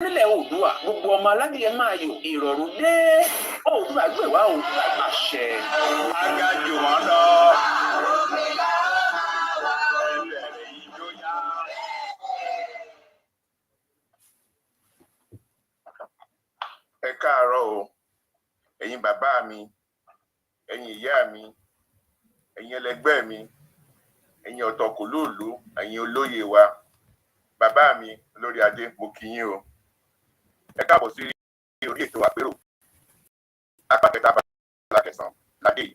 nílẹ̀ Oòduà gbogbo ọmọ aládìyẹ máa yò ìrọ̀rùn dé Oòduà gbè wá o àṣẹ. Agájò wọn lọ. Ẹ káàárọ̀ o, ẹ̀yin bàbá mi, ẹ̀yin ìyá mi, ẹ̀yin ẹlẹgbẹ́ mi, ẹ̀yin ọ̀tọ̀kùlúùlú, ẹ̀yin olóyè wa, bàbá mi olórí adé, mo kí yín o. Ẹ káàbọ̀ sí orí ètò àpérò apá kẹta bàbá kẹsàn-án ládé yìí.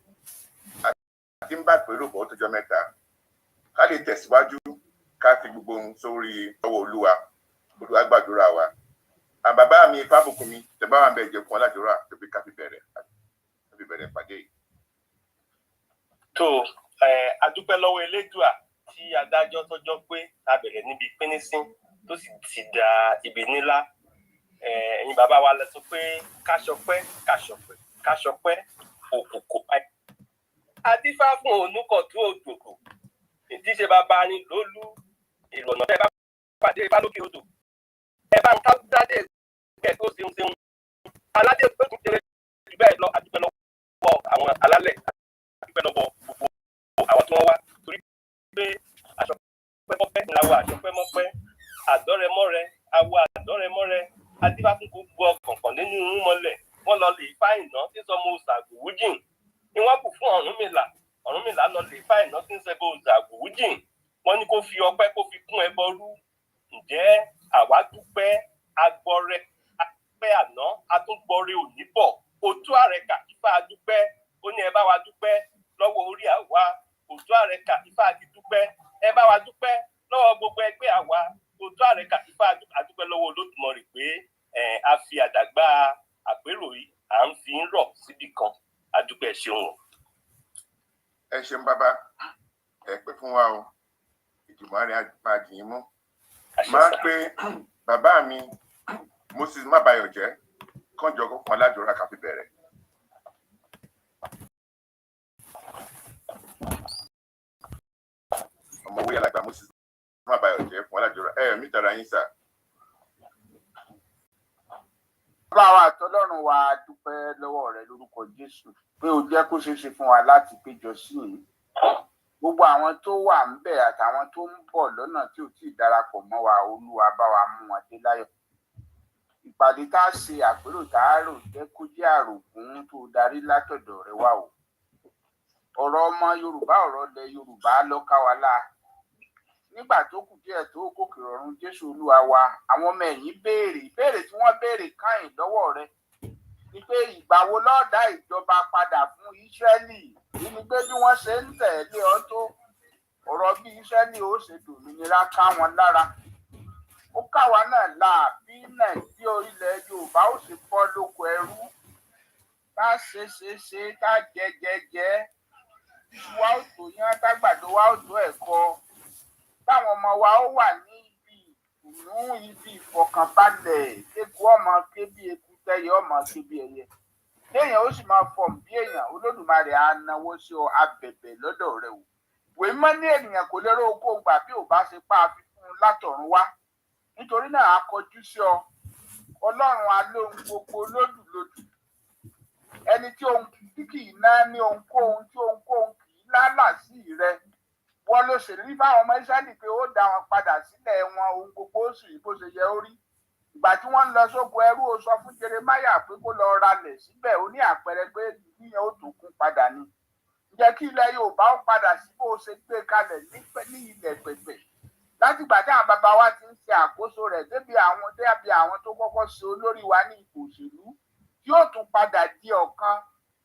Àti ń bá àpérò bọ̀ tó jọ mẹ́ta ká lè tẹ̀síwájú ká fi gbogbo ohun sórí ọwọ́ Olúwa gbàdúrà wa. Bàbá mi fábùkún mi tẹ̀bá wà ń bẹ̀ jẹ́ fún ọládùúrà tó fi ká fi bẹ̀rẹ̀ pàdé yìí. Tó adúpẹ́ lọ́wọ́ Elédùà tí adájọ́ tọ́jọ́ pé a bẹ̀rẹ̀ níbi pínísín tó sì ti da ibi nílá. Ẹ̀yin bàbá wa lẹ sọ pé káṣọpẹ́ òkùnkùn báyìí. Adífá fún onúkọ̀tún òdòdó ìdíje bàbá ní lólú ìrọ̀nà tẹ́ bá pàdé bá lókè odò. Ẹ bá ń ká dáadé ẹgbẹ́ tó ṣeun aládé pé kò tẹ̀lé jù bẹ́ẹ̀ lọ. Adúpẹ́ lọ́wọ́ àwọn alálẹ̀, adúpẹ́ lọ́wọ́ gbogbo àwọn tí wọ́n wá torí pé aṣọpẹ́ mọ́pẹ́ làwọn aṣọpẹ́ mọ́pẹ́ àdọ́rẹmọ́rẹ́ àwọ̀ àdọ́rẹmọ́rẹ́ adífá fún gbogbo ọkọ̀ọ̀kan nínú irun mọ́lẹ̀ wọ́n lọ lè fá ìná tí sọmọ òṣàgùwújìn ni wọ́n kù fún Ọ̀rúnmìlà lọ lè fá ìná tí ń ṣẹbọ òṣàgùwújìn wọ́n ní kó fi ọpẹ́ kó fi kún ẹbọ rú. Ǹjẹ́ àwa dúpẹ́ agbọrẹ apẹ́ àná atúngbọrẹ òní bọ̀ òtú àrẹ̀kà Ifá dúpẹ́ ó ní ẹ bá wa dúpẹ́ lọ́wọ́ orí àwa òtú àrẹ̀kà Ifá ti dúpẹ́ ẹ bá wa dúpẹ́ lọ́wọ́ gbogbo ẹgbẹ́ àwa òtú àrẹ̀kà Ifá dúpẹ́ lọ́wọ́ Olódùmarè pé a fi àdàgbà àpérò yìí à ń fi ń rọ̀ síbì kan adúpẹ́ ṣeun. Ẹ ṣeun bàbá, ẹ pẹ́ fún wa o, ìjùmọ̀ rẹ̀ máa dì í mú. Máa ń pé bàbá mi Moses Mábayọ̀jẹ́ kànjọ kan ládùúrà ká fi bẹ̀rẹ̀. Ọmọwé alàgbà Moses Mábayọ̀jẹ́ fún aládùúrà mi tara yín sà. Bàbá wa àtọlọ́run wa dúpẹ́ lọ́wọ́ rẹ lórúkọ Jésù pé o jẹ́ kó ṣeé ṣe fún wa láti péjọ sí yìí. Gbogbo àwọn tó wà ńbẹ̀ àtàwọn tó ń bọ̀ lọ́nà tí ò tí ì darapọ̀ mọ́ wa Olúwa bá wa mú wọn dé láyọ̀. Ìpàdé tá a ṣe àpérò tá a rò jẹ́ kó jẹ́ àrògún tó darí látọ̀dọ̀ rẹ wá o. Ọ̀rọ̀ ọmọ Yorùbá ọ̀rọ̀ ilẹ̀ Yorùbá ló ká wa lá. Nígbà tó kù díẹ̀ tó gòkè ọ̀run Jésù Olúwa wa àwọn ọmọ ẹ̀yìn béèrè tí wọ́n béèrè káyìn lọ́wọ́ rẹ ni pé ìgbà wo ló dá ìjọba padà fún Ísírẹ́lì èyí ni pé bí wọ́n ṣe ń tẹ̀lé ọ tó ọ̀rọ̀ bí Ísírẹ́lì ó ṣe dòmìnira ká wọn lára ó káwa náà la bí Nàìjíríà ilẹ̀ Yorùbá ó ṣe bọ́ lóko ẹrú tá ṣe tá jẹ wa ó tó yán tágbàdo wa ó tó ẹ̀kọ́ táwọn ọmọ wa ó wà ní ibi ìdùnnú ibi ìfọ̀kànbalẹ̀ eku ọmọ kébí eku tẹyẹ ọmọ kébí ẹyẹ téèyàn ó sì máa fọ̀m bí èèyàn Olódùmarè á náwó sí ọ abẹ̀bẹ̀ lọ́dọ̀ rẹ o wèé mọ́ ní ènìyàn kò lérò ogó gbà bí ò bá ṣe pa àfikún látọ̀run wá nítorí náà a kọjú sí ọ Ọlọ́run alóhun gbogbo lódùlódù ẹni tí ohun tí kì í ná ní ohunkóhun tí ohunkóhun kì í lálà sí rẹ wọ́n ló ṣèlérí fáwọn ọmọ Ísírẹ́lì pé ó dá wọn padà sílẹ̀ wọn ohun gbogbo ó sì bó ṣe yẹ ó rí ìgbà tí wọ́n ń lọ sóko ẹrú ó sọ fún Jeremáyà pé kó lọ ralẹ̀ síbẹ̀ ó ní àpẹẹrẹ pé yíyan ó tún kún padà ni ǹjẹ́ kí ilẹ̀ Yorùbá ó padà sí bó ṣe gbé kalẹ̀ ní ilẹ̀ pẹ̀pẹ̀ láti ìgbà tí àwọn bàbá wa ti ń ṣe àkóso rẹ̀ débi àwọn tó kọ́kọ́ ṣe olórí wa ní ipò òṣèlú tí ó tún padà di ọ̀kan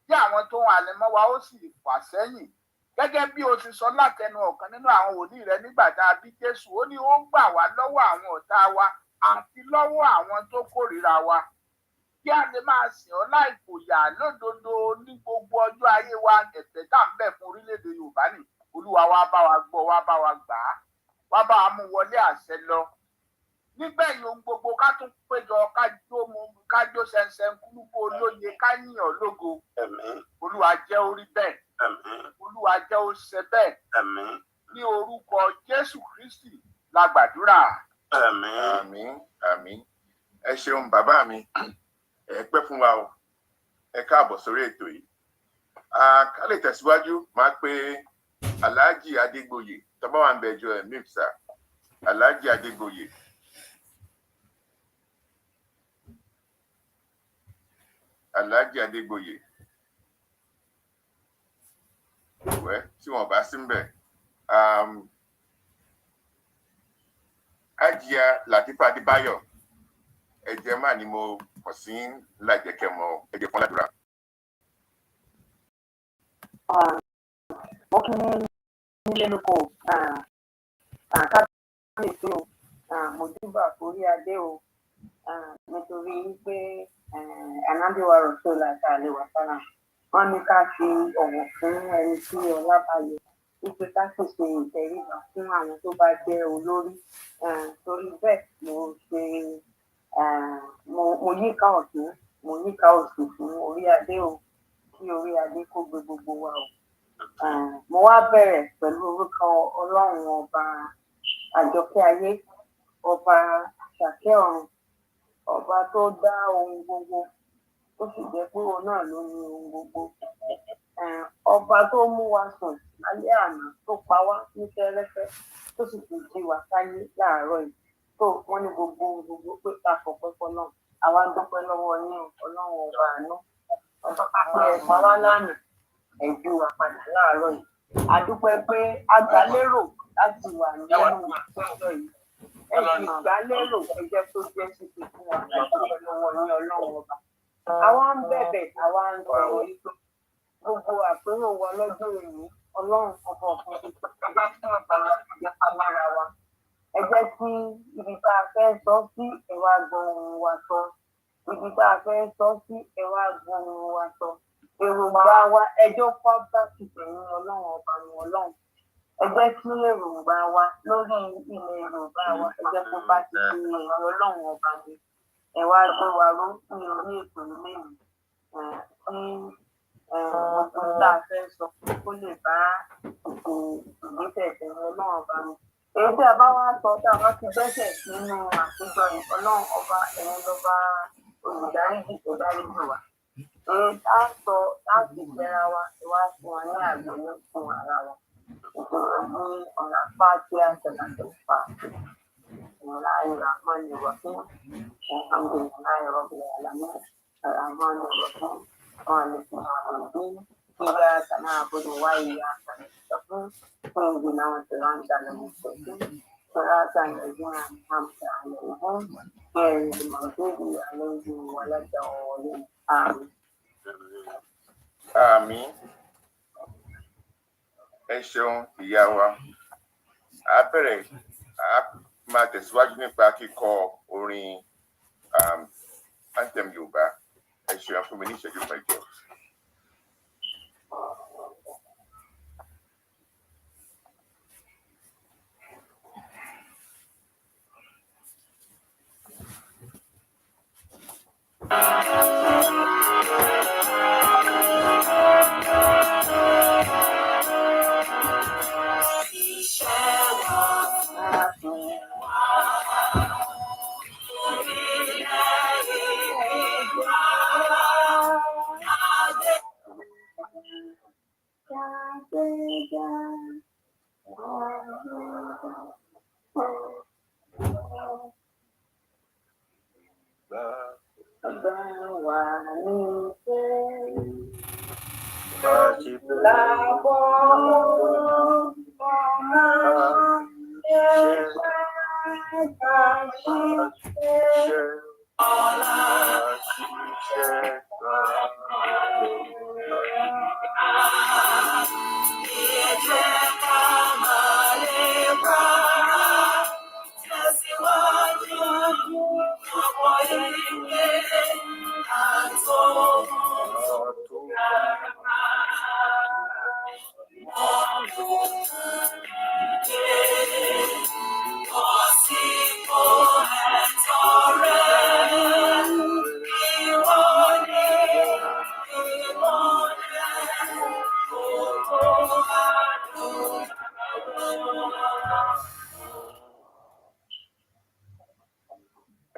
tí àwọn tó ń halẹ̀ mọ́ wa ó sì fà sẹ́yìn gẹ́gẹ́ bí o ti sọ látẹnu ọ̀kan nínú àwọn wòlíì rẹ nígbà tá a bí Jésù ó ní ó gbà wá lọ́wọ́ àwọn ọ̀tá wa àti lọ́wọ́ àwọn tó kórìíra wa kí a lè máa sìn ọ́ láì fòyà lódodo ní gbogbo ọjọ́ ayé wa ẹ̀tẹ̀ tá ń bẹ̀ fún orílẹ̀-èdè Yorùbá ní Olúwa wa bá wa gbọ́ wa bá wa gbà á wá bá wa mú wọlé àṣẹ lọ nígbẹ̀yìn ohun gbogbo ká tún péjọ kájó ṣẹ̀ṣẹ̀ kúlúgbó olóye ká yìn ọ́ lógo Olúwa jẹ́ orí bẹ́ẹ̀ Olúwa jẹ́ ó ṣe bẹ́ẹ̀ ní orúkọ Jésù Kristi la gbàdúrà. Àmín. Ẹ ṣeun bàbá mi, ẹ pẹ́ fún wa o, ẹ káàbọ̀ sórí ètò yìí. Ká lè tẹ̀síwájú, máa pe Alhaji Adégboyè tó bá wà ń bẹjọ ẹ̀ mìíṣà. Alhaji Adégboyè. Alhaji Adégboyè. Ìwẹ́ tí wọ́n bá sí ń bẹ̀. Hajiya Latifa Adébáyọ̀. Ẹ̀jẹ̀ máa ni mo kàn sí láìjẹ́kẹ́ mọ ẹ̀jẹ̀ fún aládùúrà. Mo kí nílé lóko kábíyèsí o, mo júbà orí adé o, nítorí pé ànábìwá rọ̀ṣọ́lá tá a lè wà sára. Wọ́n ní ká fi ọ̀wọ̀ fún ẹni tí ọlá bá yẹ, wípé ká sì ṣe ìtẹríba fún àwọn tó bá jẹ́ olórí. Torí bẹ́ẹ̀ mo yíká ọ̀tún, mo yíká òsì fún orí adé o, kí orí adé kó gbé gbogbo wa o. Mo wá bẹ̀rẹ̀ pẹ̀lú orúkọ Ọlọ́run ọba àjọkẹ́ ayé, ọba àṣàkẹ́ ọ̀run, ọba tó dá ohun gbogbo, ó sì jẹ́ pé òun náà ló ní ohun gbogbo. Ọba tó mú wa sùn lálẹ́ àná, tó pa wá ní fẹ́rẹ́fẹ́, tó sì tún jí wa sáyé láàárọ̀ yìí. Tó wọ́n ní gbogbo pé ká fọpẹ́ fọlọ́run. Àwa ń dúpẹ́ lọ́wọ́ yín Ọlọ́run ọba àánú. Ọba pé ẹ pa wá lánàá, ẹ jí wa padà láàárọ̀ yìí. A dúpẹ́ pé a gbà lérò láti wà nínú ìpẹ́jọ́ yìí. Ẹ sì gbà lérò ẹjẹ́ tó jẹ́ ṣíṣe fún wa. A dúpẹ́ lọ́wọ́ yín Ọlọ́run ọba. Àwa ń bẹ̀bẹ̀, àwa ń sọ̀rọ̀ yìí pé gbogbo àpérò wa lọ́jọ́ ìní Ọlọ́run ọba ọ̀kan ti bá fún agbára wa. Ẹ jẹ́ kí ibi tá a fẹ́ sọ sí ẹ̀wà gbọ̀ngàn wa sọ. Ibi tá a fẹ́ sọ sí ẹ̀wà gbọ̀ngàn wa sọ. Èròǹgbà wa ẹjọ́ kọ́ bá ti tẹ̀yìn Ọlọ́run ọba ní Ọlọ́run. Ẹ jẹ́ kí èròǹgbà wa lórí ilẹ̀ Yorùbá wa ẹ jẹ́ kó bá ti tẹ̀yìn Ọlọ́run ọba ní. Ẹ wá gbé wa ró ní orí ètò ilé yìí. Ohun tá a fẹ́ sọ kó lè bá ètò ìgbésẹ̀ tẹ̀yìn Ọlọ́run ọba ní. Èyí tí a bá wá sọ tá a bá ti gbẹ́sẹ̀ nínú àpéjọ Ọlọ́run ọba ẹ̀yìn lọ́ba olùdáríjì tó dáríjì wa. Èyí tá a sọ láti gbẹ́ra wa wá fún wa ní àgbẹ̀yẹ fún ara wa. Ìṣòro ní ọ̀nà pàtí àtẹ̀lẹ́tẹ̀ pàtí. Ìlà ìràmọ́ ni wà fún alhamdulillahi rabbil alamin. Ìràmọ́ ni wà fún ọ̀nìkùn àbọ̀dún. إياك نعبد وإياك نستعين اهدنا صراط المستقيم صراط الذين أنعمت عليهم غير المغضوب عليهم ولا الضالين آمين. Àmín. Ẹ ṣeun ìyá wa. A máa tẹ̀síwájú nípa kíkọ orin anthem Yorùbá. Ẹ ṣeun fún mi ní ìṣẹ́jú mẹ́jọ.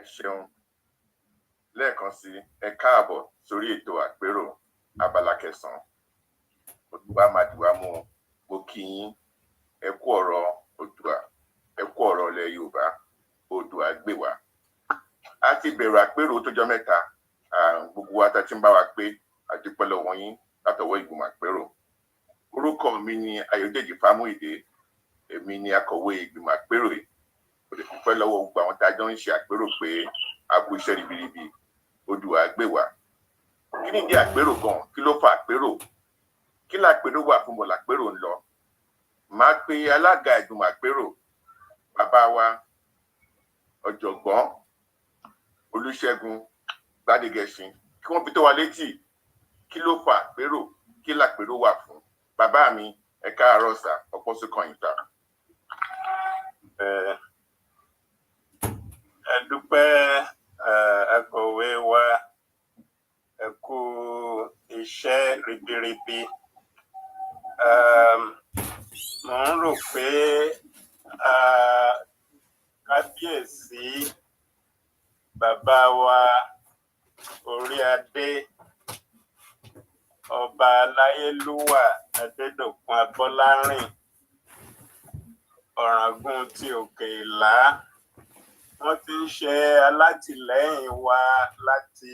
Ẹ ṣeun. lẹ́ẹ̀kan sí ẹ káàbọ̀ sórí ètò àpérò abala kẹsàn-án. Oòduà màdìwà mú mo kí yín ẹ kú ọ̀rọ̀ Oòduà ẹ kú ọ̀rọ̀ ilẹ̀ Yorùbá Oòduà gbè wá. A ti bẹ̀rẹ̀ àpérò tó jọ mẹ́ta gbogbo wa tá ti ń bá wa pé a dúpẹ́ lọ́wọ́ yín látọwọ́ ìgbìmọ̀ àpérò. Orúkọ mi ni Ayọ̀dèjì Fámúyìdé, èmi ni akọ̀wé ìgbìmọ̀ àpérò yìí. Mo lè dúpẹ́ lọ́wọ́ gbogbo àwọn tá a jọ ń ṣe àpérò pé a kú iṣẹ́ ribiribi Oòduà gbè wá. Kí ni ìdí àpérò gan? Kí ló fa àpérò? Kí lápérò wà fún, bọ̀ lápérò ń lọ? Màá pe alága ìgbìmọ̀ àpérò bàbá wa ọ̀jọ̀gbọ́n Olúṣẹ́gun Gbádégẹṣin kí wọ́n fi tó wa létí kí ló fa àpérò, kí lápérò wà fún. Bàbá mi ẹ káàárọ̀ sà, ọ̀pọ̀ sí kan ìta. Ẹ dúpẹ́ akọ̀wé wa, ẹ kú iṣẹ́ ribiribi. Mo ń rò pé kábíyèsí bàbá wa orí adé ọba aláyélúwà Adédòkun Abọ́lárìn Ọ̀ràngún ti Òkè Ìlá, wọ́n ti ń ṣe alátìlẹ́yìn wa láti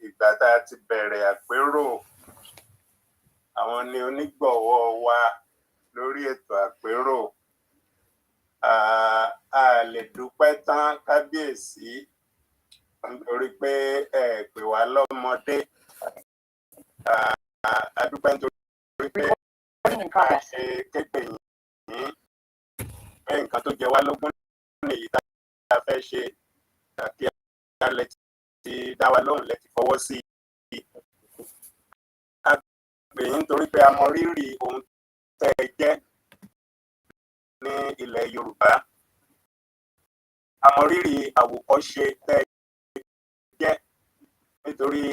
ìgbà tá a ti bẹ̀rẹ̀ àpérò. Àwọn ni onígbọ̀wọ́ wa lórí ètò àpérò. A lè dúpẹ́ tán kábíyèsí nítorí pé ẹ pè wá lọ́mọdé. A dúpẹ́ nítorí pé a ṣe képe yín pé nǹkan tó jẹ wá lógún nìyí tá a fẹ́ ṣe kí a lè ti dá wa lóhùn lè ti fọwọ́ sí i. A pè yín nítorí pé a mọ rírì ohun tẹ́ ẹ jẹ́ ní ilẹ̀ Yorùbá. A mọ rírì àwòkọ́ṣe tẹ́ ẹ jẹ́ nítorí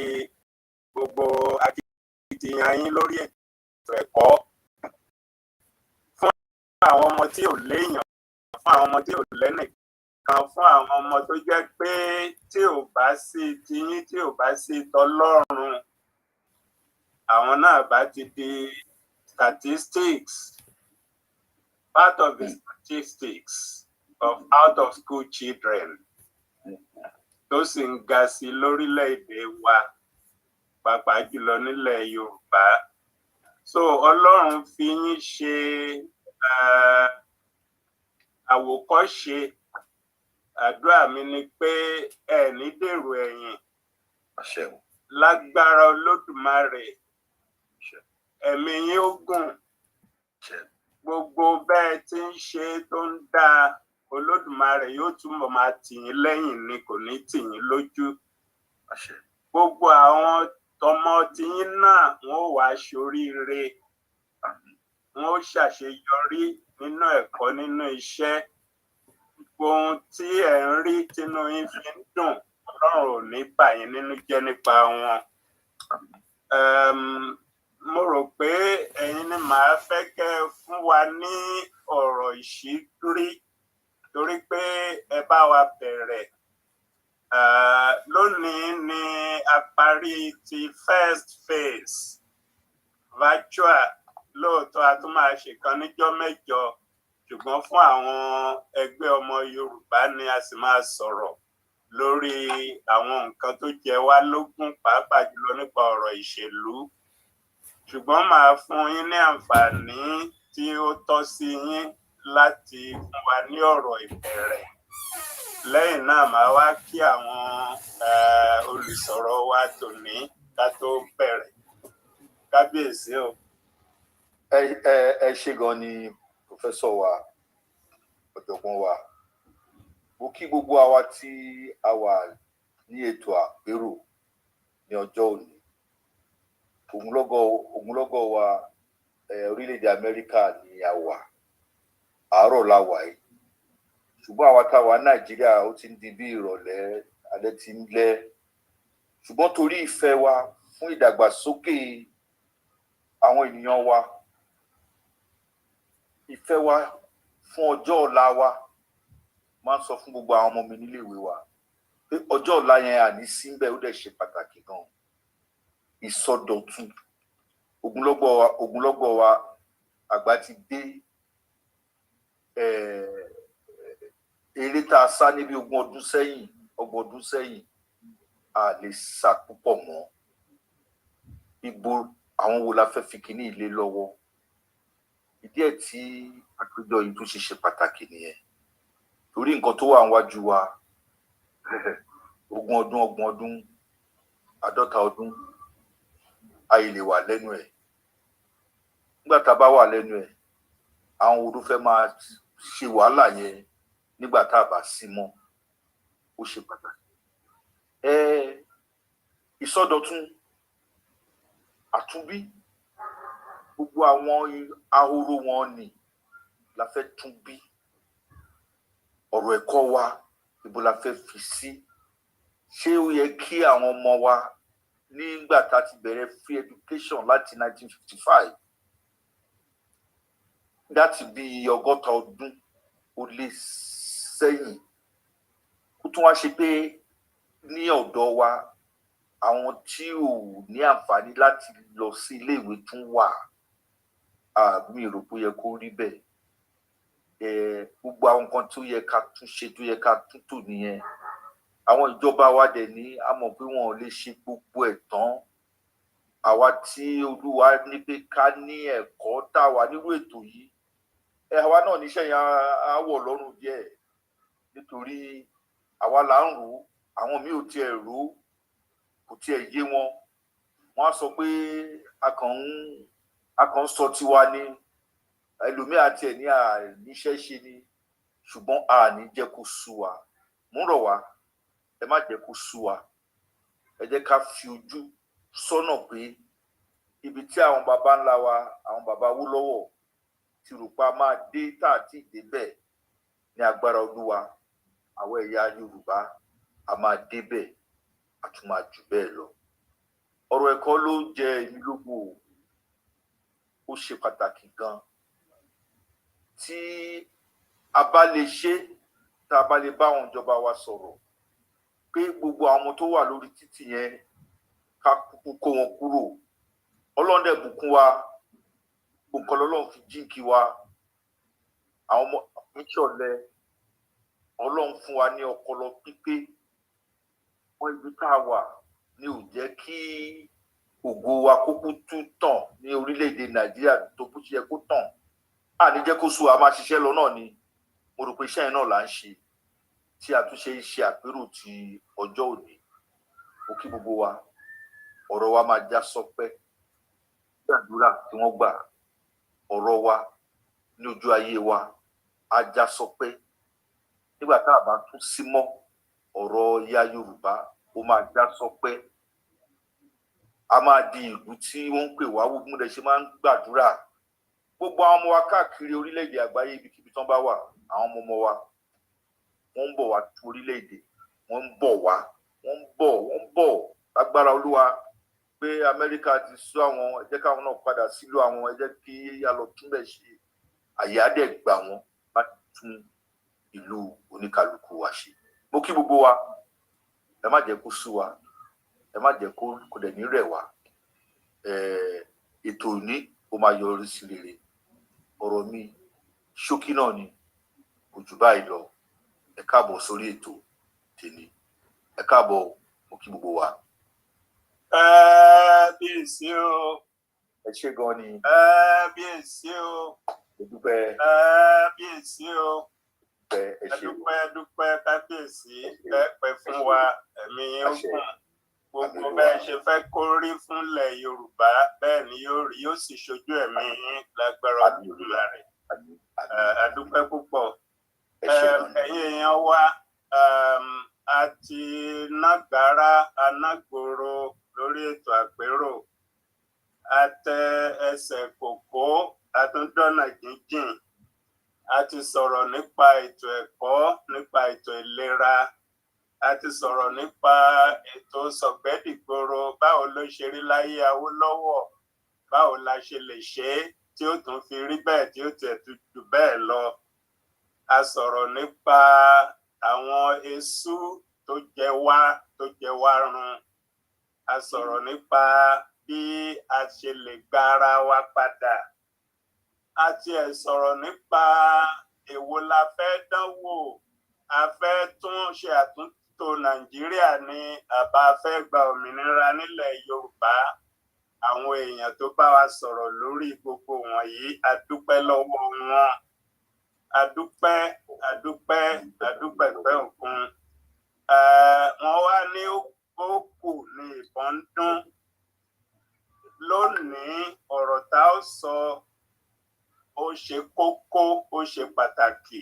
gbogbo akitiyan yín lórí ètò ẹ̀kọ́ fún àwọn ọmọ tí ò léèyàn, fún àwọn ọmọ tí ò lẹ́nìkan, fún àwọn ọmọ tó jẹ́ pé tí ò bá sí tiyín, tí ò bá sí tọlọ́run, àwọn náà bá ti di statistics, part of the statistics of out of school children tó sì ń ga sí lórílẹ̀-èdè wa pàápàá jùlọ nílẹ̀ Yorùbá. So Ọlọ́run fi yín ṣe àwòkọ́ṣe. Àdúrà mi ni pé ẹ ní dèrò ẹ̀yìn lágbára Olódùmarè. Ẹ̀mí yín ó gùn. Gbogbo bẹ́ẹ̀ tí ń ṣe tó ń dáa, Olódùmarè yóò túbọ̀ máa tì yín lẹ́yìn ni, kò ní tì yín lójú. Gbogbo àwọn tọmọ tiyín náà wọn ò wá ṣoríire, wọn ò ṣàṣeyọrí nínú ẹ̀kọ́, nínú iṣẹ́. Ohun tí ẹ ń rí tínú yín fi ń dùn, Ọlọ́run ò ní bà yín nínú jẹ́ nípa wọn. Mo rò pé ẹ̀yin ni màá fẹ́ kẹ́ fún wa ní ọ̀rọ̀ ìṣírí torí pé ẹ bá wa bẹ̀rẹ̀. Lónìí ni a parí ti first phase virtual. Lóòótọ́ a tún máa ṣe kan níjọ́ mẹ́jọ, ṣùgbọ́n fún àwọn ẹgbẹ́ ọmọ Yorùbá ni a sì máa sọ̀rọ̀ lórí àwọn nǹkan tó jẹ wá lógún, pàápàá jùlọ nípa ọ̀rọ̀ ìṣèlú. Ṣùgbọ́n màá fún yín ní àǹfààní tí ó tọ́ sí yín láti fún wa ní ọ̀rọ̀ ìbẹ̀rẹ̀. Lẹ́yìn náà màá wá kí àwọn olùsọ̀rọ̀ wa tòní ká tó bẹ̀rẹ̀. Kábíyèsí o. Ẹ ṣé gan ni pòfẹ́sọ̀ wa, ọ̀jọ̀gbọ́n wa. Mo kí gbogbo àwa tí a wà ní ètò àpérò ní ọjọ́ òní. Ògúnlọ́gọ̀ wa orílẹ̀-èdè Amẹ́ríkà ni a wà, àárọ̀ la wà yìí. Ṣùgbọ́n àwa tá a wà Nàìjíríà ó ti ń di bí ìrọ̀lẹ́, alẹ́ ti ń lẹ́. Ṣùgbọ́n torí ìfẹ́ wa fún ìdàgbàsókè àwọn ènìyàn wa, ìfẹ́ wa fún ọjọ́ ọ̀la wa, máa ń sọ fún gbogbo àwọn ọmọ mi nílé ìwé wa pé ọjọ́ ọ̀la yẹn àní síbẹ̀ ó dẹ̀ ṣe pàtàkì gan. Ìsọdọ̀tun ogunlọ́gọ̀ wa àgbà ti dé. Eré tá a sá níbi 20 ọdún sẹ́yìn 30 ọdún sẹ́yìn a lè sá púpọ̀ mọ́. Ibo àwọn wo la fẹ́ fi kíní ilé lọ́wọ́? Ìdí ẹ̀ tí àpéjọ yìí tún ṣe pàtàkì nìyẹn. Torí nǹkan tó wà níwájú wa 20 ọdún 30 ọdún 50 ọdún ayé lè wà lẹ́nu ẹ̀. Nígbà tá a bá wà lẹ́nu ẹ̀, àwọn wo ló fẹ́ máa ṣe wàhálà yẹn nígbà tá a bá sí mọ́? Ó ṣe pàtàkì. Ìsọdọ̀tun àtúnbí gbogbo àwọn ahoro wọn ni la fẹ́ tún bí. Ọ̀rọ̀ ẹ̀kọ́ wa ibo la fẹ́ fi sí? Ṣé ó yẹ kí àwọn ọmọ wa nígbà tá a ti bẹ̀rẹ̀ free education láti 1955 láti bí 60 ọdún ó lé sẹ́yìn, kó tún wá ṣe pé ní ọ̀dọ̀ wa àwọn tí ò ní àǹfààní láti lọ sí iléèwé tún wà? Mi rò pé ó yẹ kó rí bẹ́ẹ̀. Gbogbo àwọn nǹkan tó yẹ ká tún ṣe, tó yẹ ká tún tò nìyẹn. Àwọn ìjọba wa dẹ̀ ní a mọ̀ pé wọn ò lè ṣe gbogbo ẹ̀ tán. Àwa tí Olúwa ní pé ká ní ẹ̀kọ́ tá wà nírú ètò yìí, àwa náà níṣẹ́ yẹn á wọ̀ lọ́rùn díẹ̀, nítorí àwa là ń rò ó, àwọn míì ò tiẹ̀ rò ó, kò tiẹ̀ yé wọn. Wọ́n á sọ pé a kàn ń sọ tiwa ni, ẹlòmíà tiẹ̀ ní àníṣẹ́ ṣe ni, ṣùgbọ́n a ní jẹ́ kó sú wa. Mo ń rọ̀ wá, ẹ má jẹ́ kó sú wa. Ẹ jẹ́ ká fi ojú sọ́nà pé ibi tí àwọn baba ńlá wa, àwọn baba Awólọ́wọ̀ ti rò pa máa dé tá àti débẹ̀ ní agbára Olúwa, àwọn ẹ̀yà Yorùbá a máa débẹ̀, a tún máa jù bẹ́ẹ̀ lọ. Ọ̀rọ̀ ẹ̀kọ́ ló jẹ èmi lógún, ó ṣe pàtàkì gan. Tí a bá lè ṣe, tá a bá lè bá àwọn ìjọba wa sọ̀rọ̀ pé gbogbo àwọn tó wà lórí títì yẹn ká kúkú kó wọn kúrò. Ọlọ́run dẹ̀ bùkún wa, nǹkan lọ́lọ́run fi jíǹkí wa. Àwọn ọmọ ìṣọ̀lẹ, Ọlọ́run fún wa ní ọpọlọ pípé. Wọ́n ibi tá a wà ní ò jẹ́ kí ògo wa kúkú tún tàn ní orílẹ̀-èdè Nàìjíríà tó bó ṣe yẹ kó tàn. A ní jẹ́ kó sú wa, máa ṣiṣẹ́ lọ náà ni. Mo rò pé iṣẹ́ yẹn náà là ń ṣe tí a tún ṣe ń ṣe àpérò ti ọjọ́ òní. Mo kí gbogbo wa, ọ̀rọ̀ wa máa já sọpẹ́. Gbàdúrà tí wọ́n gbà, ọ̀rọ̀ wa ní ojú ayé wa á já sọpẹ́. Nígbà tá a bá tún sí mọ́, ọ̀rọ̀ ìyá Yorùbá ó máa já sọpẹ́. A máa di ìlú tí wọ́n ń pè wá wò, bí mo dẹ̀ ṣe máa ń gbàdúrà. Gbogbo àwọn ọmọ wa káàkiri orílẹ̀-èdè àgbáyé ibikíbi tán bá wà, àwọn ọmọ wa wọ́n ń bọ̀ wá tún orílẹ̀-èdè, wọ́n ń bọ̀ lágbára Olúwa pé Amẹ́ríkà ti sú àwọn, ẹ jẹ́ káwọn náà padà sílùú àwọn, ẹ jẹ́ kí a lọ túnbẹ̀ ṣe. Àyè á dẹ̀ gbà wọ́n láti tún ìlú oníkálukú wa ṣe. Mo kí gbogbo wa, ẹ má jẹ́ kó sú wa, ẹ má jẹ́ kó dẹ̀ ní rẹ̀ wá. Ètò òní ó máa yọrí sí rere. Ọ̀rọ̀ mi ṣókí náà ni, kò jù báyìí lọ. Ẹ káàbọ̀ sórí ètò tèmi. Ẹ káàbọ̀, mo kí gbogbo wa. Kábíyèsí o. Ẹ ṣé gan ni. Kábíyèsí o. Mo dúpẹ́. Kábíyèsí o. Ẹ ṣé. Dúpẹ́ kábíyèsí. Ẹ pẹ́ fún wa, ẹ̀mí yín ó gùn. Gbogbo bẹ́ẹ̀ ṣe fẹ́ kó rí fúnlẹ̀ Yorùbá, bẹ́ẹ̀ ni yóò rí, yóò sì ṣojú ẹ̀mí yín lágbára Olódùmarè. A dúpẹ́ púpọ̀. Ẹ̀yin èèyàn wa, a ti nágbára anágboro lórí ètò àpérò. A tẹ ẹsẹ̀ kòkó, a tún dọ́nà jíjìn. A ti sọ̀rọ̀ nípa ètò ẹ̀kọ́, nípa ètò ìlera. A ti sọ̀rọ̀ nípa ètò sọ̀gbẹ́dìgboro, báwo ló ṣe rí láyé Awólọ́wọ̀, báwo la ṣe lè ṣe é tí ó tún fi rí bẹ́ẹ̀ tí ó tiẹ̀ tún jù bẹ́ẹ̀ lọ. A sọ̀rọ̀ nípa àwọn eṣú tó jẹ wá run. A sọ̀rọ̀ nípa bí a ṣe lè gba ara wa padà. A tiẹ̀ sọ̀rọ̀ nípa èwo la fẹ́ dánwò. A fẹ́ tún ṣe àtúntò Nàìjíríà ní àbá fẹ́ gba òmìnira nílẹ̀ Yorùbá. Àwọn èèyàn tó bá wa sọ̀rọ̀ lórí gbogbo wọ̀nyí, a dúpẹ́ lọ́wọ́ wọn. A dúpẹ́ pẹ́ òkun. Wọ́n wá ní ó kù ní ìbọn dún. Lónìí, ọ̀rọ̀ tá ó sọ ó ṣe kókó, ó ṣe pàtàkì.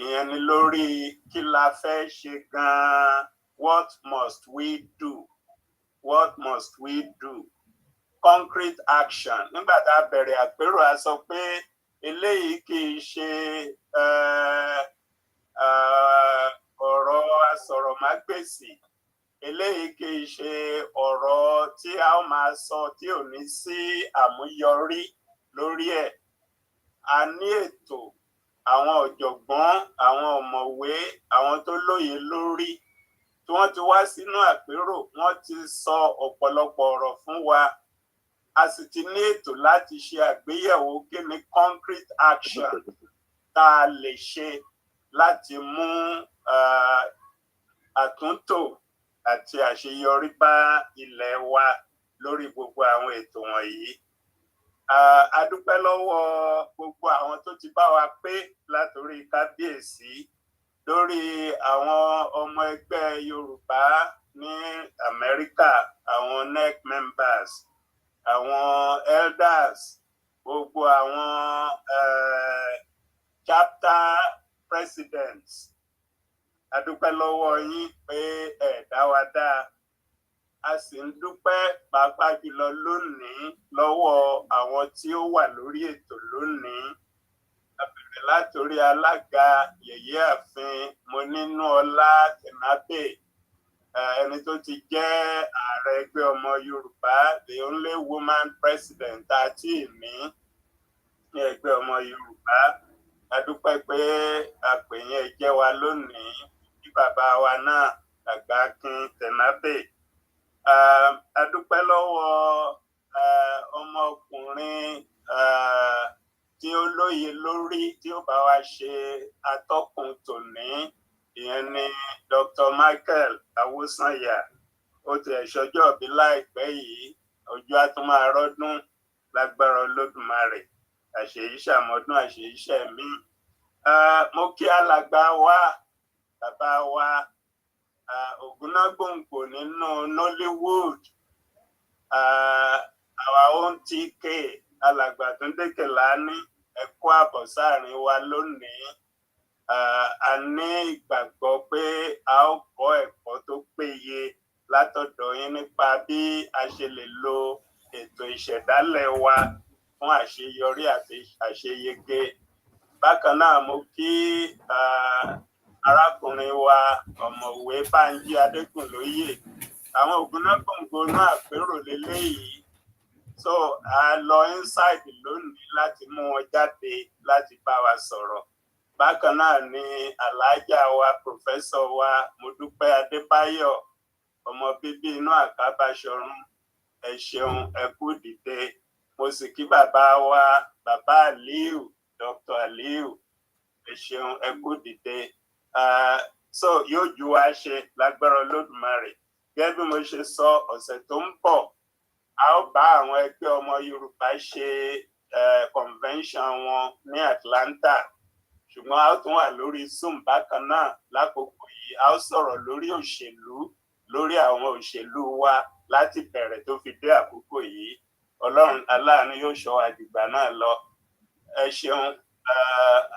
Ìyẹn ni lórí kí la fẹ́ ṣe gan-an. What must we do? What must we do? Concrete action. Nígbà tá a bẹ̀rẹ̀ àpérò, a sọ pé eléyìí kì í ṣe ọ̀rọ̀ asọ̀rọ̀mágbèsì. Eléyìí kì í ṣe ọ̀rọ̀ tí a ó máa sọ tí ò ní sí àmúyọrí lórí ẹ̀. A ní ètò, àwọn ọ̀jọ̀gbọ́n, àwọn ọ̀mọ̀wé, àwọn tó lóye lórí tí wọ́n ti wá sínú àpérò, wọ́n ti sọ ọ̀pọ̀lọpọ̀ ọ̀rọ̀ fún wa. A sì ti ní ètò láti ṣe àgbéyẹ̀wò kí ni concrete action tá a lè ṣe láti mú àtúntò àti àṣeyọrí bá ilẹ̀ wa lórí gbogbo àwọn ètò wọ̀nyí. A dúpẹ́ lọ́wọ́ gbogbo àwọn tó ti bá wa pé látòrí kábíyèsí, lórí àwọn ọmọ ẹgbẹ́ Yorùbá ní Amẹ́ríkà, àwọn NEC members, àwọn elders, gbogbo àwọn chapter presidents. A dúpẹ́ lọ́wọ́ yín pé ẹ dá wa dá. A sì ń dúpẹ́ pàápàá jùlọ lónìí lọ́wọ́ àwọn tí ó wà lórí ètò lónìí. A bẹ̀rẹ̀ látòrí alága yèyé ààfin Monínúọlá Tẹ̀nábè, ẹni tó ti jẹ́ ààrẹ ẹgbẹ́ ọmọ Yorùbá, the only woman president àti ìní ní ẹgbẹ́ ọmọ Yorùbá. A dúpẹ́ pé àpèyìn ẹ jẹ́ wa lónìí, bí bàbá wa náà Àgbàkin Tẹ̀nábè. A dúpẹ́ lọ́wọ́ ọmọkùnrin tí ó lóye lórí tí ó bá wa ṣe atọ́kùn tòní. Ìyẹn ni Dr. Michael Awosanya. Ó ti ẹ̀ṣọ́jọ́ bí láìpẹ́ yìí, ojú á tún máa rọ́dún lágbára Olódùmarè. Àṣeyí ṣàmọ́dún, àṣeyí ṣẹ̀mí. Mo kí alàgbà wa, bàbá wa, Ògúnnágbòǹgbò nínú Nollywood, our own TK, alàgbà Túndé Kèlání, ẹ kú àbọ̀ sáàrin wa lónìí. A ní ìgbàgbọ́ pé a ó kọ́ ẹ̀kọ́ tó péye látọ̀dọ̀ yín nípa bí a ṣe lè lo ètò ìṣẹ̀dálẹ̀ wa fún àṣeyọrí àti àṣeyege. Bákan náà, mo kí arákùnrin wa ọ̀mọ̀wé Bánjí Adékùnlóyè. Àwọn Ògúnnágbòǹgbò náà àpérò lélẹ́yìí. So a lọ inside lónìí láti mú wọn jáde láti bá wa sọ̀rọ̀. Bákan náà ni aláàjà wa, pòfẹ́sọ̀ wa Modúpẹ́ Adébáyọ̀, ọmọ bíbí inú Àkábáṣọ̀run. Ẹ ṣeun, ẹ kú dìde. Mo sì kí bàbá wa, bàbá Aliu, Dr. Aliu. Ẹ ṣeun, ẹ kú dìde. So yóò ju wa ṣe lágbára Olódùmarè. Gẹ́gẹ́ bí mo ṣe sọ, ọ̀sẹ̀ tó ń bọ̀, a ó bá àwọn ẹgbẹ́ ọmọ Yorùbá ṣe convention wọn ní Atlanta. Ṣùgbọ́n a ó tún wà lórí Zoom bákan náà lákòókò yìí. A ó sọ̀rọ̀ lórí òṣèlú, lórí àwọn òṣèlú wa láti bẹ̀rẹ̀ tó fi dé àkókò yìí. Ọlọ́run aláàánú yóò ṣọ́ àdìgbà náà lọ. Ẹ ṣeun,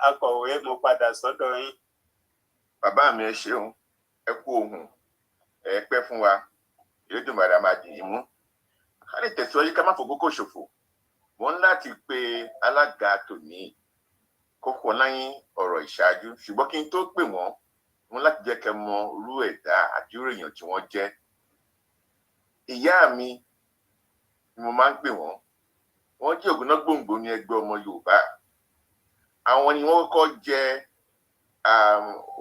akọ̀wé, mo padà sọ́dọ̀ yín. Bàbá mi, ẹ ṣeun, ẹ kú ohùn, ẹ pẹ́ fún wa. Elédùmarè máa dì í mú. Ká lè tẹ̀síwájú ká má fòkókò ṣòfò. Mo ń láti pe alága tòní kókó láyín ọ̀rọ̀ ìṣáájú, ṣùgbọ́n kí n tó pè wọ́n, mo láti jẹ́ kẹ́ mọ irú ẹ̀dá àti irú èèyàn tí wọ́n jẹ́. Ìyá mi ni mo máa ń pè wọ́n. Wọ́n jẹ́ Ògúnnágbòǹgbò ní ẹgbẹ́ ọmọ Yorùbá. Àwọn ni wọ́n kọ́kọ́ jẹ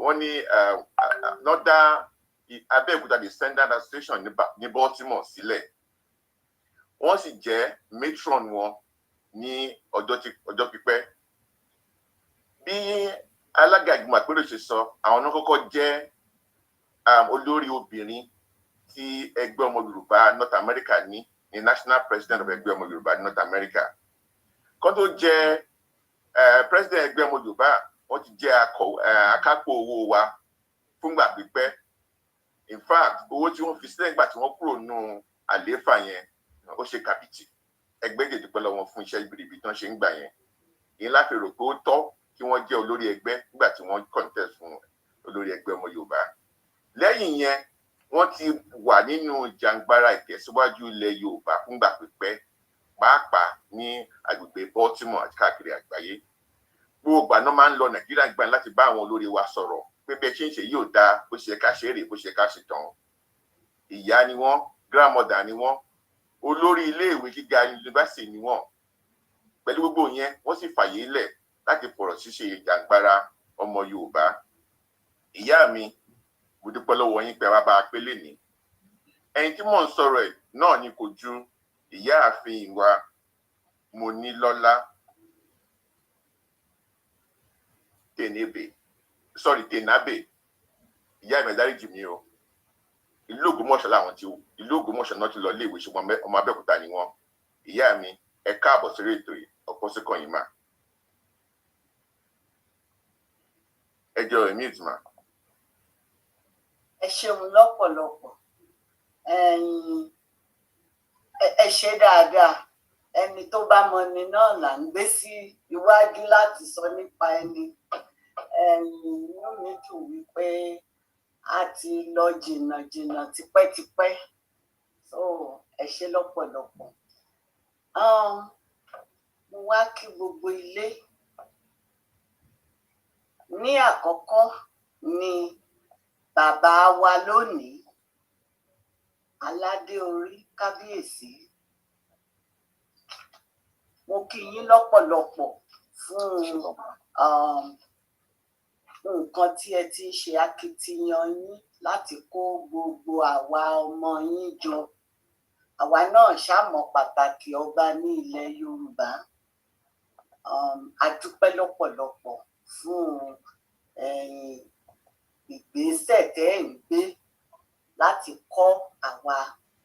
wọ́n ní northern Abẹ́òkúta Descendant Association ní Baltimore sílẹ̀. Wọ́n sì jẹ́ matron wọn ní ọjọ́ pípẹ́. Bí alága ìgbìmọ̀ àpérò ṣe sọ, àwọn náà kọ́kọ́ jẹ́ olórí obìnrin tí ẹgbẹ́ ọmọ Yorùbá North America ní National President of ẹgbẹ́ ọmọ Yorùbá North America. Kó tó jẹ́ president ẹgbẹ́ ọmọ Yorùbá, wọ́n ti jẹ́ akápò owó wa fúngbà pípẹ́. In fact, owó tí wọ́n fi sílẹ̀ nígbà tí wọ́n kúrò nínú àlééfà yẹn, ó ṣe kàbìtì. Ẹgbẹ́ jẹ́ dúpẹ́ lọ́wọ́ fún iṣẹ́ ibiribi tí wọ́n ṣe ń gbà yẹn. Ìyẹn láti rò pé ó tọ́ kí wọ́n jẹ́ olórí ẹgbẹ́ nígbà tí wọ́n contest fún olórí ẹgbẹ́ ọmọ Yorùbá. Lẹ́yìn yẹn, wọ́n ti wà nínú jàǹgbara ìtẹ̀síwájú ilẹ̀ Yorùbá fúngbà pípẹ́, pàápàá ní agbègbè Baltimore àti káàkiri àgbáyé. Gbogbo àná máa ń lọ Nàìjíríà gbà láti bá àwọn olórí wa sọ̀rọ̀ pé bẹ́ẹ̀ ṣe ń ṣe yóò dáa, bó ṣe ká ṣe rè, bó ṣe ká ṣe tán. Ìyá ni wọ́n, grandmother ni wọ́n, olórí iléèwé gíga yunifásitì ni wọ́n. Pẹ̀lú gbogbo yẹn, wọ́n sì fàyè lẹ̀ láti fọ̀rọ̀ ṣíṣe ìjàǹgbara ọmọ Yorùbá. Ìyá mi, mo dúpẹ́ lọ́wọ́ yín pé bá a pé lénìí. Ẹni tí mò ń sọ̀rọ̀ ẹ̀ náà ni kò ju Ìyáàfin wa Monílọ́lá Tènábè. Ìyá mi dáríjì mí o. Ìlú Ògbómọ̀ṣọ́ náà ti lọ iléèwé, ṣùgbọ́n ọmọ Abẹ́òkúta ni wọ́n. Ìyá mi, ẹ káàbọ̀ sórí ètò yìí, ọ̀pọ̀ sí kan yìí mà. Ẹ jọ ẹ̀mí ìtumọ̀. Ẹ ṣeun lọ́pọ̀lọpọ̀. Ẹ ṣe dáadáa. Ẹni tó bá mọni náà là ń gbé sí iwájú láti sọ nípa ẹni. Inú mi dùn wípé a ti lọ jìnnà tipẹ́tipẹ́. So ẹ ṣe lọ́pọ̀lọpọ̀. Mo wá kí gbogbo ilé. Ní àkọ́kọ́ ni bàbá wa lónìí, aládé orí kábíyèsí. Mo kí yín lọ́pọ̀lọpọ̀ fún nǹkan tí ẹ ti ń ṣe akitiyan yín láti kó gbogbo àwa ọmọ yín jọ. Àwa náà ṣàmọ̀ pàtàkì ọba ní ilẹ̀ Yorùbá. A dúpẹ́ lọ́pọ̀lọpọ̀ fún ìgbésẹ̀ tẹ́ ẹ̀ ń gbé láti kọ́ àwa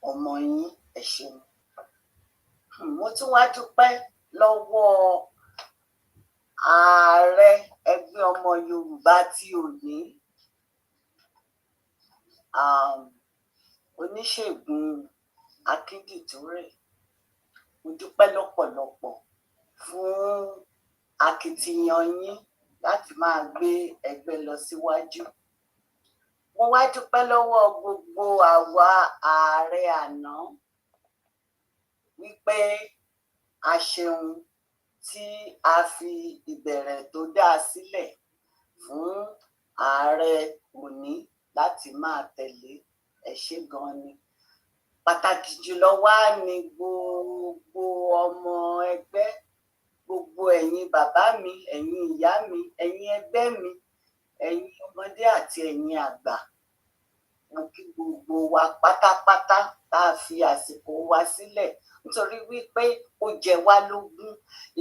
ọmọ yín. Ẹ ṣeun. Mo tún wá dúpẹ́ lọ́wọ́ ààrẹ ẹgbẹ́ ọmọ Yorùbá tí òní, oníṣègùn Akíndìtúrè. Mo dúpẹ́ lọ́pọ̀lọpọ̀ fún akitiyan yín láti máa gbé ẹgbẹ́ lọ síwájú. Mo wá dúpẹ́ lọ́wọ́ gbogbo àwa ààrẹ àná wípé a ṣeun tí a fi ìbẹ̀rẹ̀ tó dáa sílẹ̀ fún ààrẹ òní láti máa tẹ̀lé. Ẹ ṣé gan ni. Pàtàkì jùlọ wá ní gbogbo ọmọ ẹgbẹ́, gbogbo ẹ̀yin bàbá mi, ẹ̀yin ìyá mi, ẹ̀yin ẹgbẹ́ mi, ẹ̀yin ọmọdé àti ẹ̀yin àgbà. Mo kí gbogbo wa pátápátá tá a fi àsìkò wa sílẹ̀ nítorí wípé ó jẹ wá lógún.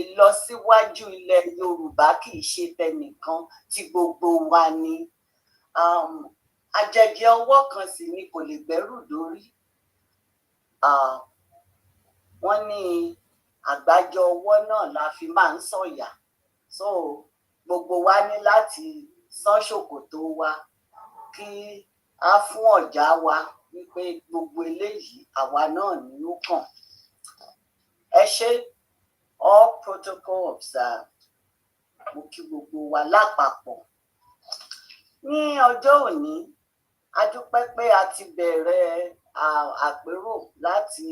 Ìlọsíwájú ilẹ̀ Yorùbá kì í ṣe tẹnìkan, tí gbogbo wa ni. Àjẹjẹ ọwọ́ kan sì ni kò lè gbẹ́rù dórí. Wọ́n ní àgbájọ ọwọ́ náà la fi máa ń sọ̀yà. So gbogbo wa ní láti sán ṣòkòtò wa kí a fún ọ̀já wa wípé gbogbo eléyìí àwa náà ni ó kàn. Ẹ ṣé, all protocol observed. Mo kí gbogbo wa lápapọ̀. Ní ọjọ́ òní, a dúpẹ́ pé a ti bẹ̀rẹ̀ àpérò láti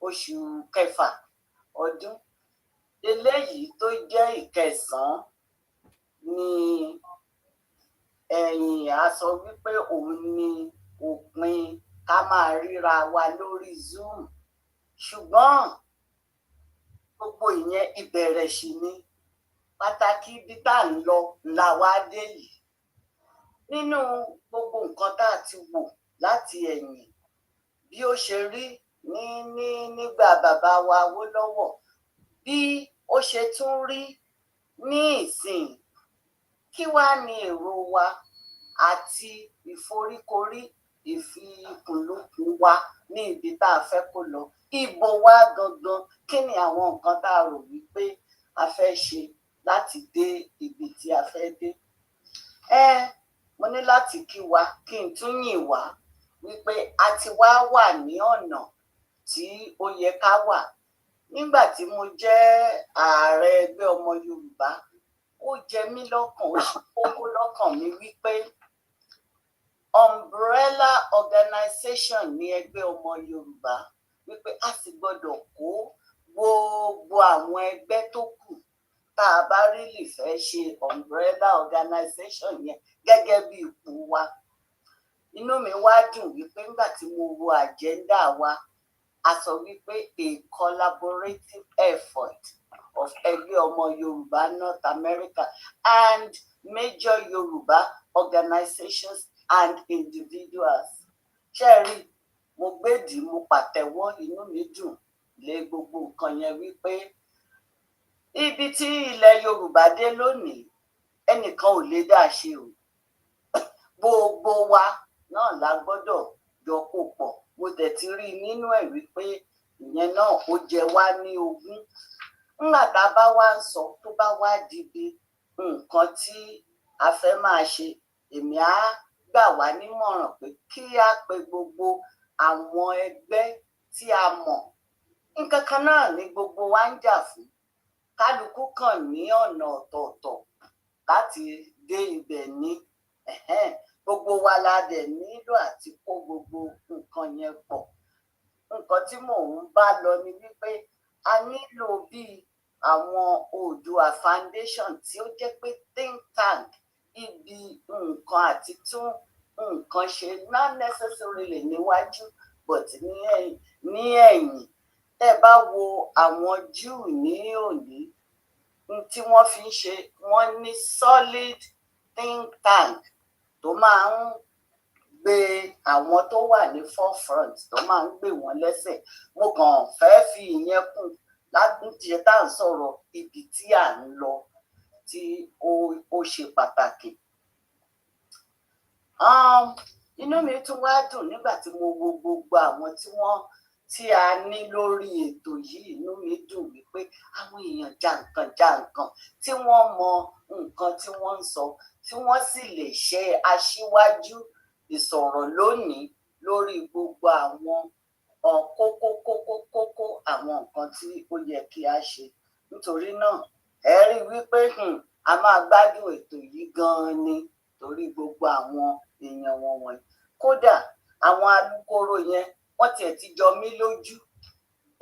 oṣù kẹfà ọdún. Eléyìí tó jẹ́ ìkẹsàn-án ni a sọ wípé òun ni òpin ká máa ríra wa lórí Zoom. Ṣùgbọ́n gbogbo ìyẹn ìbẹ̀rẹ̀ sì ni. Pàtàkì ibi tá à ń lọ là wá dé yìí. nínú gbogbo nǹkan tá a ti wò láti ẹ̀yìn bí ó ṣe rí nígbà bàbá wa Awólọ́wọ̀ bí ó ṣe tún rí ní ìsìn kí wá ní èrò wa àti ìforíkorí ìfikùnlukùn wa ní ibi tá a fẹ́ kó lọ ibo wa gangan kí ni àwọn nǹkan tá a rò wípé a fẹ́ ṣe láti dé ibi tí a fẹ́ dé. Mo ní láti kí wa kí n tún yìn wá wípé a ti wá wà ní ọ̀nà tí ó yẹ ká wà. Nígbà tí mo jẹ́ ààrẹ ẹgbẹ́ ọmọ Yorùbá ó jẹ mí lọ́kàn ó ṣe kókó lọ́kàn mi wípé umbrella organization ní ẹgbẹ́ ọmọ Yorùbá wípé a sì gbọ́dọ̀ kó gbogbo àwọn ẹgbẹ́ tó kù tá a bá rí lè fẹ́ ṣe umbrella organization yẹn gẹ́gẹ́ bí ipò wa. Inú mi wá dùn wípé nígbà tí mo wo agenda wa a sọ wípé a collaborative effort of ẹgbẹ́ ọmọ Yorùbá North America and major Yorùbá organizations and individuals. Ṣẹ́rí mo gbèdì mo pàtẹ́wọ́ inú mi dùn lé gbogbo nǹkan yẹn wípé ibi tí ilẹ̀ Yorùbá dé lónìí ẹnìkan ò lè dá ṣe o gbogbo wa náà la gbọ́dọ̀ jọ kó pọ̀ mo dẹ̀ ti rí nínú ẹ̀ wípé ìyẹn náà ó jẹ wá ní ogún nígbà tá a bá wá ń sọ tó bá wá dìde nǹkan tí a fẹ́ máa ṣe èmi á gbà wá nímọ̀ràn pé kí á pe gbogbo àwọn ẹgbẹ́ tí a mọ̀ nǹkan kan náà ni gbogbo wa ń jà fún kálukú kàn ní ọ̀nà ọ̀tọ̀ọ̀tọ̀ láti dé ibẹ̀ ní gbogbo wa la dẹ̀ nílò àti kó gbogbo nǹkan yẹn pọ̀. Nǹkan tí mò ń bá lọ ni wípé a nílò bíi àwọn Oòduà Foundation tí ó jẹ́ pé think tank ibi nǹkan àti tún nǹkan ṣe not necessarily níwájú but ní ẹ̀yìn. Tẹ́ bá wo àwọn Júù ní òní tí wọ́n fi ń ṣe wọ́n ní solid think tank tó máa ń gbé àwọn tó wà ní forefront tó máa ń gbé wọn lẹ́sẹ̀. Mo kàn fẹ́ fi ìyẹn kún láti ṣe tá à ń sọ̀rọ̀ ibi tí à ń lọ tí ó ṣe pàtàkì. Inú mi tún wá dùn nígbà tí mo wo gbogbo àwọn tí a ní lórí ètò yìí inú mi dùn wípé àwọn èèyàn jàǹkàn tí wọ́n mọ nǹkan tí wọ́n ń sọ tí wọ́n sì lè ṣe aṣíwájú ìsọ̀rọ̀ lónìí lórí gbogbo àwọn kókó àwọn nǹkan tí ó yẹ kí a ṣe. Nítorí náà ẹ rí wípé a máa gbádùn ètò yìí gan-an ni torí gbogbo àwọn èèyàn wọ̀nyí kódà àwọn alukoro yẹn wọ́n tiẹ̀ ti jọ mí lójú.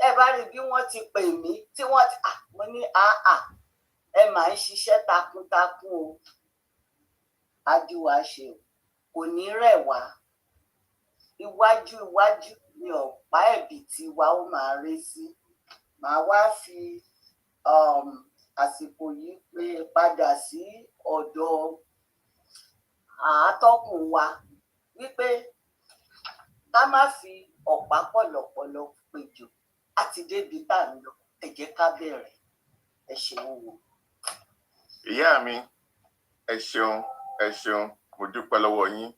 Ẹ bá rí bí wọ́n ti pè mí tí wọ́n ti mo ní ẹ máa ń ṣiṣẹ́ takuntakun o adíwá ṣe o kò ní rẹ̀ wá iwájú ni ọ̀pá ẹ̀bì tí wa ó máa ré sí. Màá wá fi àsìkò yìí pé padà sí ọ̀dọ̀ àátọ́kùn wa wípé ká má fi ọ̀pá pọ̀lọ̀pọ̀lọ̀ péjọ àti débi tá à ń lọ ẹ jẹ́ ká bẹ̀rẹ̀. Ẹ ṣeun o. Ìyá mi ẹ ṣeun mo dúpẹ́ lọ́wọ́ yín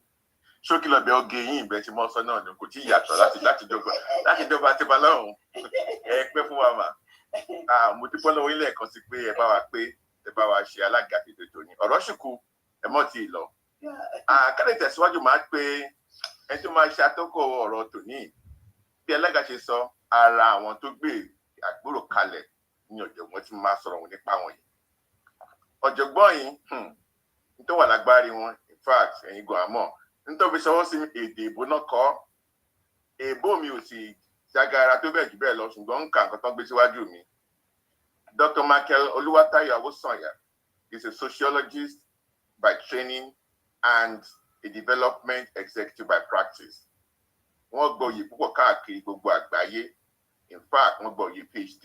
ṣókí lọ́bẹ̀ oge yín ìbẹ́ tí mo sọ náà ni kò tí ì yàtọ̀ láti jọba tí ba lọ́hùn ẹ pẹ́ fún wa mà mo dúpẹ́ lọ́wọ́ yín lẹ́ẹ̀kan sí pé ẹ bá wa ṣe alága ètò tòní ọ̀rọ̀ ṣùkú ẹ mọ̀ tí ì lọ kálẹ̀ tẹ̀síwájú máa pé ẹni tó máa ṣe atọ́kọ̀ ọ̀rọ̀ tòní bí alága ṣe sọ ara àwọn tó gbé àgbòrò kalẹ̀ ní ọ̀jọ̀gbọ́n tí mo máa sọ̀rọ̀ wọn nípa wọn yìí ọ̀jọ̀gbọ́n yìí nítorí wà lágbárí wọn in fact ẹ̀yin gan àmọ́ nítorí sọwọ́ sí èdè ìbò náà kọ́ èbó mi ò sì ṣàgàrà tó bẹ́ẹ̀ jù bẹ́ẹ̀ lọ ṣùgbọ́n ń kà nǹkan tó gbé síwájú mi. Dr. Michael Oluwatayo Awosanya is a sociologist by training and a development executive by practice. Wọ́n gboyè púpọ̀ káàkiri gbogbo àgbáyé in fact wọ́n gboyè PhD.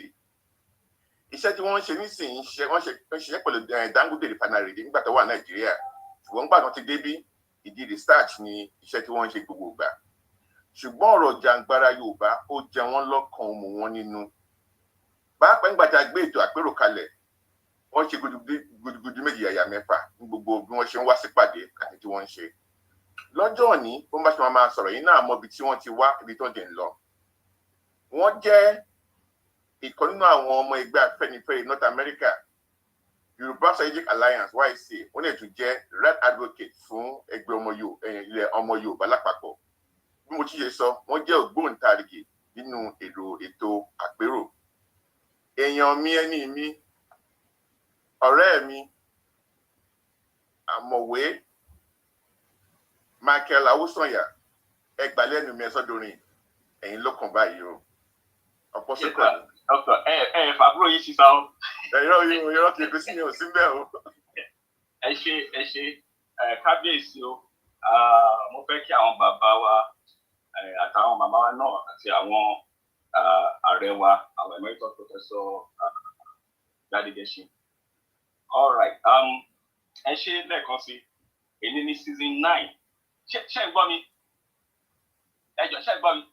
Iṣẹ́ tí wọ́n ń ṣe nísìnyí wọ́n ṣiṣẹ́ pẹ̀lú Dangote refinery nígbà tó wà Nàìjíríà ṣùgbọ́n nígbà tó ti débí ìdí research ni iṣẹ́ tí wọ́n ń ṣe gbogbo ìgbà ṣùgbọ́n ọ̀rọ̀ jàǹgbara Yorùbá ó jẹ wọ́n lọ́kàn ó mú wọn nínú pàápàá nígbà tí a gbé ètò àpérò kalẹ̀ wọ́n ṣe gudugudu méjì yàyà mẹ́fà ní gbogbo bí wọ́n ṣe ń wá sípàdé àti tí wọ́n ń ṣe lọ́jọ́ òní bó ń bá ṣe máa sọ̀rọ̀ yìí náà mọ ibi tí wọ́n ti wá ibi tó dé ń lọ wọ́n jẹ́ ìkan nínú àwọn ọmọ ẹgbẹ́ Afẹ́nifẹ́re North America Yoruba Strategic Alliance YSA wọ́n lè tún jẹ́ red advocate fún ẹgbẹ́ ilẹ̀ ọmọ Yorùbá lápapọ̀ bí mo ti ṣe sọ wọ́n jẹ́ ògbóǹtarìgì nínú ètò àpérò èèyàn mi ẹni mi ọ̀rẹ́ mi àmọ̀wé Michael Awusanya ẹgbàlẹ́nu mi ẹ̀sọ́dọ̀rin ẹ̀yin ló kàn báyìí o ọ̀pọ̀ sọ́kọ̀ ni. Dr. Fàbúrò yìí ṣiṣà o. Ẹ̀rọ kìí kú sí mi ò sí bẹ́ẹ̀ o. Ẹ ṣe kábíyèsí o. Mo fẹ́ kí àwọn bàbá wa àtàwọn màmá wa náà àti àwọn ààrẹ wa àwọn emeritus professor Gbádégẹṣin. All right. Ẹ ṣe lẹ́ẹ̀kan sí èyí ní season 9. Ṣé ń gbọ́ mi? Ẹ jọ̀ọ́ ṣé ń gbọ́ mi?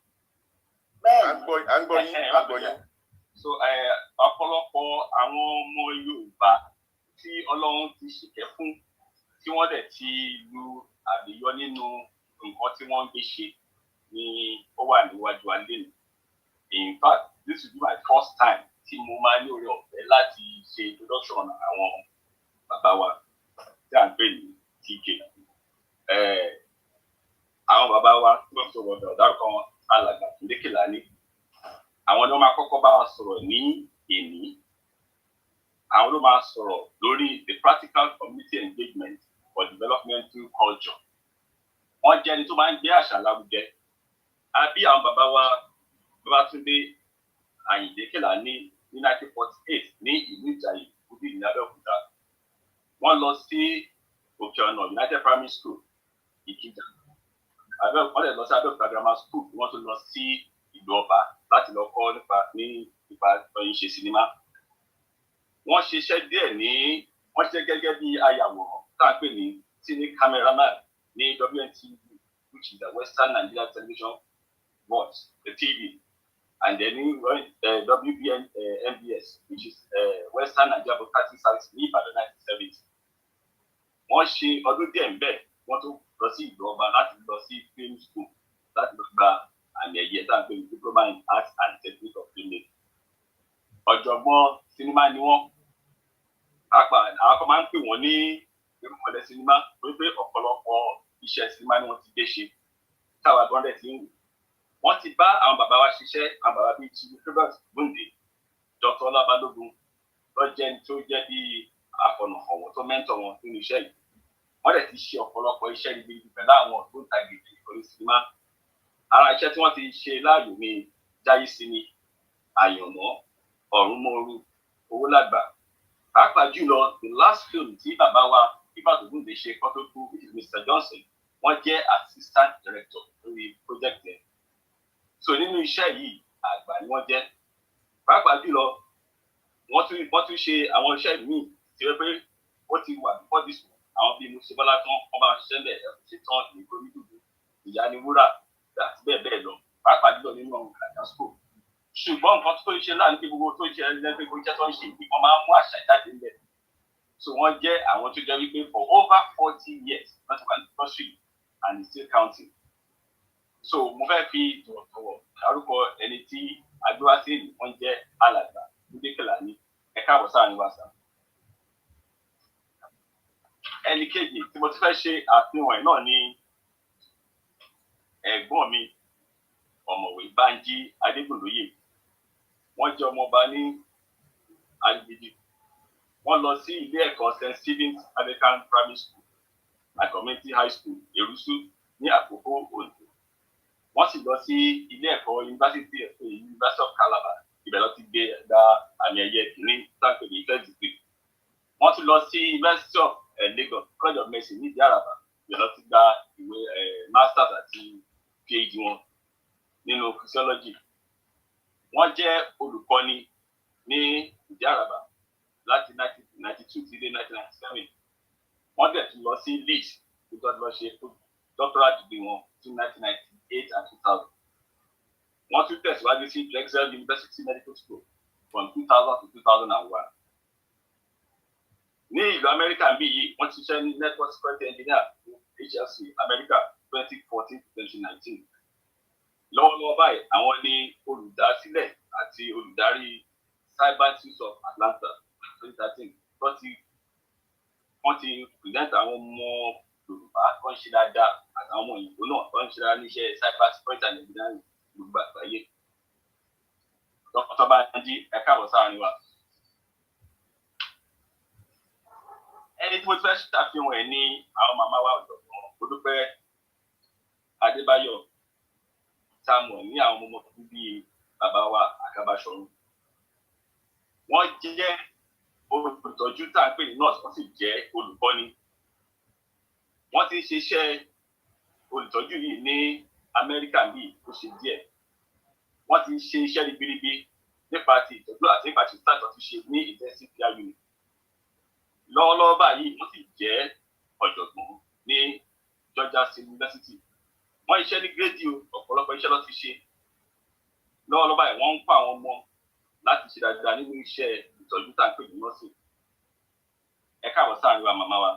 À ń gbọ́ yín. So ọ̀pọ̀lọpọ̀ àwọn ọmọ Yorùbá tí Ọlọ́run ti ṣìkẹ́ fún tí wọ́n dẹ̀ ti lu àbíyọ nínú nǹkan tí wọ́n ń gbé ṣe ni ó wà níwájú alẹ́ nù. In fact, this will be my first time tí mo máa ní oore ọ̀fẹ́ láti ṣe introduction àwọn bàbá wa tí à ń pè ní TJ. Àwọn bàbá wa tí wọ́n sọ̀rọ̀ ọ̀dàrúkọ alàgbà Túndé Kèlání àwọn ló máa kọ́kọ́ bá wa sọ̀rọ̀ ní èní àwọn ló máa sọ̀rọ̀ lórí the practical community engagement for developmental culture wọ́n jẹ́ ẹni tó máa ń gbé àṣà lárugẹ àbí àwọn bàbá wa Babátúndé Àyìndé Kèlání ní 1948 ní ìlú Ìjàyè kúdí ní Abẹ́òkúta wọ́n lọ sí Òkè Ọ̀nà United Primary School Ìkìjà wọ́n lè lọ sí Abẹ́òkúta Grammar School wọ́n tún lọ sí ìlú Ọba láti lọ kọ́ nípa ìṣe sinimá. Wọ́n ṣiṣẹ́ díẹ̀ wọ́n ṣiṣẹ́ gẹ́gẹ́ bí ayàwòrán tá à ń pè ní cine cameraman ní WNTV which is the Western Nigeria Television Board, the TV, and then WBN MBS which is Western Nigeria Broadcasting Service ní Ìbàdàn 1970. Wọ́n ṣe ọdún díẹ̀ ń bẹ̀ wọ́n tó lọ sí ìlú Ọba láti lọ sí film school láti lọ gba àmì ẹ̀yẹ tá à ń pè ní diploma in arts and technique of filmmaking. Ọ̀jọ̀gbọ́n sinimá ni wọ́n. Àwọn kan máa ń pè wọ́n ní ìrùmọ̀lẹ̀ sinimá wípé ọ̀pọ̀lọpọ̀ iṣẹ́ sinimá ni wọ́n ti gbé ṣe. Táwa gbọ́ndẹ̀ ti ń wò. Wọ́n ti bá àwọn bàbá wa ṣiṣẹ́ àwọn bàbá bíi Chief Robert Bunde, Dr. Ọlábalógun lọ́jẹ́ tó jẹ́ bí afọ̀nàfọ̀wọ̀ tó mẹ́ńtọ̀ wọn nínú iṣẹ́ yìí. Wọ́n dẹ̀ ti ṣe ọ̀pọ̀lọpọ̀ iṣẹ́ ribiribi pẹ̀lú àwọn ògbóǹtagìrì orí sinimá. Ara iṣẹ́ tí wọ́n ti ṣe láàyò ní Jáyísíní, Àyànmọ́, Ọ̀rúnmọ̀ọ́rú, Owólàgbà. Pàápàá jùlọ the last film tí bàbá wa Robert Bunde ṣe kọ́ tó kú which is Mr. Johnson wọ́n jẹ́ assistant director lórí project yẹn. So nínú iṣẹ́ yìí àgbà ni wọ́n jẹ́. Pàápàá jùlọ wọ́n tún ṣe àwọn iṣẹ́ míì tí wọ́n pé ó ti wà before this one àwọn bíi Musibọ́lá tán wọ́n bá ṣiṣẹ́ bẹ̀ ṣe tán ní Gorídùdù Ìyá ni Wúrà àti bẹ́ẹ̀ bẹ́ẹ̀ lọ pàápàá jùlọ nínú àwọn àjàsíkò. Ṣùgbọ́n nǹkan tó ń ṣe láàrin pé gbogbo tó ń ṣe ẹlẹ́gbẹ́ gbogbo iṣẹ́ tó ń ṣe ìpín kan máa ń mú àṣà jáde ńlẹ̀. So wọ́n jẹ́ àwọn tó jẹ́ wípé for over 40 years wọ́n ti wà ní industry and still counting. So mo fẹ́ fi tọ̀wọ̀tọ̀wọ̀ dárúkọ ẹni tí agbéwásílẹ̀ wọ́n jẹ́ alàgbà Túndé Kèlání ẹ káàbọ̀ sáà ní wàsá. Ẹni kejì tí mo ti fẹ́ ṣe àfihàn ẹ̀ náà ni ẹ̀gbọ́n mi ọ̀mọ̀wé Bánjí Adégúnlóyè. Wọ́n jẹ́ ọmọọba ní Agbèjì. Wọ́n lọ sí ilé ẹ̀kọ́ St. Stephen's American Primary School and Community High School Èrúsù ní Àkókò Oǹdó. Wọ́n sì lọ sí ilé ẹ̀kọ́ University of Calabar. Ibẹ̀ ló ti gba àmì ẹ̀yẹ kìíní sáńpé ní first degree. Wọ́n tún lọ sí University of Lagos College of Medicine ní Ìdí Àràbà. Ibẹ̀ ló ti gba ìwé masters àti PhD wọn nínú physiology. Wọ́n jẹ́ olùkọ́ni ní Ìdí Àràbà láti 1992 sí 1997. Wọ́n dẹ̀ tún lọ sí Leeds nígbà tí wọ́n ṣe doctorate degree wọn ní 1998 and 2000. Wọ́n tún tẹ̀síwájú sí Drexel University Medical School from 2000 to 2001. Ní ìlú Amẹ́ríkà bí yìí, wọ́n ti ṣiṣẹ́ ní Network Security Engineer ní HLC Amẹ́ríkà 2014 to 2019. Lọ́wọ́lọ́wọ́ báyìí, àwọn ni olùdásílẹ̀ àti olùdarí Cyber Institute of Atlanta 2013. Wọ́n ti present àwọn ọmọ Yorùbá tó ń ṣe dáadáa àtàwọn ọmọ òyìnbó náà tó ń ṣe dáadáa níṣẹ́ cyber security and engineering gbogbo àgbáyé. Dr. Banji, ẹ káàbọ̀ sáàrin wa. Ẹni tí mo ti fẹ́ ṣàfihàn ẹ̀ ní àwọn màmá wa ọ̀jọ̀gbọ́n Olúpẹ́ Adébáyọ̀ Samuel ní àwọn ọmọ tó bí bàbá wa Àkàbàṣọ̀run. Wọ́n jẹ́ olùtọ́jú tá à ń pè ní nurse, wọ́n sì jẹ́ olùkọ́ni. Wọ́n ti ń ṣiṣẹ́ olùtọ́jú yìí ní Amẹ́ríkà bíi ó ṣe díẹ̀. Wọ́n ti ń ṣe iṣẹ́ ribiribi nípa ti ìtọ́jú àti nípa ti ìtàjọ́ ti ṣe ní intensive care unit. Lọ́wọ́lọ́wọ́ báyìí wọ́n sì jẹ́ ọ̀jọ̀gbọ́n ní Georgia State University. Wọ́n iṣẹ́ ní gírèdì ọ̀pọ̀lọpọ̀ iṣẹ́ ló ti ṣe. Lọ́wọ́lọ́wọ́ báyìí wọ́n ń kọ́ àwọn ọmọ láti ṣe dáadáa nínú iṣẹ́ ìtọ́jú tá à ń pè ní nọ́ọ̀sì. Ẹ káàbọ̀ sáàrin wa màmá wa.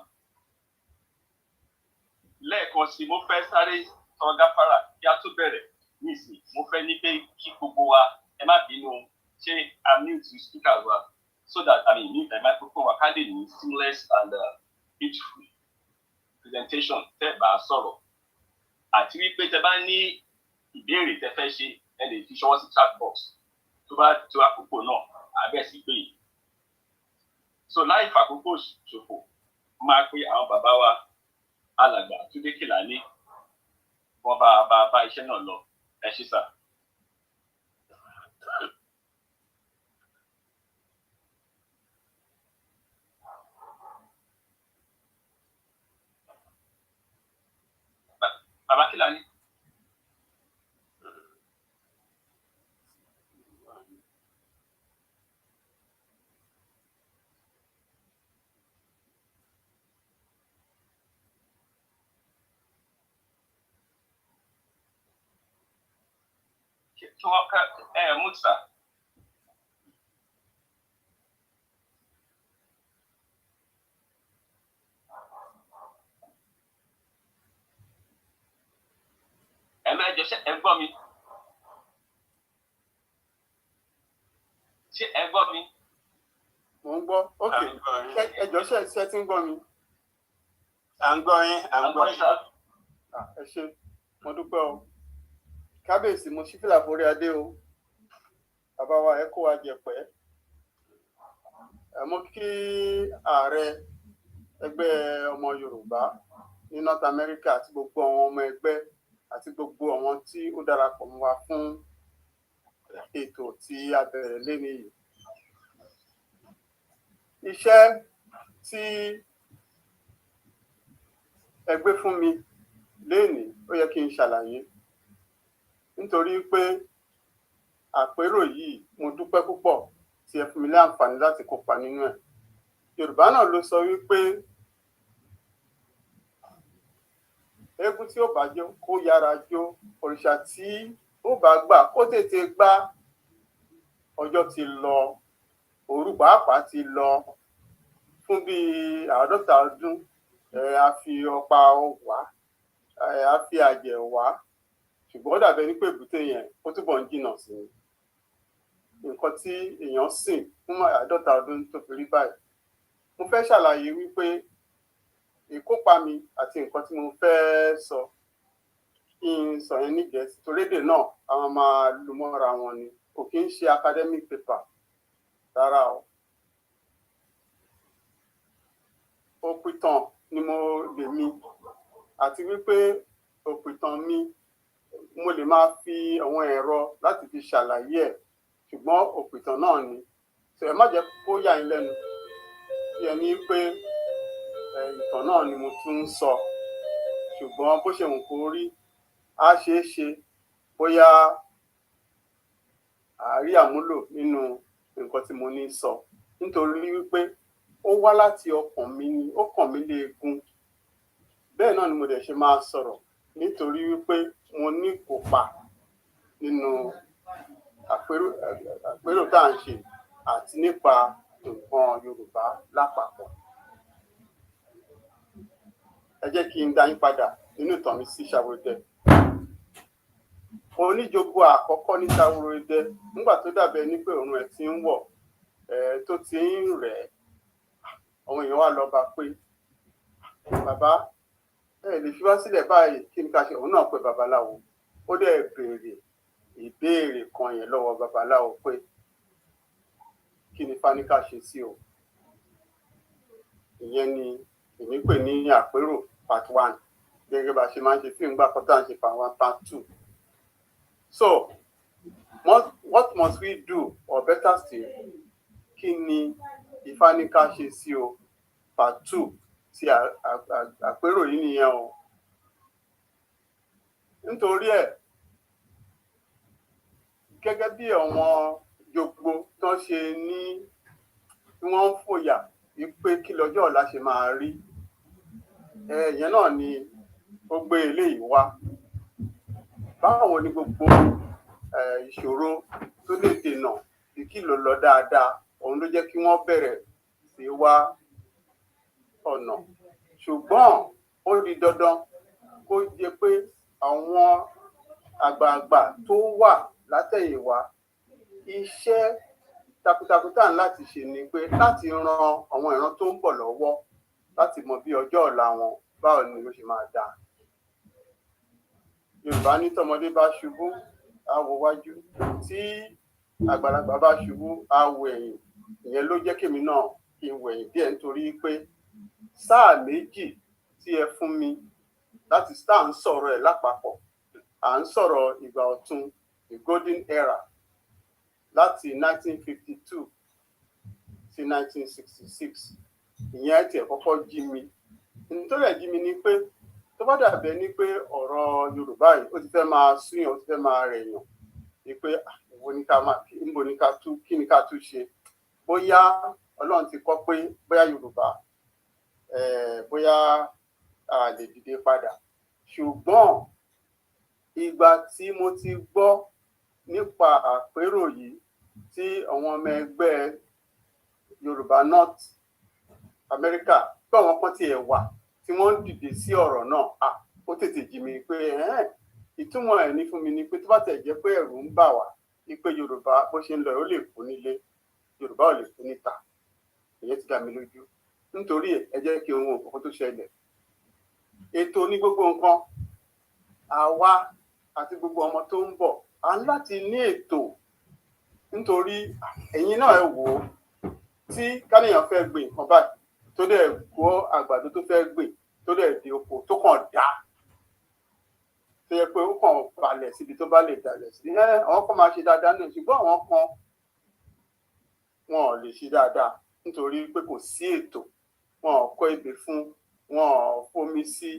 Lẹ́ẹ̀kan sí mo fẹ́ sáré sọ gáfárà kí a tó bẹ̀rẹ̀ nísìn. Mo fẹ́ ní pé kí gbogbo wa ẹ má bínú ṣé I'm new to speakers wa so that mute the microphone wa ká lè ní seamless and beautiful presentation tẹ́ bá sọ̀rọ̀. Àti wípé tẹ́ bá ní ìbéèrè tẹ́ fẹ́ ṣe ẹ lè fi ṣọwọ́ sí chat box. Tó bá tó àkókò náà àbẹ̀ sí pé yìí. So láì fàkókò ṣòfò máa pe àwọn bàbá wa alàgbà Túndé Kèlání wọ́n bá iṣẹ́ náà lọ. Ẹ ṣé sà. Bàbá Kèlání. Kí wọ́n ká Musa. Ẹ̀mẹ́jọ ṣé ẹ gbọ́ mi? Ṣé ẹ gbọ́ mi? Mo ń gbọ́. Ok. Ẹjọ́ ṣe ti ń gbọ́ mi. À ń gbọ́ yín. À ń gbọ́ yín. Ẹ ṣé. Mo dúpẹ́ o. Kábíyèsí mo ṣí fìlà forí adé o. Bàbá wa ẹ kó wa jẹ̀pẹ́. Mo kí ààrẹ ẹgbẹ́ ọmọ Yorùbá ní North America àti gbogbo àwọn ọmọ ẹgbẹ́ àti gbogbo àwọn tí ó darapọ̀ mọ́ wa fún ètò tí a bẹ̀rẹ̀ lénìí yìí. Iṣẹ́ tí ẹ gbé fún mi lénìí ó yẹ kí n ṣàlàyé nítorí pé àpérò yìí mo dúpẹ́ púpọ̀ tí ẹ fún mi láǹfààní láti kópa nínú ẹ̀. Yorùbá náà ló sọ wípé eégún tí ó bá jó kó yára jó, òrìṣà tí ó bá gbà kó tètè gbà. Ọjọ́ ti lọ, òru pàápàá ti lọ fún bí 50 ọdún. A fi ọ̀pá wá, a fi àjẹ́ wá, ṣùgbọ́n ó dàbẹ̀ ní pé èbúté yẹn ó túbọ̀ ń jìnnà sí i. Nǹkan tí èèyàn sìn fún 50 ọdún tó fi rí báyìí. Mo fẹ́ ṣàlàyé wípé ìkópa mi àti nǹkan tí mo fẹ́ sọ kí n sọ yẹn ní Gẹ̀ẹ́sì torí èdè náà àwọn máa lu mọ́ra wọn ni, kò kí ń ṣe academic paper rárá o. Òpìtàn ni mo lè mi àti wípé òpìtàn mi mo lè máa fi àwọn ẹ̀rọ láti fi ṣàlàyé ẹ̀, ṣùgbọ́n òpìtàn náà ni. Ẹ má jẹ́ kó yà yín lẹ́nu bí ẹni pé ìtàn náà ni mo tún ń sọ, ṣùgbọ́n bó ṣe wù kó rí á ṣeé ṣe bóyá àárí àmúlò nínú nǹkan tí mo ní sọ, nítorí wípé ó wá láti ọkàn mi ni, ó kàn mí léegun bẹ́ẹ̀ náà ni mo dẹ̀ ṣe máa sọ̀rọ̀ nítorí wípé mo ní kópa nínú àpérò tá à ń ṣe àti nípa nǹkan Yorùbá lápapọ̀. Ẹ jẹ́ kí n dá yín padà nínú ìtàn mi sí Ṣàwòrìdẹ. Oníjogbo àkọ́kọ́ ní Ṣàwòrìdẹ nígbà tó dàbẹ̀ ní pé òun ẹ̀ ti ń wọ̀ tó ti ń rẹ̀ àwọn èèyàn wá lọ bá pé bàbá ẹ lè fi wá sílẹ̀ báyìí kí ni ká ṣe. Òun náà pé babaláwo ó dẹ̀ béèrè ìbéèrè kan yẹn lọ́wọ́ babaláwo pé kí ni fani ká ṣe sí o. Ìyẹn ni èmi pè ní àpérò part 1 gẹ́gẹ́ bá ṣe máa ń ṣe fíìmù gbà kan tá à ń ṣe part 1 part 2. So what must we do, or better still, kí ni Ifá ní ká ṣe sí o part 2 ti àpérò yìí nìyẹn o. Nítorí ẹ̀ gẹ́gẹ́ bí àwọn jogbo tán ṣe ní wọ́n ń fòyà wípé kí lọ́jọ́ ọ̀la ṣe máa rí, ìyẹn náà ni ó gbé eléyìí wá. Báwo ni gbogbo ìṣòro tó lè dènà bí kí ló lọ dáadáa, òun ló jẹ́ kí wọ́n bẹ̀rẹ̀ sí wá ọ̀nà. Ṣùgbọ́n ó di dandan kó jẹ́ pé àwọn àgbààgbà tó wà látẹ̀yìnwá iṣẹ́ takuntakun tá à ń láti ṣe ni pé láti ran àwọn ìran tó ń bọ̀ lọ́wọ́ láti mọ bí ọjọ́ ọ̀la wọn báwo ni ló ṣe máa dáa. Yorùbá ní tọmọdé bá ṣubú á wo wájú, tí àgbàlagbà bá ṣubú á wo ẹ̀yìn. Ìyẹn ló jẹ́ kémi náà kí n wẹ̀yìn díẹ̀ nítorí pé sáà méjì tí ẹ fún mi láti tá à ń sọ̀rọ̀ ẹ̀ lápapọ̀. À ń sọ̀rọ̀ ìgbà ọ̀tun, the golden era, láti 1952 sí 1966. Ìyẹn tiẹ̀ kọ́kọ́ jí mi. Nítorí ẹ̀ jí mi ni pé tó bá dàbẹ̀ ní pé ọ̀rọ̀ Yorùbá yìí ó ti fẹ́ máa súyàn, ó ti fẹ́ máa rẹ̀yàn, ni pé ìwo ni ká máa níbo ni ká tú, kí ni ká tú ṣe. Bóyá Ọlọ́run ti kọ́ pé bóyá Yorùbá bóyá a lè dìde padà. Ṣùgbọ́n ìgbà tí mo ti gbọ́ nípa àpérò yìí tí àwọn ọmọ ẹgbẹ́ Yorùbá North America pé àwọn kan tiẹ̀ wà tí wọ́n ń dìde sí ọ̀rọ̀ náà, ó tètè jí mi pé ìtumọ̀ ẹ̀ ní fún mi ni pé tó bá tẹ̀ jẹ́ pé ẹ̀rù ń bà wá ní pé Yorùbá bó ṣe ń lọ ó lè kú nílé, Yorùbá ò lè kú níta. Ìyẹn ti dá mi lójú. Nítorí ẹ jẹ́ kí ohun òkùnkùn tó ṣẹlẹ̀. Ètò ní gbogbo nǹkan. Àwa àti gbogbo ọmọ tó ń bọ̀ à ń láti ní ètò. Nítorí ẹ̀yin náà ẹ wò ó, tí káníyàn fẹ́ gbìn nǹkan báyìí tó dẹ̀ kó àgbàdo tó fẹ́ gbìn tó dẹ̀ di oko tó kàn dá, tó yẹ pé ó kàn balẹ̀ síbi tó bá lè dalẹ̀ sí. Àwọn kan máa ṣe dáadáa náà, ṣùgbọ́n àwọn kan wọn ò lè ṣe dáadáa nítorí pé kò sí ètò. Wọn ò kọ́ ebè fún, wọn ò fomi sí,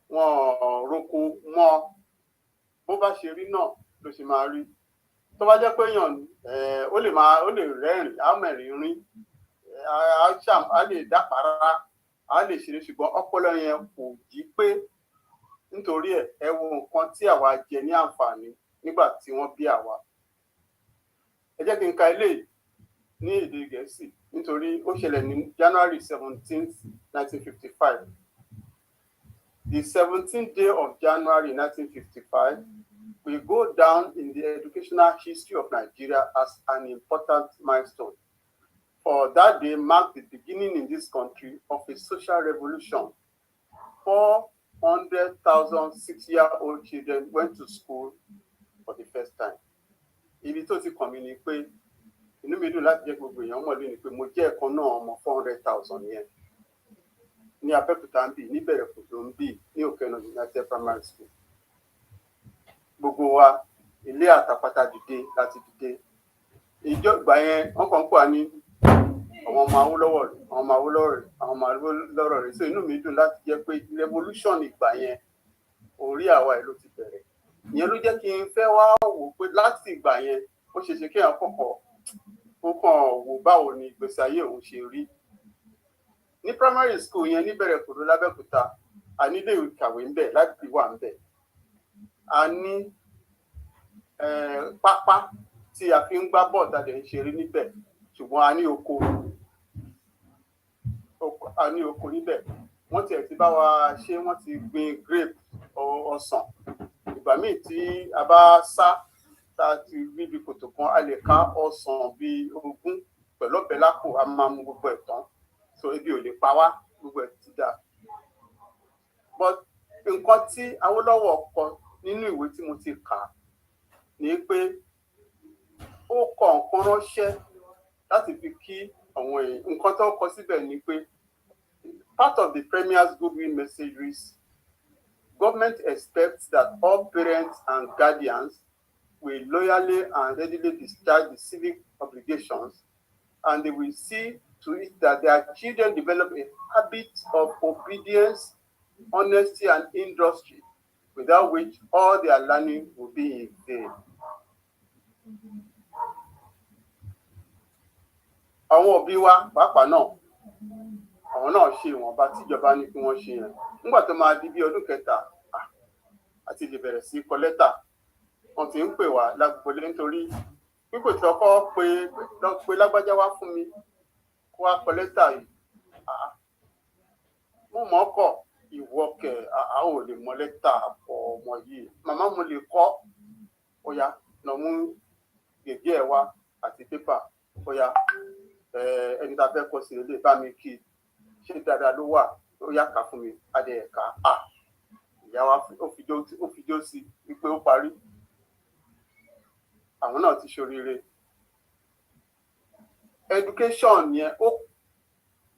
wọn ò roko mọ́. Bó bá ṣe rí náà ló ṣe máa rí. Tó bá jẹ́ pé èèyàn ó lè rẹ́rìn, á mẹ̀rín rín, á lè dápàrá, á lè ṣeré, ṣùgbọ́n ọpọlọ yẹn kò jí pé. Nítorí ẹ wo nǹkan tí àwa jẹ ní àǹfààní nígbà tí wọ́n bí àwa. Ẹ jẹ́ kí n ka eléyìí ní èdè Gẹ̀ẹ́sì nítorí ó ṣẹlẹ̀ ní January 17th, 1955. The 17th day of January 1955 will go down in the educational history of Nigeria as an important milestone. For that day marked the beginning in this country of a social revolution. 400,000 6-year-old children went to school for the first time. Ibi tó ti kàn mí ni pé inú mi dùn láti jẹ́ gbogbo èèyàn mọ̀ lónìí pé mo jẹ́ ẹ̀kan náà ọmọ 400,000 yẹn ní Abẹ́òkúta ń bì, níbẹ̀rẹ̀ kòtò ń bì, ní Òkèọ̀nà United Primary School. Gbogbo wa ilé àtàpàtà dìde láti dìde. Ìgbà yẹn wọ́n kàn ń pà ní àwọn ọmọ Awólọ́wọ̀ rẹ̀, àwọn ọmọ Awólọ́wọ̀ rẹ̀, àwọn ọmọ Awólọ́wọ̀ rẹ̀. So inú mi dùn láti jẹ́ pé revolution ìgbà yẹn orí àwa ẹ̀ ló ti bẹ̀rẹ̀. Ìyẹn ló jẹ́ kí n fẹ́ wá wò pé láti ìgbà yẹn ó ṣe ṣe kéèyàn kọ́kọ́ ó kàn wò báwo ni ìgbésí ayé òun ṣe rí. Ní primary school yẹn níbẹ̀rẹ̀ kòtò l'Abẹ́òkúta, a ní ilé ìkàwé ń bẹ, láti wà ń bẹ, a ní pápá tí a fi ń gbá bọ́ọ̀lù tá a lè ń ṣeré níbẹ̀, ṣùgbọ́n a ní oko níbẹ̀. Wọ́n tiẹ̀ ti bá wa ṣe, wọ́n ti gbin grape ọsàn. Ìgbà míì tí a bá sá tá a ti rí ibi kòtò kan, a lè ká ọsàn bíi 20 pẹ̀lú ọ̀bẹ lápò, a máa mú gbogbo ẹ̀ tán, so ebi ò lè pa wá, gbogbo ẹ̀ ti dà. But nǹkan tí Awólọ́wọ̀ kọ nínú ìwé tí mo ti kà ni pé ó kọ nǹkan ránṣẹ́ láti fi kí àwọn èèyàn. Nǹkan tó kọ síbẹ̀ ni pé part of the Premier's goodwill message reads, government expects that all parents and guardians will loyally and readily discharge the civic obligations, and they will see to it that their children develop a habit of obedience, honesty, and industry, without which all their learning will be in vain. Àwọn òbí wa pàápàá náà, àwọn náà ṣe ìwọ̀nba tíjọba ní kí wọ́n ṣe yẹn. Nígbà tó máa di bí ọdún kẹta, àti lè bẹ̀rẹ̀ sí kọ lẹ́tà. Wọ́n ti ń pè wá lágbolé nítorí pípò tí ọkọ pé lágbájá wá fún mi kó wá kọ lẹ́tà yìí. Mo mọ̀ kọ̀, ìwọ kẹ̀, a ò lè mọ lẹ́tà ọmọ yìí. Màmá mo lè kọ́, ó yá lọ mú gègé ẹ̀ wá àti pépà, ó yá ẹni tá a fẹ́ kọ sí ilé bá mi kí, ṣé dáadáa ló wà, ó yá kà fún mi, adé ẹ̀ka. Ìyá wa ó fi jó sí wípé ó parí. Àwọn náà ti ṣoríire. Education yẹn,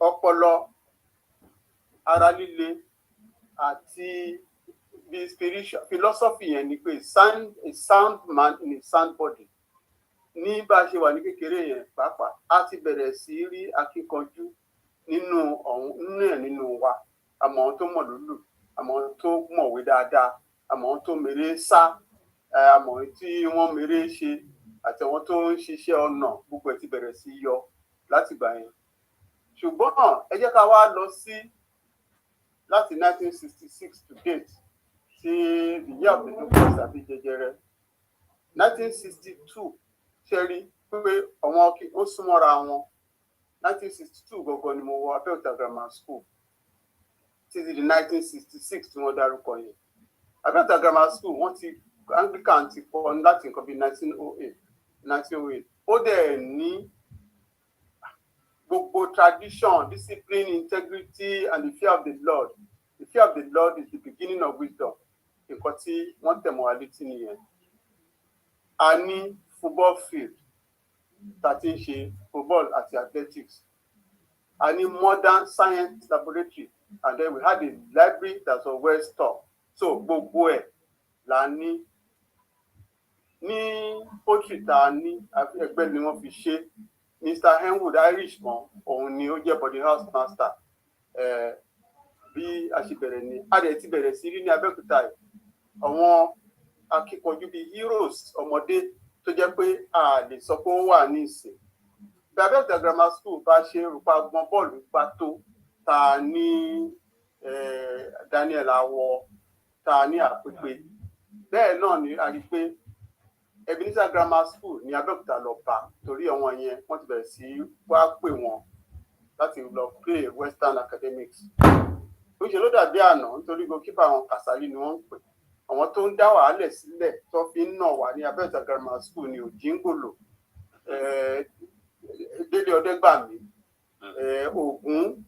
ọpọlọ, ara líle àti the spiritual philosophy yẹn ni pé a sound man in a sound body. Ní bá a ṣe wà ní kékeré yẹn pàápàá, a ti bẹ̀rẹ̀ sí rí akíkanjú nínú wa. Àmọ́ àwọn tó mọ̀ lólù, àmọ́ àwọn tó mọ̀wé dáadáa, àmọ́ àwọn tó mèrè sá, àmọ́ tí wọ́n mèrè ṣe, àti àwọn tó ń ṣiṣẹ́ ọnà, gbogbo ẹ̀ ti bẹ̀rẹ̀ sí yọ láti ìgbà yẹn. Ṣùgbọ́n ẹ jẹ́ ká wá lọ sí láti 1966 to date, tí the year of the locust àbí jẹjẹrẹ. 1962 ṣe rí pé àwọn ó súnmọ́ra wọn. 1962 gangan ni mo wọ Apero Grammar School títí di 1966 tí wọ́n dárúkọ yẹn. Apero Grammar School wọ́n ti Anglican ti kọ́ láti nǹkan bíi 1908. Ó dẹ̀ ní gbogbo tradition, discipline, integrity, and the fear of the Lord. The fear of the Lord is the beginning of wisdom. Nǹkan tí wọ́n tẹ̀ mọ́ wa létí nìyẹn. A ní football field tá a ti ń ṣe football àti athletics. A ní modern science laboratory, and then we had a library that was well stocked. So gbogbo ẹ̀ la ní poultry tá a ní ẹgbẹ́ ni wọ́n fi ṣe. Mr. Henwood Irish kan, òun ni ó jẹ́ body house master. Bí a ṣe bẹ̀rẹ̀ ni a dẹ̀ ti bẹ̀rẹ̀ sí rí ní Abẹ́òkúta yìí àwọn akíkanjú bíi heroes ọmọdé tó jẹ́ pé a lè sọ pé ó wà ní ìsìn. Bí Abẹ́òkúta Grammar School bá ṣe rúpa gbọ́n bọ́ọ̀lù gbá tó, ta ní Daniel Awọ, ta ní Àpèpè. Bẹ́ẹ̀ náà ni a rí pé Ebenezer Grammar School ní Abẹ́òkúta lọ bá, torí àwọn yẹn wọ́n ti bẹ̀rẹ̀ sí wá pè wọ́n láti lọ play Western Academics. Ó ṣe ló dàbí àná nítorí goalkeeper àwọn Kàsálí ni wọ́n ń pè. Àwọn tó ń dá wàhálẹ̀ sílẹ̀ tó fi ń nà wá ní Abẹ́òkúta Grammar School ní Òjìngbòlò, Délé Ọdẹ́gbàmí, Ògún,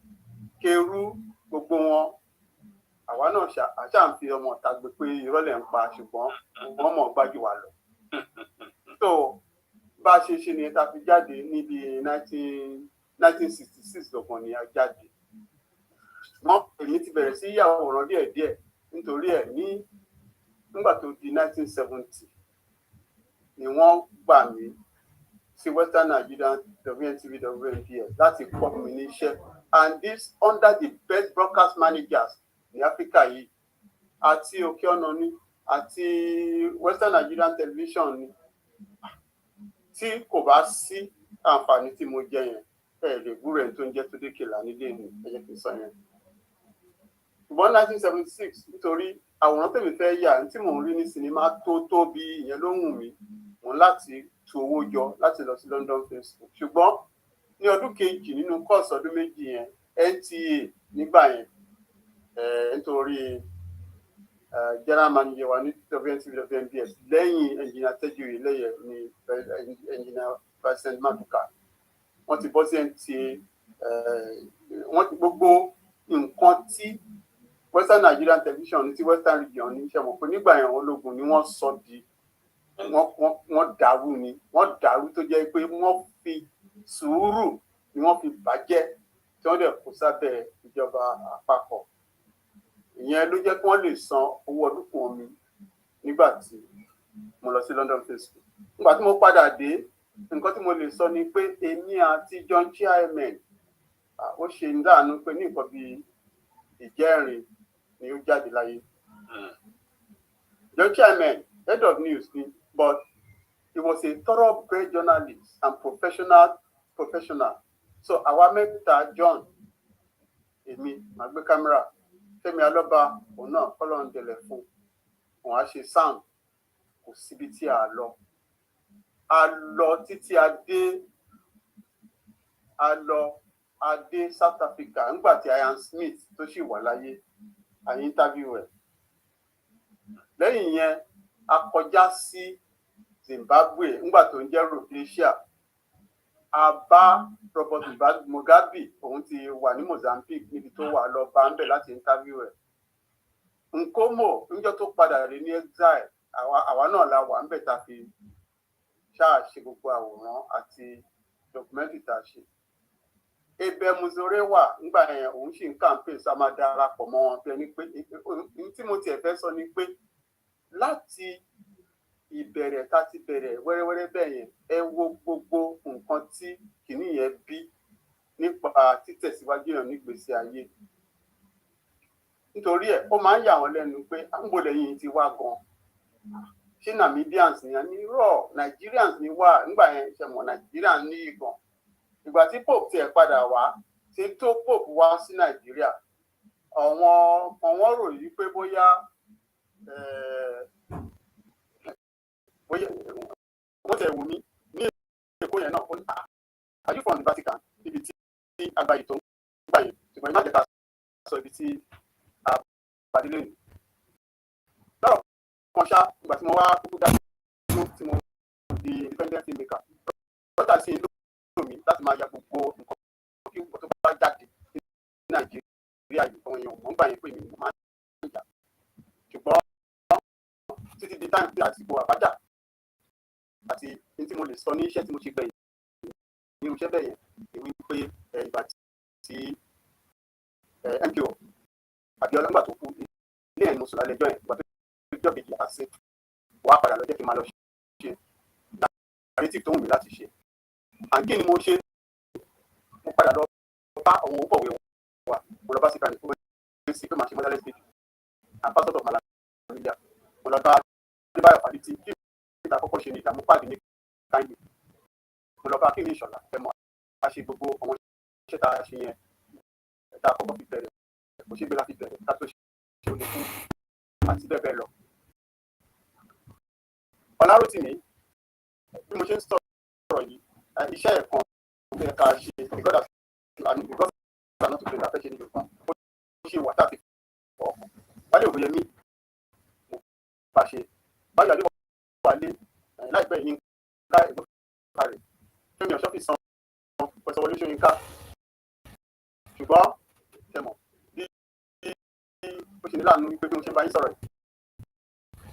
Kerú, gbogbo wọn. Àwa náà àṣà ń fi ọmọ ọ̀tá gbé pé ìrọ̀lẹ́ ń pa, ṣùgbọ́n wọ́n mọ̀ gbájú wa lọ. So bá a ṣe ni ta fi jáde níbi 1966 lọ́gbọ̀n ni a jáde. Wọ́n èmi ti bẹ̀rẹ̀ sí yàwòrán díẹ̀díẹ̀ nítorí ẹ̀ nígbà tó di 1970 ni wọ́n gbà mí sí Western Nigerian WNTV WNPS láti kọ́ mi níṣẹ́, and this under the best broadcast managers ní Áfíríkà yìí, àti Òkè Ọ̀nà ni àti Western Nigerian Television ni. Tí kò bá sí àǹfààní tí mo jẹ yẹn, lè gbúrò ẹni tó ń jẹ́ Túndé Kèlà nílé mi, ẹ jẹ́ kí n sọ yẹn. ṣùgbọ́n 1976 nítorí àwòrán tèmi fẹ́ yà tí mò ń rí ní sinimá tó tóbi ìyẹn ló wù mí mò ń láti tu owó jọ láti lọ sí London Film School ṣùgbọ́n ní ọdún kejì nínú kọ́ọ̀sì ọdún méjì yẹn NTA nígbà yẹn nítorí general manager wa ní WNBS lẹ́yìn engineer Tẹ́júrì lẹ́yẹ ní engineer Vincent Maduka wọ́n ti bọ́ sí NTA wọ́n ti gbogbo nǹkan tí Western Nigerian Television ti Western Region ní ṣe mọ̀ pé nígbà yẹn ológun ni wọ́n sọ di wọ́n dàrú ni wọ́n dàrú tó jẹ́ pé wọ́n fi sùúrù ni wọ́n fi bàjẹ́ tí wọ́n dẹ̀ kó sábẹ́ ìjọba àpapọ̀ ìyẹn ló jẹ́ kí wọ́n lè san owó ọdún kan mi nígbà tí mo lọ sí London Film School nígbà tí mo padà dé nǹkan tí mo lè sọ ni pé èmi àti John Chairman ó ṣe ń dáàánú pé ní nǹkan bíi ìjẹrin ni ó jáde láyé John Chairman head of news ni but he was a thoroughbred journalist and professional so àwa mẹ́ta John èmi màá gbé kámẹ́rà Fẹ́mi Alọ́ba òun náà kọ́lọ́ ń dẹlẹ̀ fún òun á ṣe sound kò síbi tí a lọ títí a dé South Africa nígbà tí Ian Smith tó sì wà láyé a interview ẹ̀ lẹ́yìn yẹn a kọjá sí Zimbabwe nígbà tó ń jẹ́ Rhodesia a bá Robert Mugabe òun ti wà ní Mozambique níbi tó wà lọ bá ń bẹ̀ láti interview ẹ̀ Nkomo níjọ́ tó padà rí ní exile àwa náà la wà ń bẹ̀ ta fi ṣáà ṣe gbogbo àwòrán àti documentary tá a ṣe Ebe Muzore wà nígbà yẹn òun sì ń campaign sá máa darapọ̀ mọ́ wọn bẹ́ẹ̀ ni pé tí mo tiẹ̀ fẹ́ sọ ni pé láti ìbẹ̀rẹ̀ tá ti bẹ̀rẹ̀ wẹ́rẹ́wẹ́rẹ́ bẹ́ẹ̀ yẹn ẹ wo gbogbo nǹkan tí kìíní yẹn bí nípa títẹ̀síwájú yẹn nígbésí ayé nítorí ẹ̀ ó máa ń yà wọ́n lẹ́nu pé à ń bolẹ̀ yìí ti wá gan ṣé Namibians ni a ní rọ̀ Nigerians ni wà nígbà yẹn ṣe mọ̀ Nigerians ní ìgbọ̀n ìgbà tí Pope tiẹ̀ padà wá ṣe tó Pope wá sí Nàìjíríà àwọn rò yí pé bóyá wọ́n tẹ̀ wù mí ní Èkó yẹn náà ó ní are you from the Vatican níbi tí àgbáyé tó ń gbà yẹn ṣùgbọ́n iná jẹ́ta sọ ibi tí a pàdé lẹ́nu. lọ́rọ̀ kan ṣá ìgbà tí mo wá kúkú dá tí mo di independent filmmaker lọ́tà sí ìlú mi láti máa ya gbogbo nǹkan kí nǹkan tó bá jáde ní Nàìjíríà yìí àwọn èèyàn mọ̀ ń gbà yẹn pé mi ò máa ń jà ṣùgbọ́n títí di táìmù tí àsìkò àbájá àti ní tí mo lè sọ ní iṣẹ́ tí mo ṣe gbẹ̀yìn nínú iṣẹ́ bẹ́ẹ̀ yẹn èmi pé ìgbà tí MKO Abíọ́lá nígbà tó kú ilé ẹ̀ ní oṣù lálẹ́ ẹjọ́ yẹn ìgbà tó jọ́ kejì àṣẹ wàá padà lọ jẹ́ kí n máa lọ ṣe narrative tó wù mí láti ṣe àǹkí ni mo ṣe mo padà lọ bá àwọn òǹkọ̀wé wa mo lọ bá síkà ní fún mi sí pé màá ṣe mọ́tálẹ́ stage ambassador of Malaria mo lọ bá Adébáyọ̀ Fálétí kí ìgbà àkọ́kọ́ ṣe ní ìdààmú pàdé ní káyọ̀ mo lọ bá kí ní Ìṣọ̀lá ẹ̀mọ́ a ṣe gbogbo àwọn iṣẹ́ tá a ṣe yẹn ẹ̀ta àkọ́kọ́ fi bẹ̀rẹ̀ kò ṣe gbé láti bẹ̀rẹ̀ ká tó ṣe òní fún àti bẹ́ẹ̀ bẹ́ẹ̀ lọ. Ọlárótìmí bí mo ṣe ń sọ̀rọ̀ yìí iṣẹ́ ẹ̀kan ló yẹ ká ṣe because àná tó bẹ̀rẹ̀ afẹ́ ṣe ní Yorùbá ó ṣe wà tá a fi fọ́ wálé Ògúnyẹmí mo bá ṣe báyọ̀ adé wálé láìpẹ́ yìí ká ẹ̀gbọ́n rẹ̀ Fẹ́mi Ọ̀ṣọ́fì san pẹ̀sẹ̀ Wọlé Ṣóyínká ṣùgbọ́n tẹ̀mọ̀ bí ó ṣe ní láàánú wípé bí mo ṣe bá yín sọ̀rọ̀ yìí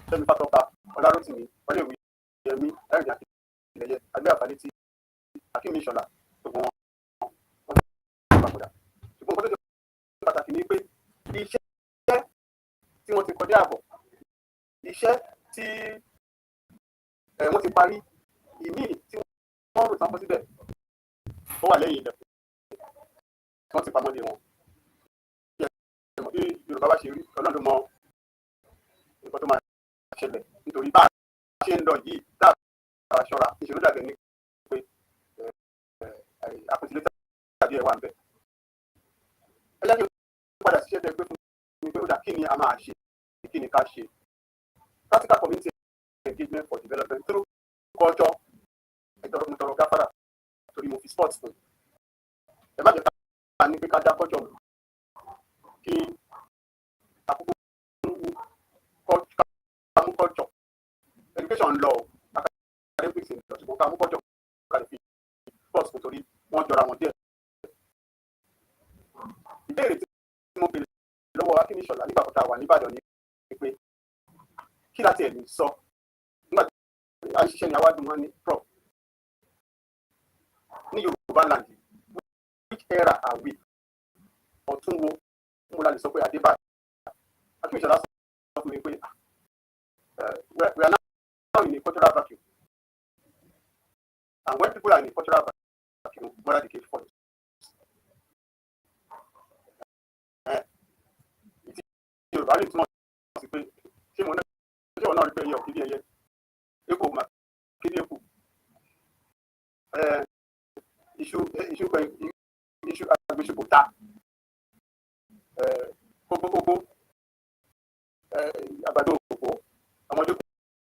Fẹ́mi Fátọ́ba Ọlárótìmí Wálé Ògúnyẹmí Láìdí Akínyẹlẹ Adébáyọ̀ Fálétí Akínmi Ìṣọ̀lá gbogbo wọn ti papòdà ṣùgbọ́n nǹkan tó ṣe pàtàkì ni pé iṣẹ́ tí wọ́n ti kọjá àbọ̀ iṣẹ́ tí wọ́n ti parí ìmíì tí wọ́n rò tán kọ́ síbẹ̀ ó wà lẹ́yìn ilẹ̀ tí wọ́n ti pamọ́ lé wọn. bí Yorùbá bá ṣe rí Ọlọ́run ló mọ nǹkan tó máa ṣẹlẹ̀ nítorí bá a ṣe ń lọ yìí tá a ṣọ́ra ìṣèlú dàbẹ̀ ní pé àpótílẹ̀ tàbí ẹ̀wà ń bẹ̀. ẹ jẹ́ kí n padà síṣẹ́ tẹ gbé fún mi dà kí ni a máa ṣe kí ni ká ṣe practical community engagement for development through culture ìtọrọ gáfárà torí mo fi sports fún ẹ má jẹ́ ká ní pé ká dá culture mọ̀ kí àkókò ká mú culture education lọ academics lọ ṣùgbọ́n ká mú culture ká lè fi sports fún torí wọ́n jọra wọn díẹ̀. ìbéèrè tí mo béèrè lọ́wọ́ akínníṣọ̀lá nígbà tó ta wà níbàdàn ni pé kí láti ẹ̀ lè sọ nígbà tí a ń ṣiṣẹ́ ní awádùn wọn ní prof ní Yorùbá land which era are we ọ̀tún wo mo la lè sọ pé adébá akínníṣọ̀lá sọ fún mi pé we are now in a cultural vacuum and when people are in a cultural vacuum moral decay follows. Yorùbá lè túmọ̀ sí pé ṣé mo náà ṣé wọn náà rí pé ẹyẹ òkìdí ẹyẹ epo mà kéde epo iṣu agbésùkò ta kókókókó àgbàdo òkòkò ọmọdé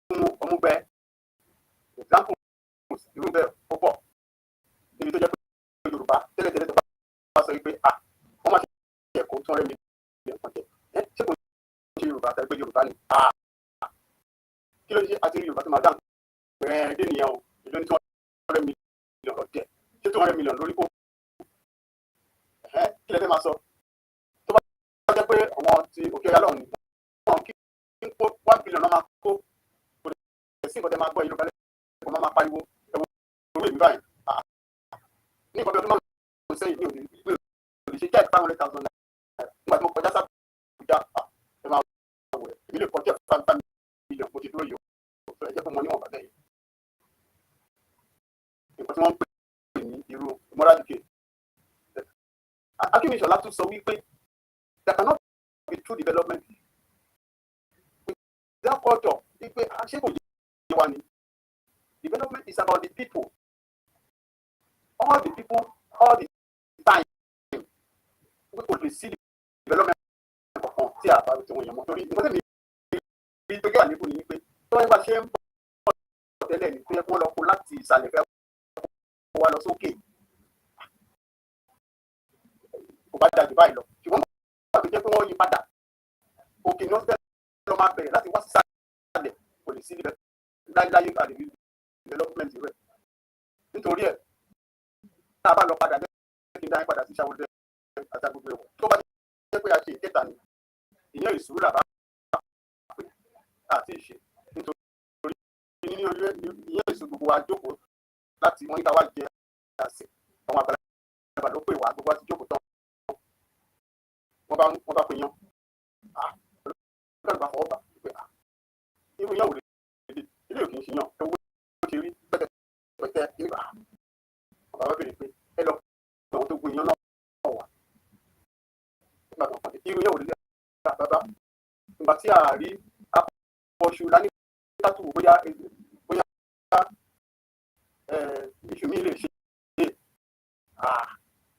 kún ọmú bẹ example irú bẹ́ẹ̀ púpọ̀ níbi tó jẹ́ pé Yorùbá tẹ́lẹ̀tẹ́lẹ̀ tó bá sọ pé wọ́n máa ṣe ẹ̀kọ́ tó ń rẹ́ mi ẹ̀kọ́ jẹ ṣé kò ṣe Yorùbá tẹ́ pé Yorùbá ni kí ló ṣe àti Yorùbá tó máa dáhùn dé nìyẹn o ìlú ní 200 mílíọ̀nù ọ̀jẹ̀ ṣé 200 mílíọ̀nù lórí kò kí lè fẹ́ máa sọ tó bá jẹ́ pé àwọn ti òkè ọ̀yà lọ́hùn wọn kí n kó 1 billion náà máa kó kò lè sí nǹkan tẹ́ máa gbọ́ Yorùbá lẹ́kọ̀ọ́ máa pariwo ẹ̀wọ̀n orí èmi báyìí ní ìkọ́bí ọdún márùn-ún sẹ́yìn ní òde ìgbé òde ṣe jẹ́ 500,000 naira nígbà tí mo kọjá sábà ìjà ẹ máa wọ̀ ẹ̀ èmi lè kọjá 5 million mo ti dúró yìí o ẹ jẹ́ fún mo níwọ̀n bàtẹ́ yìí nǹkan tí wọ́n ń pè ní irú moral decay. Akínníṣọ̀lá tún sọ wípé there cannot be true development without culture wípé ṣé kò yé wa ni development is about the people all the people all the time we kò lè sí development kankan tí a bá ti wọ̀nyẹn mọ́ torí nǹkan tẹ̀lé bí tó gé wà nípò ní wípé tó ń bá ṣe ń bọ̀ tẹ́lẹ̀ ní tó yẹ kó lọ kó láti ìsàlẹ̀ fẹ́ kó wá lọ sókè kò bá dájú báyìí lọ ṣùgbọ́n nígbà tó jẹ́ pé wọ́n yí padà òkè ní wọ́n fẹ́ lọ máa bẹ̀rẹ̀ láti wá sí sàlẹ̀ kò lè sí láyé àdébí development rẹ̀ nítorí ẹ̀ tá a bá lọ padà jẹ́ kí n dá yín padà sí ṣàwọ́dẹ àtàgbègbè ẹ̀wọ̀n tó bá jẹ́ pé a ṣe ìkẹta ni ìyẹn ìṣòro làbá pé àti ìṣe nítorí ní ìyẹn ìṣòro gbogbo wa jókòó láti wọ́n níta wá jẹ àṣẹ àwọn àgbàlagbà ló pè wá gbogbo àti jókòó tán wọ́n bá pè yan ọlọ́run bá fọwọ́ bà pé irú yẹn ò lè dé ilé òkè ń ṣe yàn owó ó ṣe rí pẹ̀tẹ́ nígbà bàbá bèrè pé ẹ lọ àwọn tó gbé yan náà wà nígbà tó kàn irú yẹn ò lè dé bàbá nígbà tí a rí apọ̀ṣù lání kátó bóyá iṣu mi lè ṣe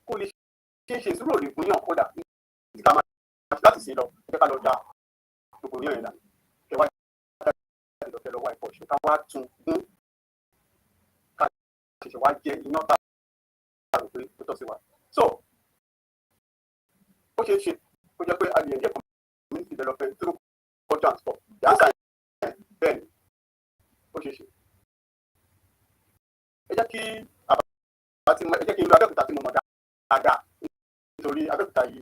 kó lè ṣe ìṣúrò lè fún yàn kódà ká máa láti ṣe lọ ẹ ká lọ da gbogbo yàn yẹn dà kẹwàá ìdọ̀kẹ́ lọ́wọ́ ẹ̀kọ́ ṣe ká wá tún gún ká ṣẹ̀ṣẹ̀ wá jẹ iná tá a rò pé ó tọ́ sí wa. So ó ṣeé ṣe kó jẹ́ pé a lè ẹ̀jẹ̀ community development through culture and sport yàtọ̀ yẹn bẹ́ẹ̀ ni ó ṣeé ṣe. ẹ jẹ́ kí n lo Abẹ́òkúta tí mo mọ̀ dáadáa nítorí Abẹ́òkúta yìí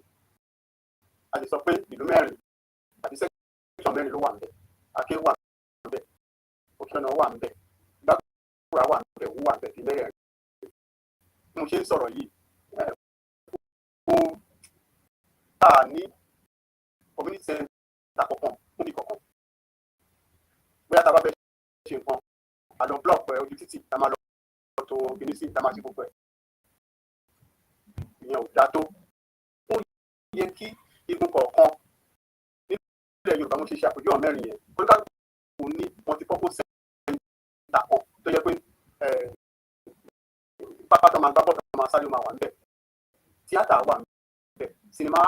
a lè sọ pé ìlú mẹ́rin àti section mẹ́rin ló wà ń bẹ̀ Aké wà ń bẹ̀ Òkè-Ọ̀nà wà ń bẹ̀ Gbàgbọ́ra wà ń bẹ̀ Òwú wà ń bẹ̀ ìmẹ́rẹ̀ rẹ̀ mo ṣe ń sọ̀rọ̀ yìí ó tà ní community center kọ̀ọ̀kan fún ìkọ̀ọ̀kan bóyá tá a bá fẹ́ ṣe nǹkan àlọ́ block ojú títì tá a máa lọ tó kìíní sí tá a máa ṣe gbogbo ẹ̀ ìyẹn ò dáa tó ó yẹ kí igun kọ̀ọ̀kan nílẹ̀ Yorùbá mo ṣe ṣe àpèjúwe mẹ́rin yẹn kó ní wọ́n ti kọ́kọ́ sẹ́yìn ìtàkùn tó yẹ pé pápá tó máa gbá bọ́ọ̀lù tó máa sáré máa wà níbẹ̀ tíátà wà níbẹ̀ sinimá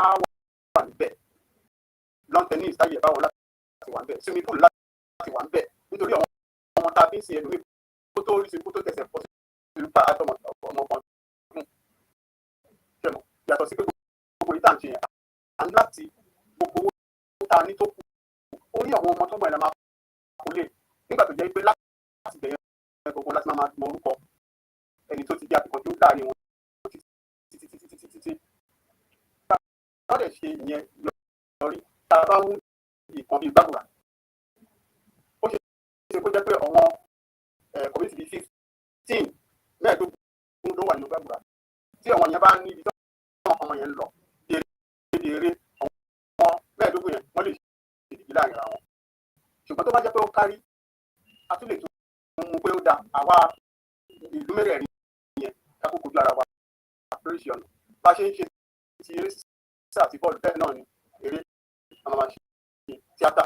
wà níbẹ̀ lawn tennis táyé báwo láti wà ń bẹ̀ swimming pool láti wà ń bẹ̀ nítorí àwọn ọmọ tá a fi ń ṣe ẹlòmíì kó tó rí sí kó tó tẹ̀sẹ̀ pọ̀ sí ìlú pa àtọmọ ọmọ kan ṣẹ̀mọ̀ yàtọ̀ sí pé gbogbo ìta ń ṣe yẹn à ń láti gbogbo owó tá a ní tó kù ó ní àwọn ọmọ tó mọ̀ ẹ̀ la máa kó lè nígbà tó jẹ́ pé láti bẹ̀rẹ̀ gbogbo láti máa mọ orúkọ ẹni tó ti di àbíkan tó láàrin wọn títí wọ́n lè ṣe ìyẹn lórí tá a bá mú ìkan bíi gbàgbà ó ṣe kó jẹ́ pé àwọn community bíi 15 mẹ́ẹ̀ẹ́dógún ló wà nínú gbàgbà tí àwọn yẹn bá ní ibi tí àwọn ọmọ yẹn ń lọ déédéé àwọn mẹ́ẹ̀ẹ́dógún yẹn wọ́n lè ṣe ìdíje láàrin àwọn ṣùgbọ́n tó bá jẹ́ pé ó kárí a tún lè tún mú pé ó da àwa ìlú mẹ́rẹ̀ẹ̀rin yẹn kákó kojú ara wa lóríṣìí ọ̀nà bá ṣe ń ṣe ti eré sísá àti bọ́ọ̀lù bẹ́ẹ̀ náà ni eré àwọn máa ṣe tíátà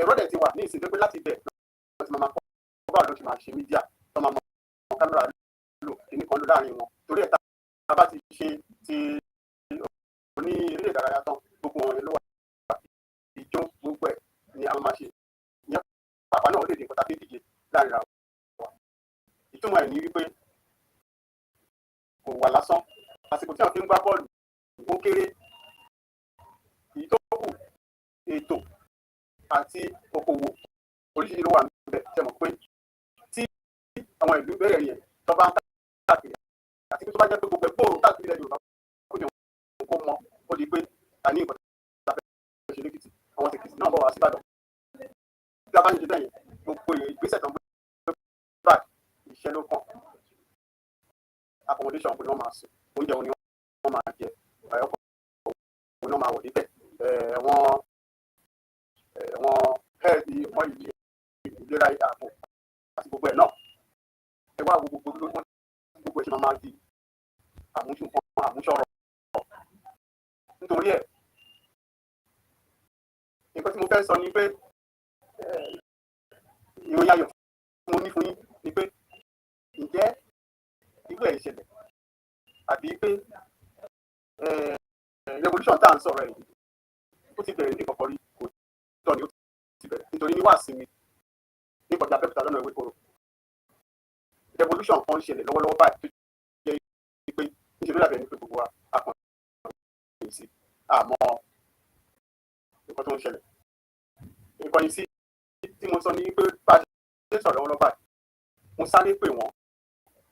ẹ̀rọ dẹ̀ ti wà ní ìsìn pé láti bẹ̀ lọ́wọ́ ti máa kọ́ báwo ló ti máa ṣe mídíà tó máa mọ kámẹ́rà lò kíní kan lò láàrin wọn torí ẹ̀ tá a bá ti ṣe ti oní eré ìdárayá tán gbogbo wọn ló wà ìjó gbogbo ẹ̀ ni a máa ṣe ìyẹn pàpà náà ó lè dín kọ́ta kéèké láàrin àwọn ìtumọ̀ ẹ̀ ní wípé kò wà lásán àsìkò tí wọn fi ń gbá bọ́ọ̀lù ó kéré èyí tó kù ètò àti okòwò oríṣiríṣi ló wà níbẹ̀ tẹ̀mọ̀ pé tí àwọn ìlú bẹ̀rẹ̀ yẹn tó bá ń káàkiri àti pé tó bá jẹ́ pé gbogbo ẹ̀ gbòòrò káàkiri ilẹ̀ Yorùbá kó ní òun kó mọ ó di pé a ní nǹkan tó fẹ́ ṣe lẹ́kìtì àwọn tèkìtì náà bọ̀ wá sí Ìbàdàn tí a bá ń ṣe bẹ́ẹ̀ yẹn gbogbo ìgbésẹ̀ tó ń gbé báyìí iṣẹ́ ló kàn accommodation kò ní wọ́n máa sùn oúnjẹ wọn ni wọ́n máa jẹ ọkọ̀ wọn ni wọ́n máa wọ̀ débẹ̀ wọ́n hẹ́ẹ̀dì wọ́n ìlera ààbò àti gbogbo ẹ̀ náà ẹ wá gbogbo ẹ̀ ṣe máa di àmúṣọrọ̀ nítorí ẹ̀ nǹkan tí mo fẹ́ sọ ni pé ìròyìn ayọ̀ tí mo ní fún yín ni pé ǹjẹ́ irú ẹ̀ ṣẹlẹ̀ àbí pé revolution tá à ń sọ̀rọ̀ ẹ̀ ó ti bẹ̀rẹ̀ ní ìkọ̀kọ̀ rí kò tọ́ ni ó ti bẹ̀rẹ̀ nítorí ní wàásù mi ní ìkọ̀jà Abẹ́òkúta lọ́nà ìwé koro revolution kan ń ṣẹlẹ̀ lọ́wọ́lọ́wọ́ báyìí tó jẹ́ pé níṣẹ́ ló dàbẹ̀ ní pé gbogbo wa akàn yìí sí àmọ́ nǹkan tó ń ṣẹlẹ̀ nǹkan yìí sí tí mo sọ ní pé bá a ṣe sọ̀rọ̀ lọ́wọ́lọ́wọ́ báyìí mo sáré pè wọ́n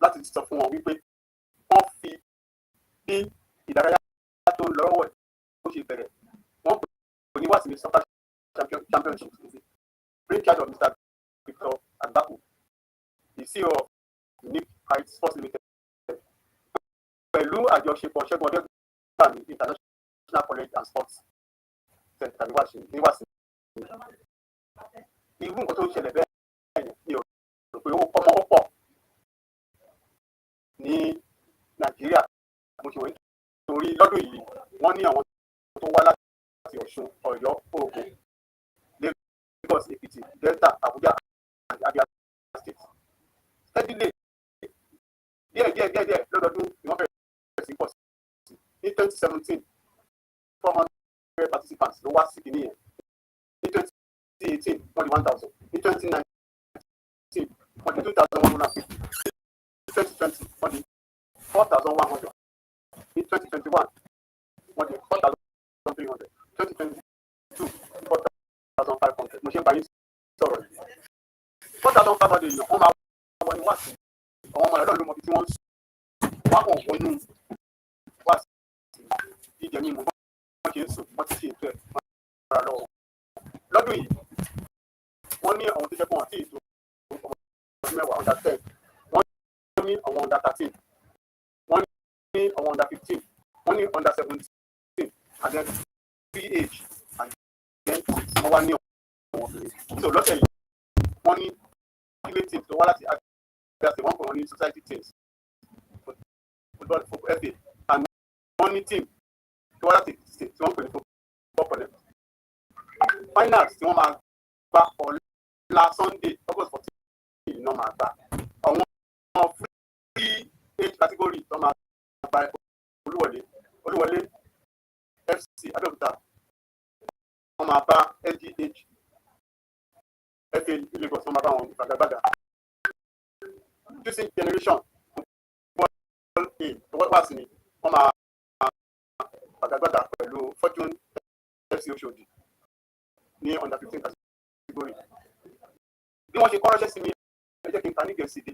láti sọ fún wọn wípé wọ́n fi bí ìdárayá tó ń lọ́wọ́ ẹ̀ ó ṣe bẹ̀rẹ̀ wọ́n pè ní wàásù ní soccer championship bring charge of Mr. Victor Agbaku the CEO of Unique Heights Sports Limited pẹ̀lú àjọṣepọ̀ Ṣẹ́gun Ọdẹ́gbàmí International College and Sports Center ní wàásù irú nǹkan tó ń ṣẹlẹ̀ bẹ́ẹ̀ ni ò rò pé ó pọ̀ ní Nàìjíríà mo ṣe wọ́n torí lọ́dún yìí wọ́n ní àwọn tó wá láti Ọ̀ṣun Ọ̀yọ́ Ògùn Lagos Èkìtì Delta Abuja àti Abia State steadily díẹ̀ lọ́dọọdún ni wọ́n bẹ̀rẹ̀ sí pọ̀ sí ní 2017 400 participants ló wá sí kìíní yẹn ní 2018 wọ́n di 1000 ní 2019 wọ́n di 2150 ní 2020 wọ́n di 4100 ní 2021 wọ́n di 4300 2022 4500 mo ṣe ń bá yín sọ̀rọ̀ yìí 4500 èèyàn wọ́n máa wọ ní wáàsí àwọn ọmọ ẹ̀rọ ló mọ ibi tí wọ́n ń sùn wọ́n kàn wọnú wáàsí jíjẹ mímu wọ́n ṣe ń sùn wọ́n ti ṣe ètò ẹ̀ wọ́n rà lọ́wọ́ lọ́dún yìí wọ́n ní àwọn tó jẹ́ pé wọ́n ti ètò ọmọ mẹ́wàá under 10 wọ́n ní àwọn under 13 wọ́n ní àwọn under 15 wọ́n ní under 17 and then PH and then wọ́n wá ní àwọn obìnrin so lọ́sẹ̀ yìí wọ́n ní ilé team tó wá láti àgbẹ̀ wọ́n pè wọ́n ní society teams football FA and wọ́n ní team tó wá láti state tí wọ́n pè ní football connect finals tí wọ́n máa gbá ọ̀la Sunday August 14 náà máa gbá àwọn free age category tó máa gba olúwọlé FC Abẹ́òkúta wọ́n máa bá LGH FA Lagos wọ́n máa bá wọn gbàgbàgbà choosing generation wá sí ni wọ́n máa gbàgbàgbà pẹ̀lú Fortune FC Oṣòdì ní under 15 category bí wọ́n ṣe kọ́ ránṣẹ́ sí mi ẹ jẹ́ kí n kà ní Gẹ̀ẹ́sì dé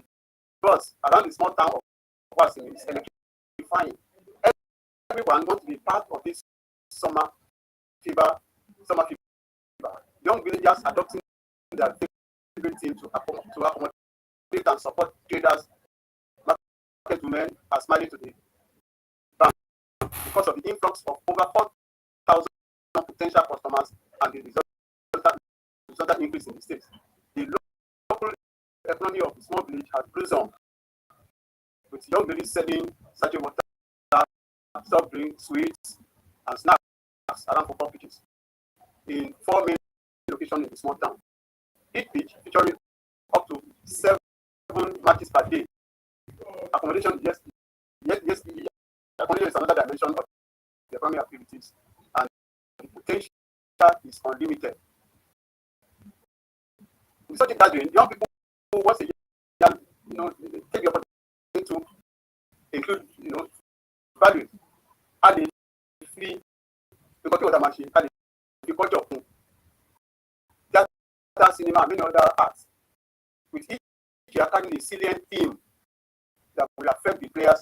bus around the small town of Wasini is electrifying. Everyone wants to be part of this summer fever. Young villagers adopting their favorite team to accommodate and support traders. Market women are smiling to the bank because of the influx of over 4,000 potential customers and the resultant increase in the state. The local economy of the small village has blossomed, with young ladies selling sachet water, soft drinks, sweets, and snacks around football pitches in 4 main locations in the small town. Each pitch featuring up to 7 matches per day. Accommodation, yes, accommodation is another dimension of the economic activities, and the potential is unlimited. In such a gathering, young people who once a year, take the opportunity to include, values, and the free, because what I'm actually, and the culture of theater, cinema, and many other arts, with each carrying a salient theme that will affect the players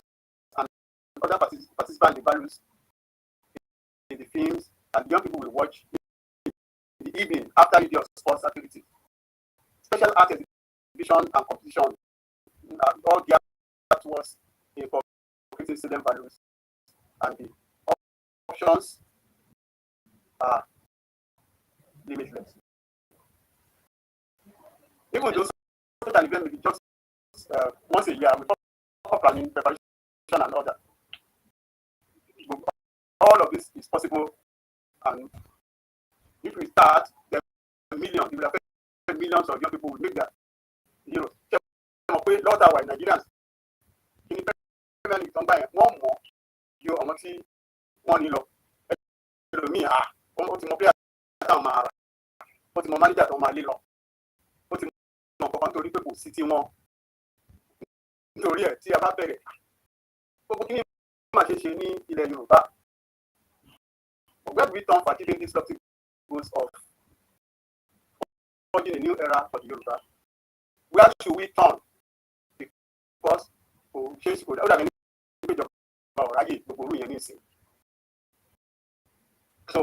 and other participants in the values in the films, and young people will watch in the evening after your sports activities. Special art exhibition and competition all geared towards incorporating salient values, and the options are limitless. Even though such an event will be just once a year without planning, preparation, and order, all of this is possible, and if we start, the millions, it will affect millions of young people will make their heroes. Lord, our Nigerians, in the Premier League, one more, you are not seeing one yellow. Me, what the mobile mara, what the manager of my little, what the contour people sitting one. Nítorí ẹ̀ tí a bá bẹ̀rẹ̀ gbogbo kí ni máa ṣe ní ilẹ̀ Yorùbá. Where do we turn for achieving these lofty goals of forging a new era for the Yoruba? Where should we turn? Because kò ṣe é ṣe kò dáwọ́dà ní ìgbéjọba ọ̀rọ̀ ayé gbogbo orú yẹn ní ìsìn. So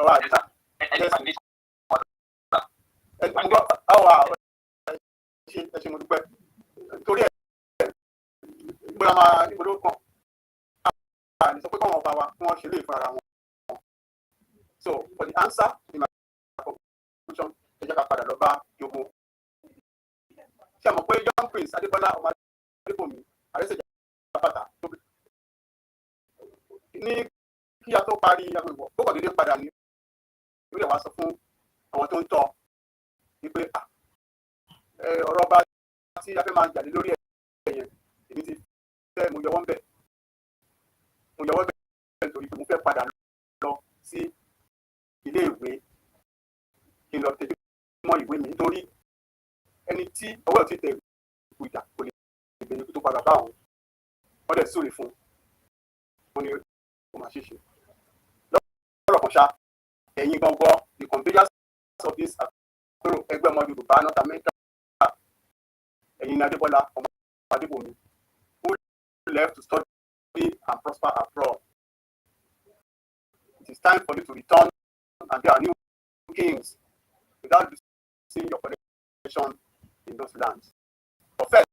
ọ̀rọ̀ àdìsá ṣe mo dúpẹ́ torí ẹ̀ gbọ́dọ̀ máa ní gbọ́dọ̀ kàn á sọ pé kọ́wọn ọba wa kí wọ́n ṣe lè fún ara wọn. So for the answer in my conclusion ẹ jẹ́ ká padà lọ bá Yobo. Ṣé àmọ̀ pé young prince Adébọ́lá ọmọ Adébòmí àrẹ́sẹ̀jà bàtà ní kí a tó parí agbègbè ó kàn déédéé padà ní ìwé wa sọ fún àwọn tó ń tọ́ wípé ọ̀rọ̀ ọba tí a fẹ́ máa jàdé lórí ẹ̀yẹ èmi ti fẹ́ mo yọwọ́ ń bẹ̀ nítorí pé mo fẹ́ padà lọ sí ilé ìwé kí n lọ tẹ̀lé mọ́ ìwé mi nítorí ẹni tí ọwọ́ ti tẹ̀ ìwé ìjà kò lè bẹ̀rẹ̀ kó tó padà bá àwọn wọ́n dẹ̀ sóre fún wọn ni kò máa ṣe ṣe lọ́rọ̀ kan ṣá ẹ̀yin gangan the contagious of this Apero ẹgbẹ́ ọmọ Yorùbá North America ẹ̀yin ní Adébọ́lá ọmọ Adébòmí who left to study and prosper abroad. It is time for you to return and be our new kings without losing your connection in those lands. But first,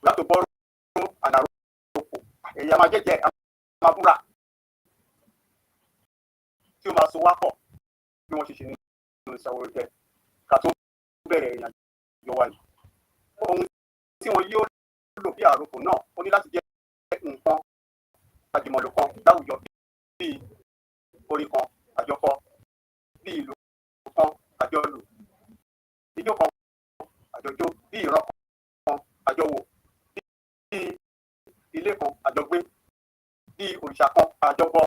we have to borrow and aroko. Ẹ̀yà máa jẹ́jẹ́ máa búra tí o máa so wá pọ̀ bí wọ́n ṣe ṣe nínú ìṣàwọ̀ ìjẹ́ ká tó bẹ̀rẹ̀ ìrìn àjò wa yìí. Ohun tí wọ́n yóò lò bí àròkò náà ó ní láti jẹ́ nǹkan àjùmọ̀lò kan láwùjọ bíi orin kan àjọkọ bíi ìlú kan àjọlù ijó kan àjọjó bíi ìran kan àjọwò bíi ilé kan àjọgbé bí òrìṣà kan àjọbọ,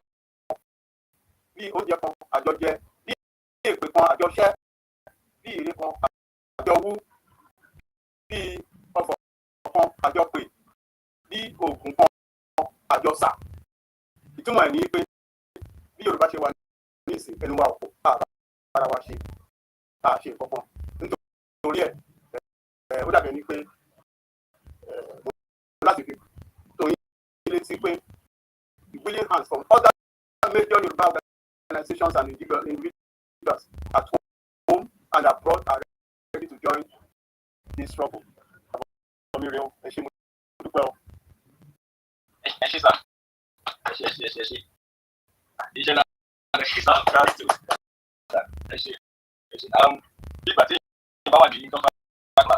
bí oúnjẹ kan àjọjẹ, bí èpè kan àjọṣẹ́, bí ère kan àjọwú, bí ọ̀fọ̀ kan àjọpè, bí oògùn kan àjọsà. Ìtumọ̀ ẹ̀ ní pé bí Yorùbá ṣe wà ní ìsìn ẹnu wa ọ̀pọ̀ ara wa ṣe àṣe kankan nítorí ẹ̀ ó dàbí ẹni pé láti fi tó yín létí pé the willing hands from other major Yoruba organizations and individuals at home and abroad are ready to join this struggle. Ẹ ṣé mo dúpẹ́ o. Ẹ ṣé sá. Ẹ ṣé. Iṣẹ́ náà ẹ ṣé sá. Ẹ ṣé. Bí ìgbà tí ìbá wà ní ìjọba àgbà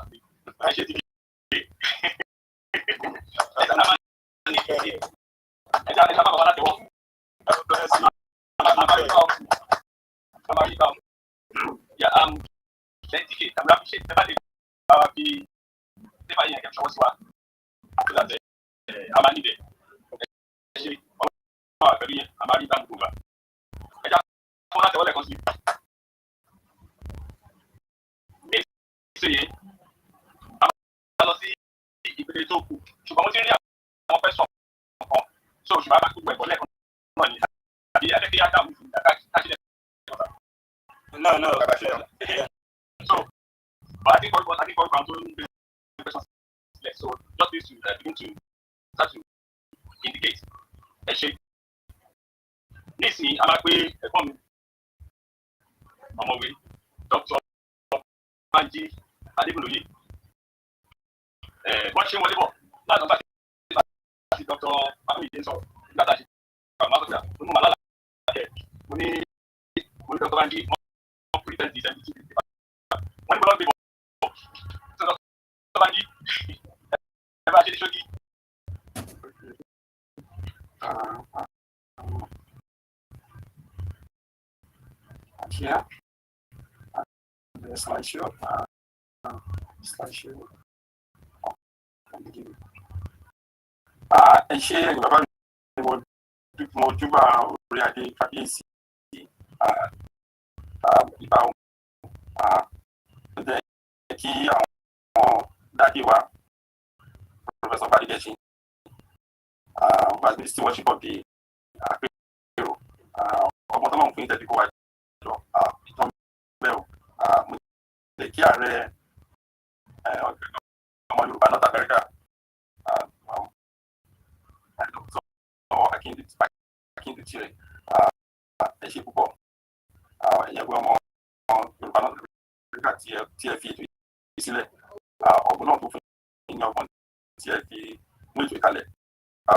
ẹ ṣe ti fi ṣe. Ẹ jẹ́ àdéhùn àbábọ̀ láti wọ́n. Ṣùgbọ́n mo ti rí àwọn fẹ́ sọ̀rọ̀ kan so ṣùgbọ́n a máa gbogbo ẹ̀kọ́ lẹ́ẹ̀kan náà ní àbí ẹgbẹ́ kí á dáhùn fún káṣílẹ̀ ọ̀tá. No, so but I think all comes to questions left. So just this to begin to start to indicate ẹ ṣe. Nísìnyí a máa pé ẹ̀gbọ́n mi ọmọwé Dr. Banji Adébólóyè wọ́n ṣe wọlé bọ̀ láti ọ̀gá àti Dr. Amíyídé sọ̀rọ̀ nígbà tá a ṣe pàmò àgbà mo ní màlá ẹ̀ mo ní Dr. Banji wọ́n present the 72 people wọ́n ní bọ́lá gbé bọ̀ so Dr. Banji ẹ bá ṣe ní ṣókí. Yeah. Slideshow. Ẹ ṣé ẹ̀yin bàbá mi mo júbà orí adé kábíyèsí ìbá wọn ó jẹ́ kí àwọn dáàdì wa Professor Badigeshi was the stewardship of the Apero ọmọ tó lọ́n fún ìtẹ́jú kó wá jọ ìtàn bẹ́ẹ̀ mo lè kí ààrẹ ọmọ Yorùbá North America Akíndùtì rẹ̀ ẹ ṣé púpọ̀ ẹ̀yẹ́ pé ọmọ Yorùbá North America tí ẹ fi ètò yìí sílẹ̀ ọgbọ́n náà tó fún ní ọgbọ́n tí ẹ fi mú ètò ìkàlẹ̀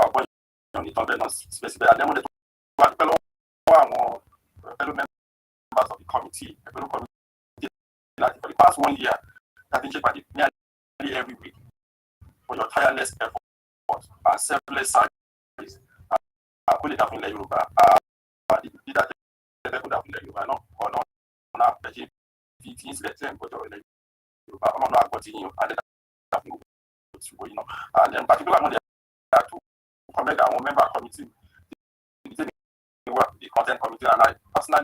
ọgbọ́n ìyọ̀n ní tọ́bẹ̀ náà síbẹ̀síbẹ̀ adẹ́mọ̀lẹ̀ tó wà dúpẹ́ lọ́wọ́ àwọn fellow members of the committee like for the past 1 year that in Japan nearly every week for your tireless effort and selfless service put it up in Yoruba did that put up in Yoruba no or no on our page things let them put in Yoruba I'm not got in and that you know and then particularly to commend our member committee the content committee and I personally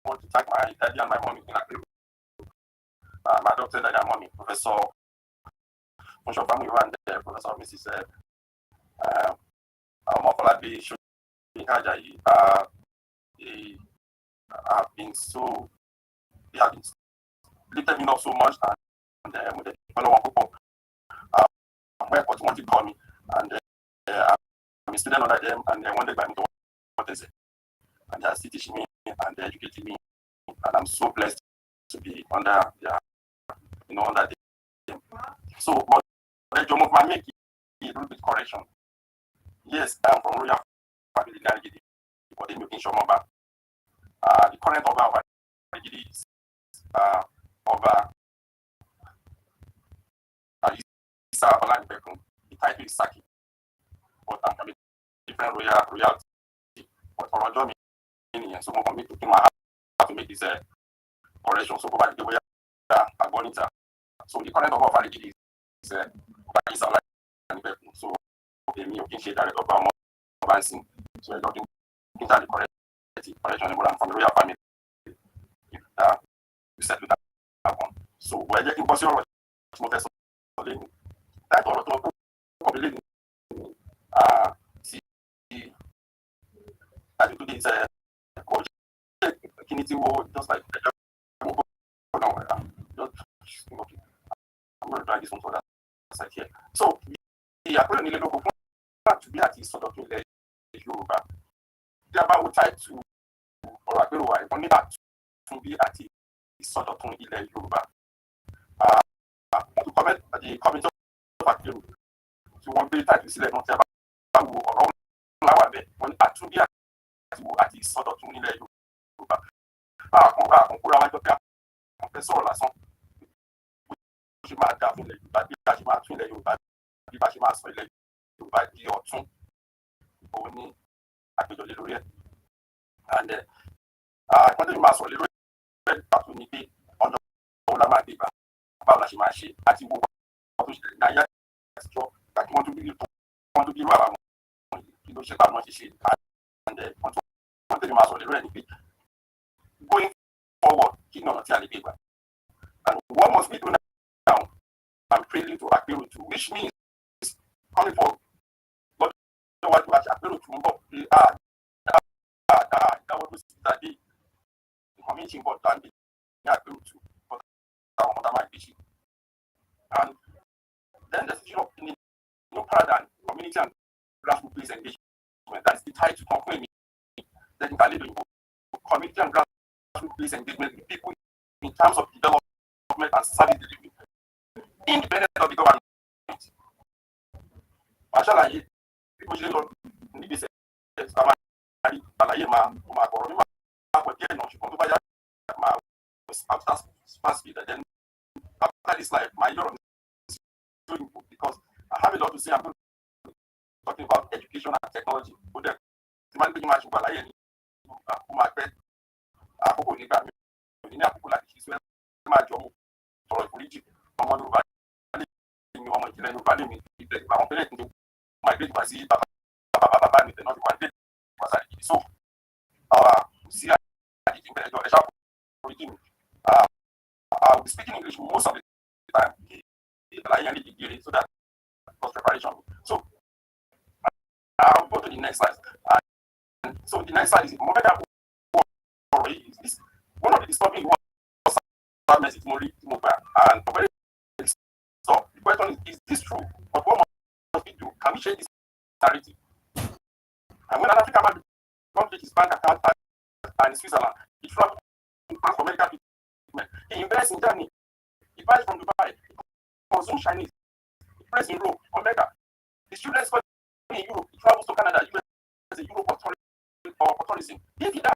want to thank my daddy and my mommy in Apero. My adopted daddy and mommy, Professor Moshofamu and Professor Mrs. Mofolabi Shoninkajayi. They have been lifted me up so much and with the fellow one people want to call me and I'm a student under them and they wanted by me to what is it and they are still teaching me and educating me and I'm so blessed to be under their under them. So but the job of my make a little bit correction. Yes, I'm from royal family but they making sure the current of our is over the title is Saki. But I'm from a different royalty. But for Roger and so for me to do my have to make this correction. So provide the way I go into. So the current of our family is so me you can share that about advancing. So we're looking into the correction from the royal family. We set with that one. So we're getting possible that or to see I do this just like okay. I'm going to try this one for that side here. So the Apero nílé lóko fún Atunbi àti isodotun ilẹ̀ Yorùbá. Tí a bá wo táìtù ọ̀rọ̀ Apero wa ìbọn nígbà Atunbi àti isodotun ilẹ̀ Yorùbá. To comment the comment of Apero tí wọ́n gbé táìtù sílẹ̀ náà tí a bá wo ọ̀rọ̀ ńlá wà bẹ́ẹ̀ wọ́n ní Atunbi àti isodotun ilẹ̀ Yorùbá. Àkókòrò àwọn ìjọba àwọn fẹ́ sọ̀rọ̀ lásán. Ṣe máa dà fún ilẹ̀ Yorùbá bí a ṣe máa tún ilẹ̀ Yorùbá bí a ṣe máa sọ ilẹ̀ Yorùbá di ọ̀tún òun ní àpéjọlé lórí ẹ̀. And ìpọ́n tó ní máa sọ lórí ẹ̀ pàtó ni pé ọ̀nà òun la máa gbé gbà báwo la ṣe máa ṣe àti wo wọn tó ṣẹlẹ̀ ní ayé àtijọ́ gbà kí wọ́n tó bí irú àwọn kí ló ṣe bá wọn ṣe ṣe and wọ́n tó ní máa sọ lórí ẹ̀ ni pé going forward kí ni ọ̀nà tí a lè gbé gbà. And what must we do now? I'm praying to Apero too, which means coming for God what to Apero to that was that day. Coming but that day Apero to but that might be. And then the situation of new paradigm, community and grassroots engagement. That's the title to conclude me. Then you can live in community and grassroots engagement with people in terms of development and service delivery, independent of the government. Àṣàlàyé bí mo ṣe lọ níbi ìṣẹ̀lẹ̀ àlàyé máa kọ̀rọ̀ nígbà pọ̀ díẹ̀ náà ṣùgbọ́n tó bá yá máa after fast speed and then after this life my year is so important because I have a lot to say. I'm going to talking about education and technology. But then the man being much àlàyé ni ó máa pẹ́ àkókò nígbà mi ní àkókò láti ṣe sílẹ̀ máa jọ mú ọ̀rọ̀ ìforíjì ọmọ Yorùbá lè ní ọmọ ìjìnlẹ̀ Yorùbá lè ní ìbẹ̀ àwọn pẹ̀lẹ́ ìpínlẹ̀ migrate wá sí bàbá mi tẹ̀lé wá dé wá sáré gidi. So sí àdìjì bẹ̀rẹ̀ jọ ẹ̀ṣá ìforíjì mi. I will be speaking English most of the time. I need to get it so that was preparation. So I'll go to the next slide. And so the next slide is one of the disturbing message and so the question is this true? But what must we do? Can we change this narrative? And when an African man becomes his bank account and in Switzerland, he travels for medical treatment. He invests in Germany. He buys from Dubai. He consumes Chinese. He plays in Rome or Mecca. His children study in Europe. He travels to Canada, US, Europe or tourism. If he dies,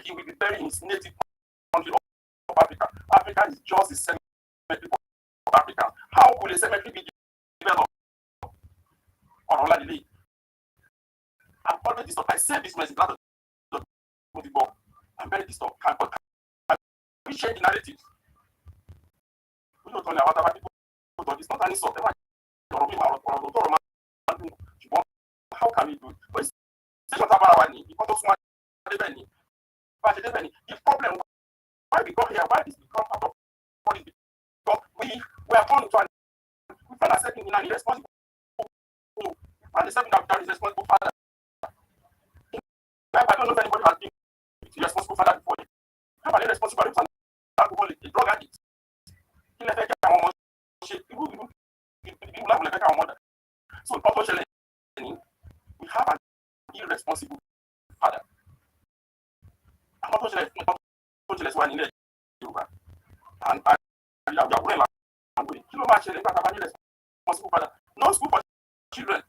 he will be buried in his native country of Africa. Africa is just the cemetery of Africa. How could a cemetery be developed? I'm already disturbed. I said this message. I'm very disturbed. Can we change the narrative? We don't know what people do. It's not an insult. How can we do it? But the problem, why we got here, why this become part of what is because we are born into we find ourselves in an irresponsible and the that is responsible father. I don't know if anybody has been a responsible father before. Have an irresponsible alcoholic, a drug addict. So we have an irresponsible father. I'm not one in Yoruba. And responsible father. No school for children,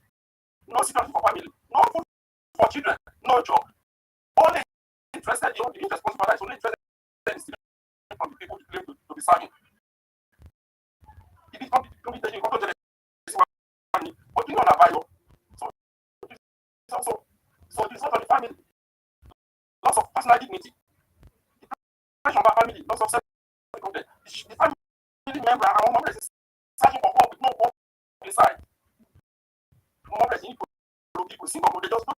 no security for family, no food for children, no job. Only interested, the only responsible father is only interested in from the people to claim to be serving. It is not the but you don't have value. So it's not on the family. Lots of personal dignity. Depression of our family, lots of self-confidence. The family member and one person searching for work with no work inside. One person people single, they just don't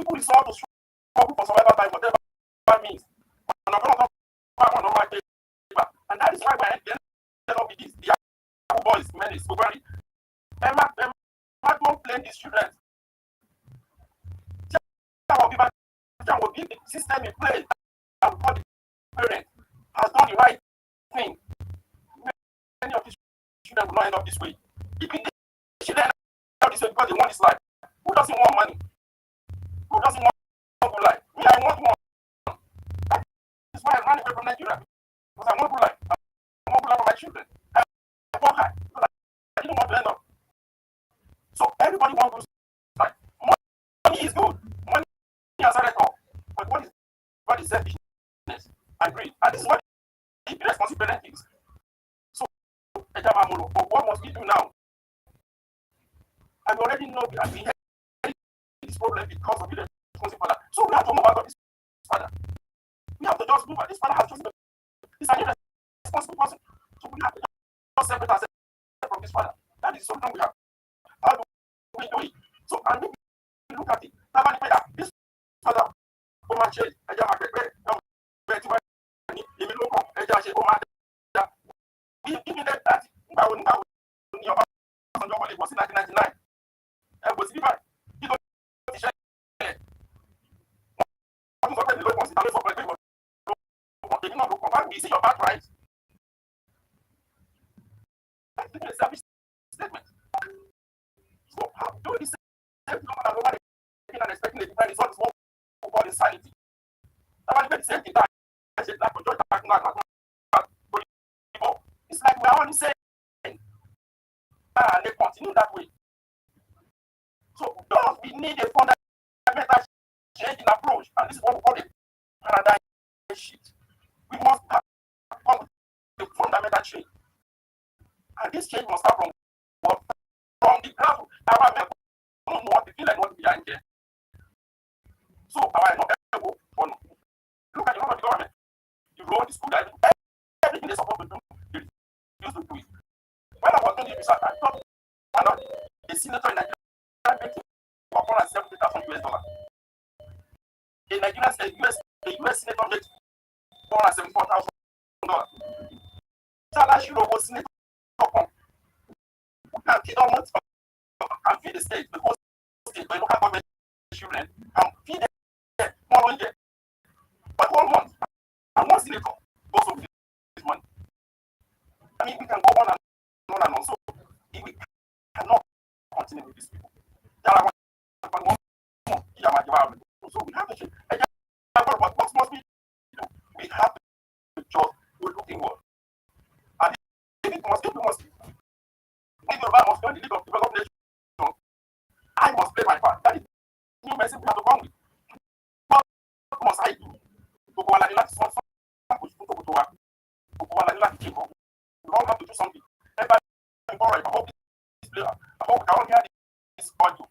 people resort to struggle for survival by whatever means. And that is why my end up with this. The Yahoo boys, men, is very. Emma don't blame these children. The system in place that will call the parent has done the right thing. Many of these children will not end up this way. If the children end up this way because they want this life, who doesn't want money? Who doesn't want good life? Me, I want one. That is why I ran away from Nigeria. Because I want good life. I want good life for my children. I work hard. I didn't want to end up. So everybody wants good life. Money is good. Money has a record. But what is selfishness and greed? And this is what the irresponsible parent is. So, but what must we do now? I already know we have inherited this problem because of the irresponsible father. So we have to move out of this father. We have to just move out. This father has chosen this an irresponsible person. So we have to just separate ourselves from this father. That is something we have. How do we do it? So, and if we look at it, this father, change, even that was in 1999. I was given you see your back right. That's the service statement. So how do you say and expecting a different result is what we call insanity? The same thing that I said that it's like we are only saying and they continue that way. So thus we need a fundamental change in approach, and this is what we call the paradigm shift. We must come with a fundamental change, and this change must start from the ground. Our men don't know what they feel like what we are in there. So our not able for look at the role of the government. The road, the school, everything they're supposed to do, they refuse to do it. When I was doing the research, I thought a senator in Nigeria making $470,000. A US senator makes $474,000. Salah Shiro senator who can feed almost and feed the state, the whole state, the local government children, and feed them more than them. But 1 month, and one senator goes to this money. I mean, we can go on and on. So we cannot continue with these people. So we have to change. What must we do? We have to just go look inward. And if we must Yoruba must join the League of Developed Nations, I must play my part. That is the new message we have to come with. What must I do? We all have to do something. Everybody, I hope this player, I hope we can all hear this audio.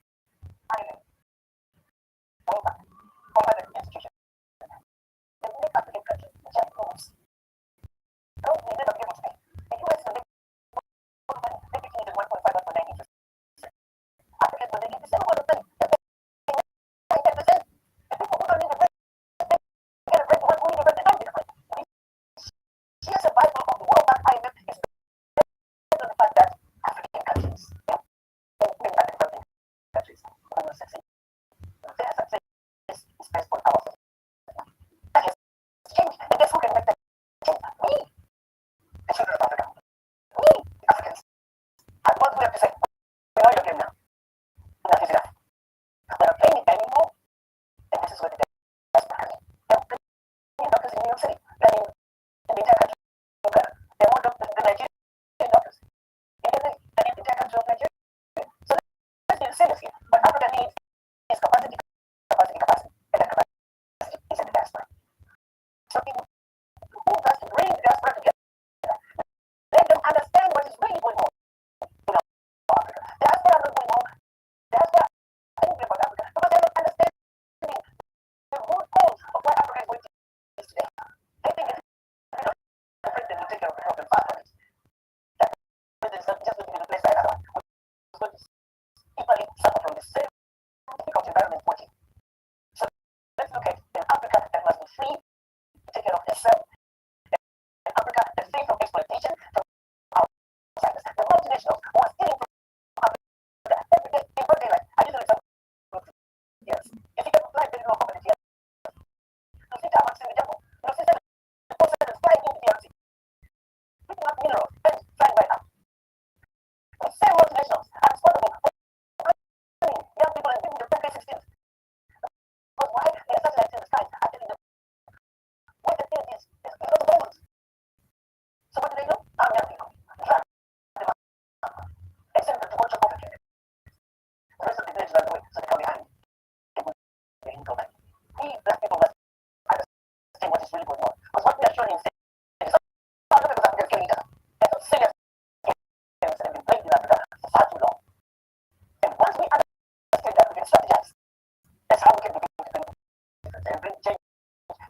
is really going on. Because what we are showing is that other people have been killing each other. And some serious things that have been playing in Africa for far too long. And once we understand that, we can strategize. That's how we can begin to bring change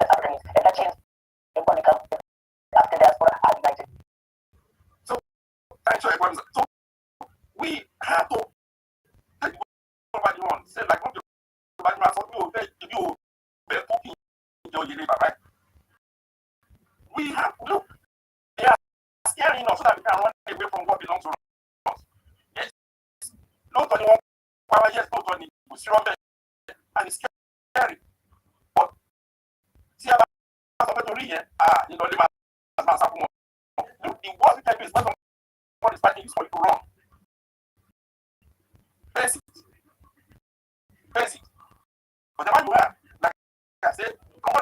that Africa needs. And that change is going to come if the African diaspora are united. So, so we have to take nobody on. Say like what you right? We have look, they are scaring us so that we can run away from what belongs to us. Yes, no Tony one power, yes, no Tony was and it's scary. But see about somebody here, you know, look, the worst we can do is when someone is fighting is for you to run. Basic. Whatever you have, like I said, come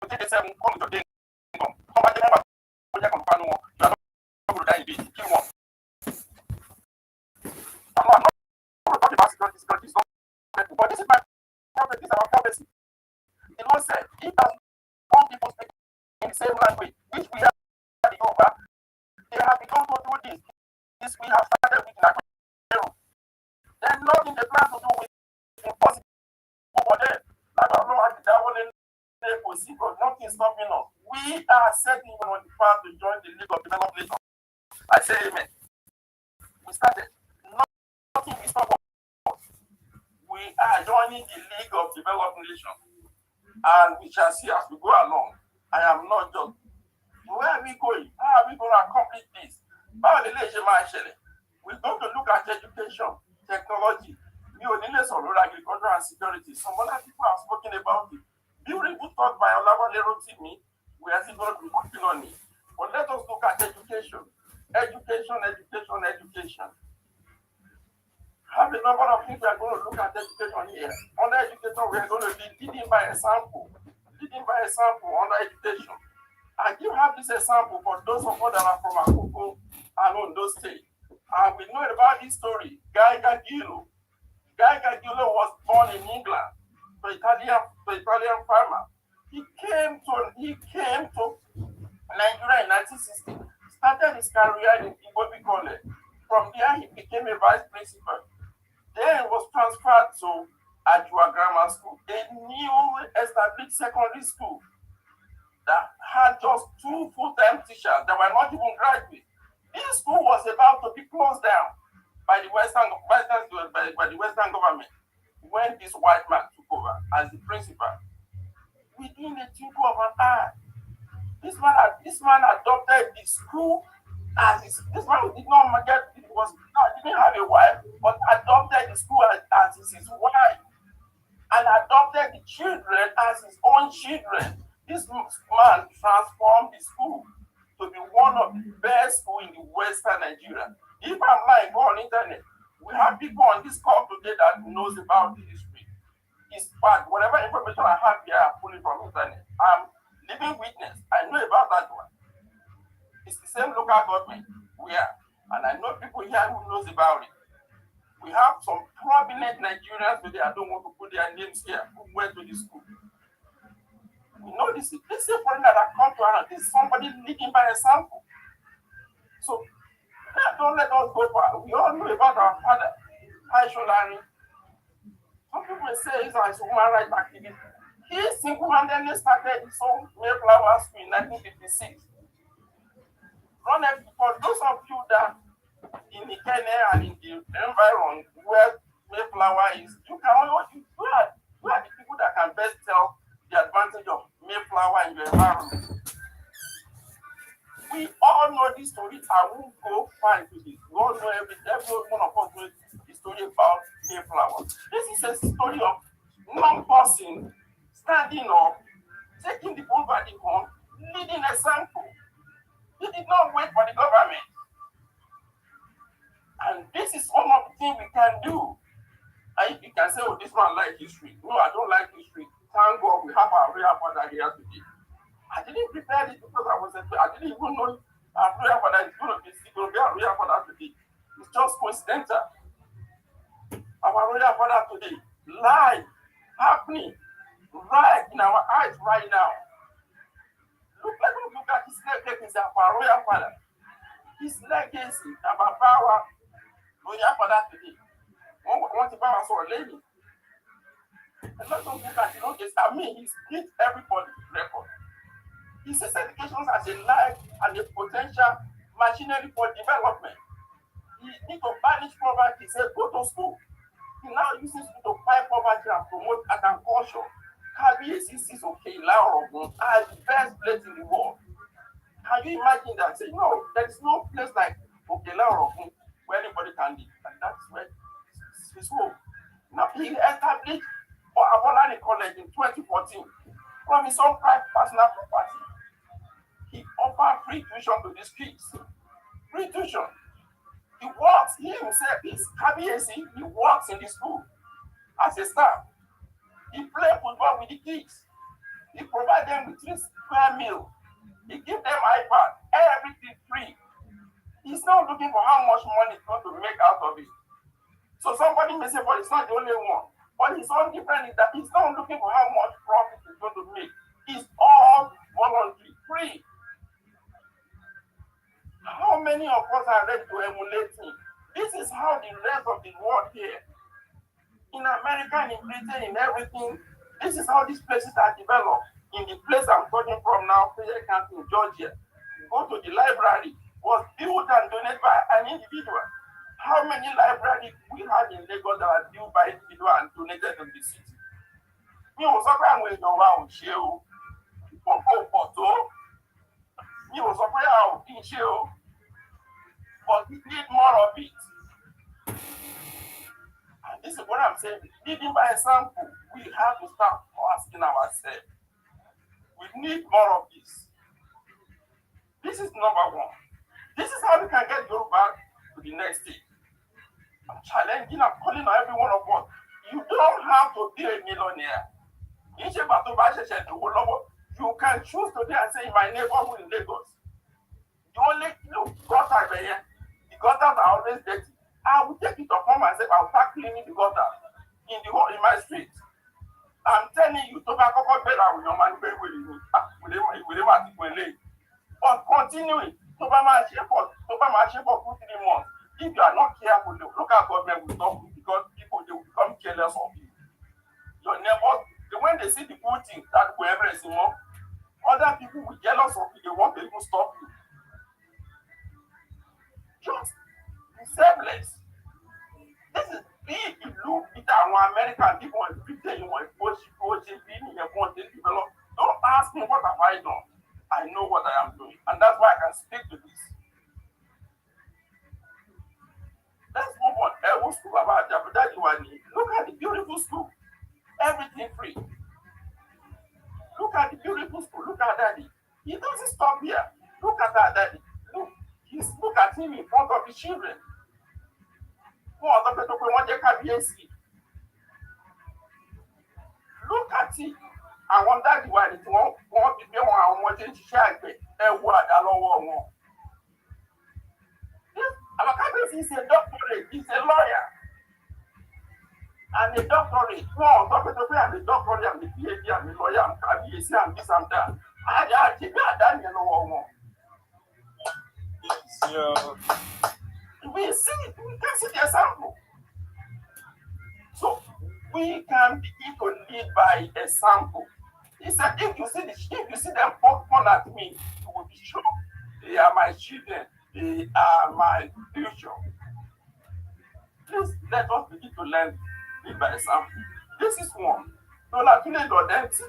take the 7, come to the come back the number, you are not going to die in peace. Kill one. I'm not talking about security is not, but this is my prophet, this is our prophecy. The Lord said, if all people speak in the same language, which we have the Yoruba, they have begun to do this. This we have started with in Apero. There's nothing they plan to do with impossible for them. I don't know how that one but nothing stopping us. We are setting on the path to join the League of Developed Nations. I say amen. We started. Nothing is stopping us. We are joining the League of Developed Nations. And we shall see as we go along. I am not just. Where are we going? How are we going to accomplish this? We're going to look at education, technology, agriculture and security. Some other people have spoken about it. Beautiful talk by Olawale Rotimi. We are still going to be working on it. But let us look at education. Education. Have a number of things we are going to look at education here. Under education, we are going to be leading by example. Under education. And you have this example for those of us that are from Akoko and Ondo State. And we know about this story. Guy Gagilo was born in England to Italian farmer. He came to Nigeria in 1960. Started his career in Igbobi College. From there, he became a vice principal. Then was transferred to Ajua Grammar School, a new established secondary school that had just 2 full-time teachers that were not even graduates. This school was about to be closed down by the Western government when this white man took over as the principal. Within a twinkle of an eye, this man adopted the school as his. This man didn't have a wife, but adopted the school as his wife, and adopted the children as his own children. This man transformed the school to be one of the best schools in the Western Nigeria. If I'm lying, go on internet. We have people on this call today that knows about the history. It's bad. Whatever information I have here, I'm pulling from internet. I'm living witness. I know about that one. It's the same local government we are. And I know people here who knows about it. We have some prominent Nigerians today, I don't want to put their names here, who went to the school. We know this is a foreigner that come to us. This is somebody leading by example. So don't let us go far. We all know about our father, Aisholari. Some people may say he's a human rights activist. He single-handedly started his own Mayflower School in 1956. For those of you that in the Kenya and in the environment where Mayflower is, you are the people that can best tell the advantage of Mayflower in your environment. We all know this story. I won't go far into this. We all know every one of us knows the story about Mayflower. This is a story of one person standing up, taking the bull by the horn, leading a example. He did not wait for the government. And this is one of the things we can do. And you can say, oh, this man like history. No, I don't like history. Thank God we have our real father here today. I didn't prepare this because I didn't even know our real father is going to be our real father today. It's just coincidental. Our royal father today, live, happening, right in our eyes right now. great is our royal father. His legacy, our power, royal father today. One thing about our lady. A lot of people can know this. I mean, he's hit everybody's record. He sees education as a life and a potential machinery for development. He needs to banish poverty. He said, go to school. He now uses it to fight poverty and promote art and culture. KBC is okay, Laorogun are the best place in the world. Can you imagine that? Say, no, there is no place like Laorogun where anybody can live. And that's where it's his home. Now, he established Abolani College in 2014 from his own personal property. He offered free tuition to these kids. Free tuition. He works, he himself is KBC, he works in the school as a staff. He plays football with the kids. He provides them with 3 square meals. He gives them iPad, everything free. He's not looking for how much money he's going to make out of it. So somebody may say, but it's not the only one. But his own difference is that he's not looking for how much profit he's going to make. It's all voluntary, free. How many of us are ready to emulate him? This is how the rest of the world here, in America, in Britain, in everything, this is how these places are developed. In the place I'm talking from now, Prayer Camp in Georgia, go to the library, was built and donated by an individual. How many libraries we have in Lagos that are built by individual and donated in the city? Mi ò sọ pé àwọn èèyàn wa ò ṣe o, ìpọ̀pọ̀ pọ̀ tó. Mi ò sọ pé a ò kí n ṣe o, but we need more of it. And this is what I'm saying. Leading by example, we have to start asking ourselves. We need more of this. This is number one. This is how we can get Yoruba to the next stage. I'm challenging, I'm calling on every one of us. You don't have to be a millionaire. You can choose today and say, in my neighborhood in Lagos, you only look gutter there. The gutters are always dirty. I will take it upon myself. I will start cleaning the gutter in my street. I'm telling you, tobacco better with your man very well. But continuing, Obama for 2-3 months. If you are not careful, the local government will stop you because people they will become careless of you. Your neighbors, when they see the good things that wherever is more, other people will jealous of you. They want to even stop you. Just be selfless. This is big. You look at our American people and Britain, you want to develop. Don't ask me what have I done. I know what I am doing, and that's why I can speak to this. Let's move on. Look at the beautiful school. Everything free. Look at the beautiful school. Look at Daddy. He doesn't stop here. Look at that Daddy. Look at him in front of his children. Look at it. I want that one to want to be on to share a word along. Our country is a doctorate, he's a lawyer. And a doctorate, and the doctorate and the PhD and the lawyer and KBC and this and that. I keep that no we can see the example. So we can begin to lead by example. He said, if you see them fun at me, you will be sure they are my children, they are my future. Please let us begin to learn lead by example. This is one. So like then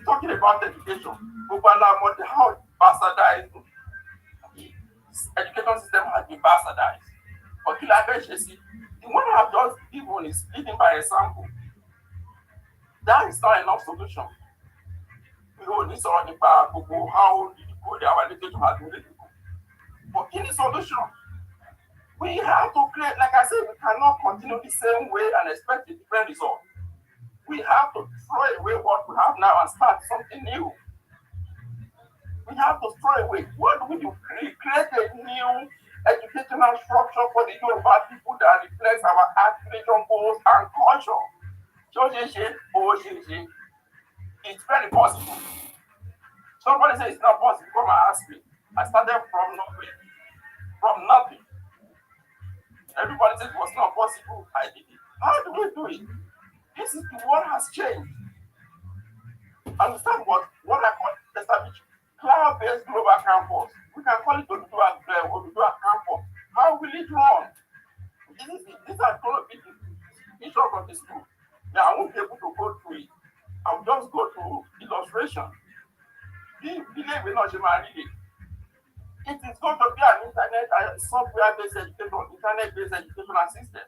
talking about education, how bastardized the education system has been bastardized. But the one I have just given is leading by example. That is not enough solution. We don't need something about how our education has been. But in the solution, we have to create, like I said, we cannot continue the same way and expect a different result. We have to throw away what we have now and start something new. We have to throw away. What do we do? Create a new educational structure for the Yoruba people that reflects our aspiration, goals, and culture. It's very possible. Somebody says it's not possible. Come and ask me. I started from nowhere, from nothing. Everybody said it was not possible. I did it. How do we do it? This is the world has changed. Understand what I call establish cloud-based global campus. We can call it Oduduwa campus. How will it run? These are going to be the issue of the school. Now I won't be able to go through it. I'll just go to illustration. It is going to be an internet software-based education, internet-based educational system.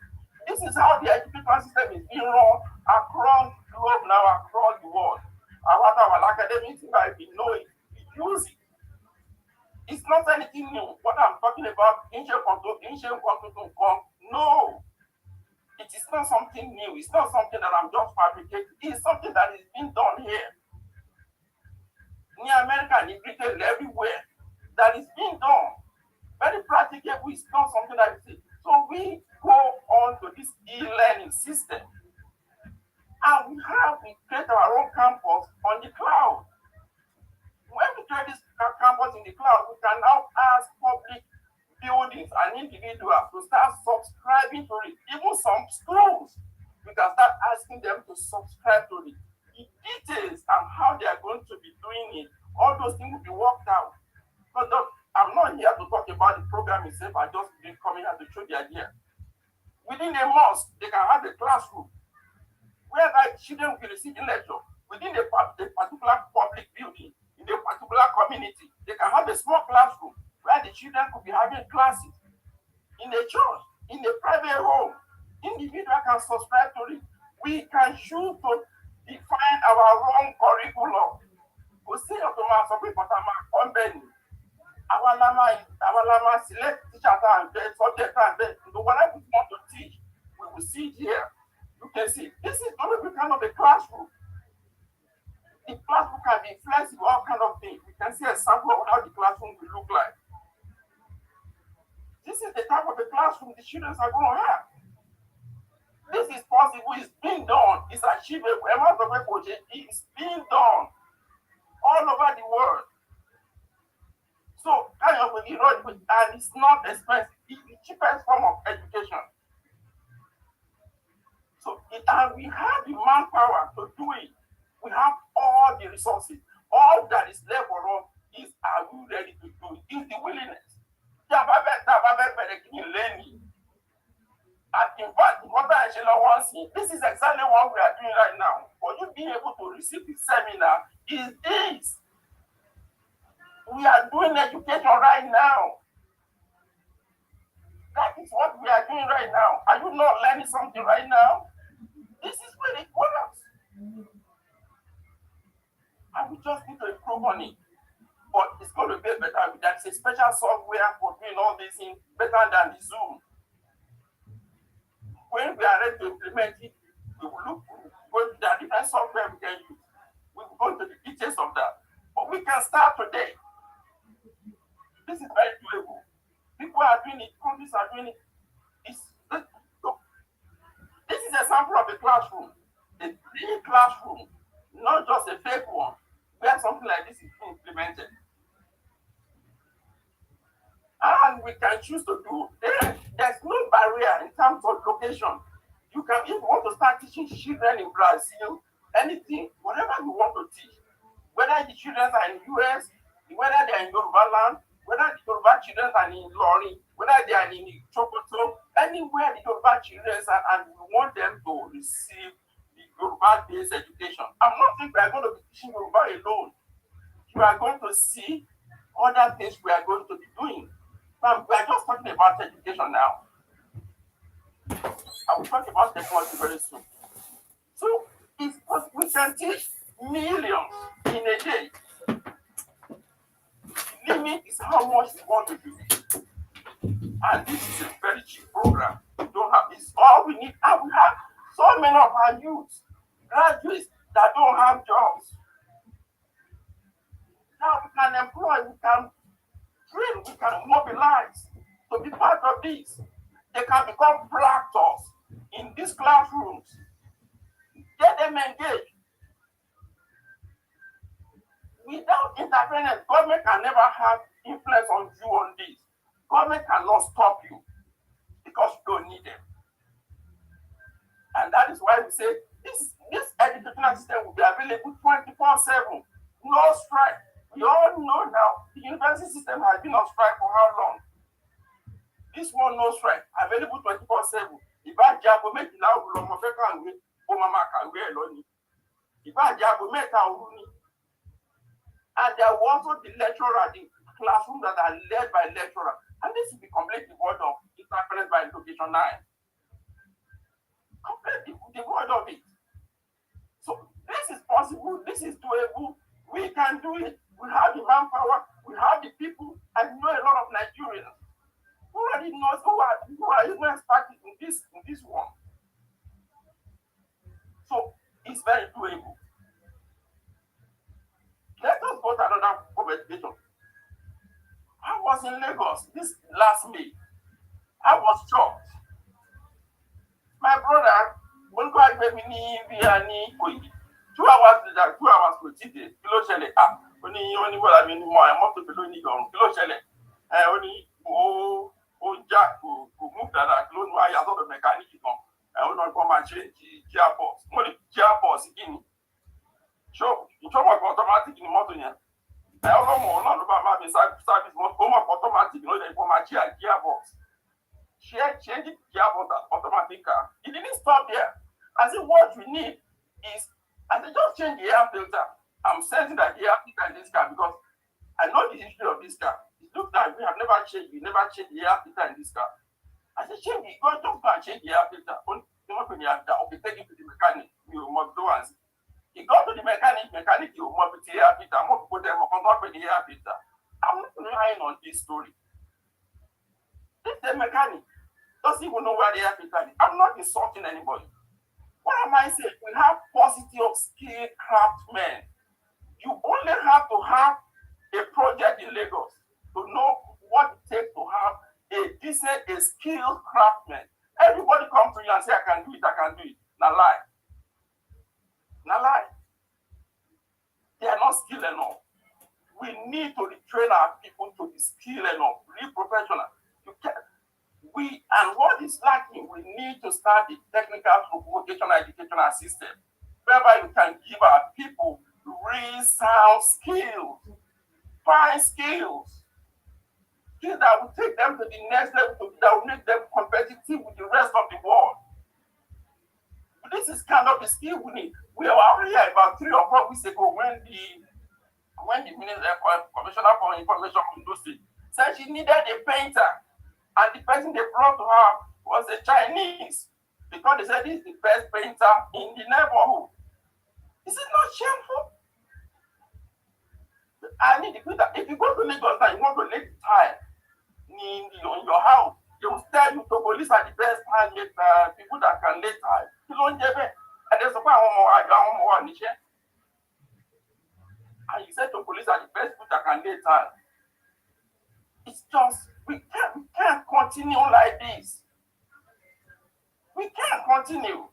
This is how the educational system is being run across the globe now, across the world. Our academics, if we know it, we use it. It's not anything new. What I'm talking about, no. It is not something new. It's not something that I'm just fabricating. It's something that is being done here. In America and in Britain, everywhere. That is being done. Very practical. It's not something that is. So we go on to this e-learning system. And we create our own campus on the cloud. When we create this campus in the cloud, we can now ask public buildings and individuals to start subscribing to it. Even some schools, we can start asking them to subscribe to it. The details and how they are going to be doing it, all those things will be worked out. But I'm not here to talk about the program itself. I just been coming here to show the idea. Within a mosque, they can have a classroom whereby children will be receiving lecture. Within a particular public building, in a particular community, they can have a small classroom where the children could be having classes. In a church, in a private home, individual can subscribe to it. We can choose to define our own curriculum. We see automatically, but I'm on our lama select teacher and subject and whatever we want to teach, we will see it here. You can see this is going to be kind of a classroom. The classroom can be flexible, all kind of things. We can see a sample of how the classroom will look like. This is the type of a classroom the students are going to have. This is possible, it's being done, it's achievable. It's being done all over the world. So kind of and it's not expensive. It's the cheapest form of education. So and we have the manpower to do it. We have all the resources. All that is left for us is, are we ready to do it? Is the willingness. In fact, this is exactly what we are doing right now. For you being able to receive the seminar is this. We are doing education right now. That is what we are doing right now. Are you not learning something right now? This is where it works. And we just need to improve on it. But it's going to be better. There's a special software for doing all these things better than the Zoom. When we are ready to implement it, we will look at the different software we can use. We will go into the details of that. But we can start today. This is very doable. People are doing it, countries are doing it. This is a sample of a classroom, a real classroom, not just a fake one, where something like this is being implemented. And we can choose to do, there's no barrier in terms of location. You can, if you want to start teaching children in Brazil, anything, whatever you want to teach, whether the children are in US, whether they're in Yoruba land, whether the Yoruba children are in Lori, whether they are in Chokoto, anywhere the Yoruba children are, and we want them to receive the Yoruba-based education. I'm not saying we are going to be teaching Yoruba alone. You are going to see other things we are going to be doing. But we are just talking about education now. I will talk about technology very soon. So we can teach millions in a day. The limit is how much we want to do. And this is a very cheap program. We don't have this. All we need, and we have so many of our youth, graduates that don't have jobs. Now we can employ, we can train, we can mobilize to be part of this. They can become practitioners in these classrooms. Get them engaged. Without interference, government can never have influence on you on this. Government cannot stop you because you don't need them. And that is why we say this educational system will be available 24/7. No strike. We all know now the university system has been on strike for how long? This one no strike, available 24/7. If I jago make it now, if I jago make and there was also the lecturer, the classroom that are led by lecturer. And this will be completely devoid of interference by location 9. Completely devoid of it. So this is possible, this is doable, we can do it. We have the manpower, we have the people, and know a lot of Nigerians who already knows who are even experts in this one. So it's very doable. Let us go to another conversation. I was in Lagos this last May. I was shocked. My brother, when I gave me 2 hours later, 2 hours to today, kilo shele. Only what I mean more. I want to be doing kilo shele. Only Jack who moved that kilo no I saw the mechanic come. I will not come and change gearbox. Money gearbox again. So you talk about automatic in the motor here. I don't know about my service must come up automatic. You know they come and gearbox. Change the gearbox automatic car. It didn't stop there. I said what we need is I said just change the air filter. I'm sensing that the air filter in this car because I know the history of this car. It looks like we never changed the air filter in this car. I said change it. Go and change the air filter. When you have that, okay, take it to the mechanic. You must do and see. He got to the mechanic, you must be the air filter. I'm going to put them on top of the air filter. I'm not relying on this story. If the mechanic doesn't even know where the air filter is, I'm not insulting anybody. What am I saying? We have paucity of skilled craftsmen. You only have to have a project in Lagos to know what it takes to have a skilled craftsman. Everybody comes to you and say, I can do it. Now lie. They are not skilled enough. We need to retrain our people to be skilled enough, be professional. And what is lacking, we need to start the technical vocational educational system, whereby we can give our people real sound skills, fine skills that will take them to the next level, that will make them competitive with the rest of the world. This is kind of the skill we need. We were already about 3 or 4 weeks ago when the Minister Commissioner for Information Industry said she needed a painter, and the person they brought to her was a Chinese because they said he's the best painter in the neighborhood. Is it not shameful? I need the painter. If you go to Lagos now, you want to lay tile in your house, they will tell you to police are the best people that can lay tile. And there's a and you said to police are the best people that can lay tile. It's just we can't continue like this. We can't continue.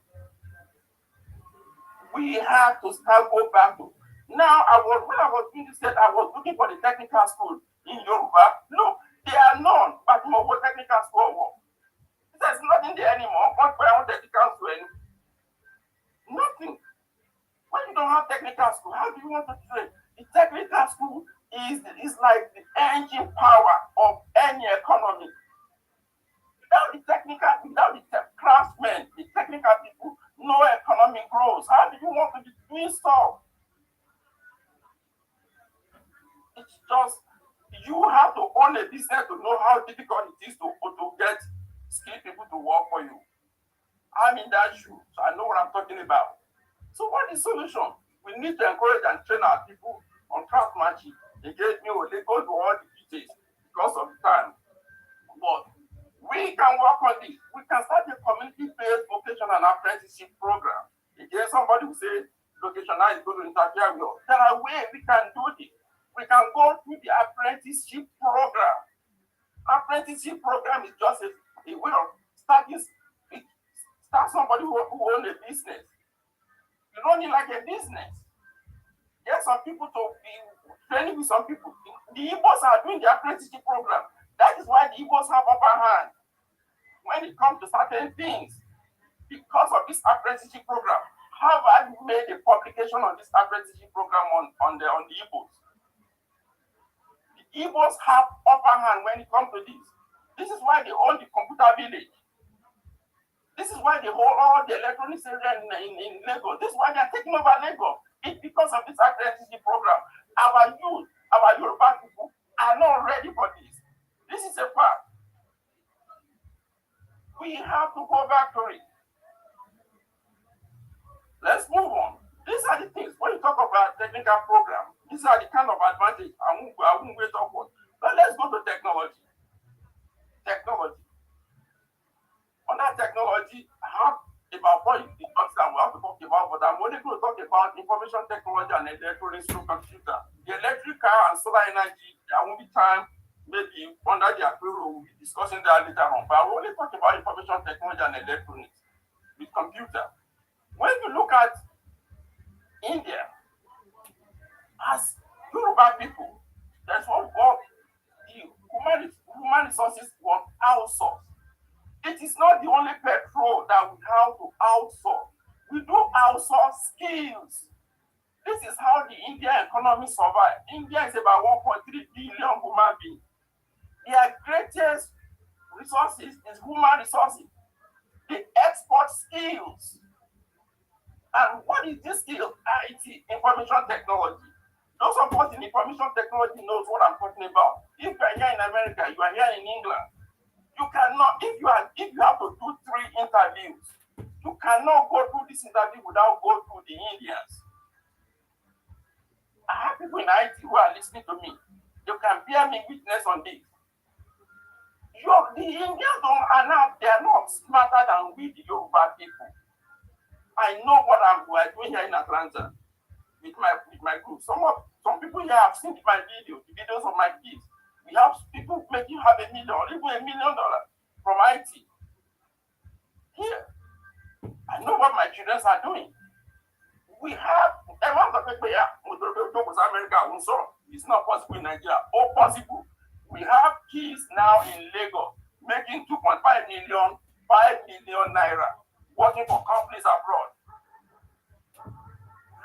We have to go back to now. When I was being said, I was looking for the technical school in Yoruba. Look, there are none, but more technical school. There's nothing there anymore. What technical school? Nothing. When you don't have technical school, how do you want to train? The technical school is like the engine power of any economy. Without the craftsmen, the technical people, no economy grows. How do you want to be doing stuff? It's just you have to own a business to know how difficult it is to get skilled people to work for you. I'm in that shoe, so I know what I'm talking about. So what is the solution? We need to encourage and train our people on craftsmanship. They go to all the details because of the time. But we can work on this. We can start a community-based vocational and apprenticeship program. Again, somebody will say, vocational is going to interfere with us. There are ways we can do this. We can go through the apprenticeship program. Apprenticeship program is just a way of starting. Start somebody who owns a business. You don't need like a business. get some people to be training with some people. The Igbos are doing their apprenticeship program. That is why the Igbos have upper hand when it comes to certain things. Because of this apprenticeship program, Harvard made a publication on this apprenticeship program on the Igbos. The Igbos have upper hand when it comes to this. This is why they own the computer village. This is why they hold all the electronics area in Lagos. This is why they are taking over Lagos. It's because of this apprenticeship program. Our youth, our Yoruba people are not ready for this. This is a fact. We have to go back to it. Let's move on. These are the things. When you talk about technical program, these are the kind of advantage I won't wait up for. But let's go to technology. Technology. On that technology, I have about what the talks that we have to talk about, but I'm only going to talk about information technology and electronics through computer. The electric car and solar energy, there won't be time, maybe under the Apero, we'll be discussing that later on. But I will only talk about information technology and electronics with computer. When you look at India, as Yoruba people, that's what the human resources were outsourced. It is not the only petrol that we have to outsource. We do outsource skills. This is how the Indian economy survives. India is about 1.3 billion human beings. Their greatest resources is human resources. They export skills. And what is this skill? IT, information technology. Those of us in information technology knows what I'm talking about. If you are here in America, you are here in England, you cannot, if you have to do 3 interviews, you cannot go through this interview without going through the Indians. I have people in IT who are listening to me. You can bear me witness on this. The Indians they are not smarter than we, the Yoruba people. I know what we're doing here in Atlanta with my group. Some people here have seen my videos, the videos of my kids. We have people making $500,000, even $1 million from IT. Here, I know what my children are doing. We have amount of people here. America, it's not possible in Nigeria. Or possible. We have kids now in Lagos making 2.5 million, 5 million naira, working for companies abroad.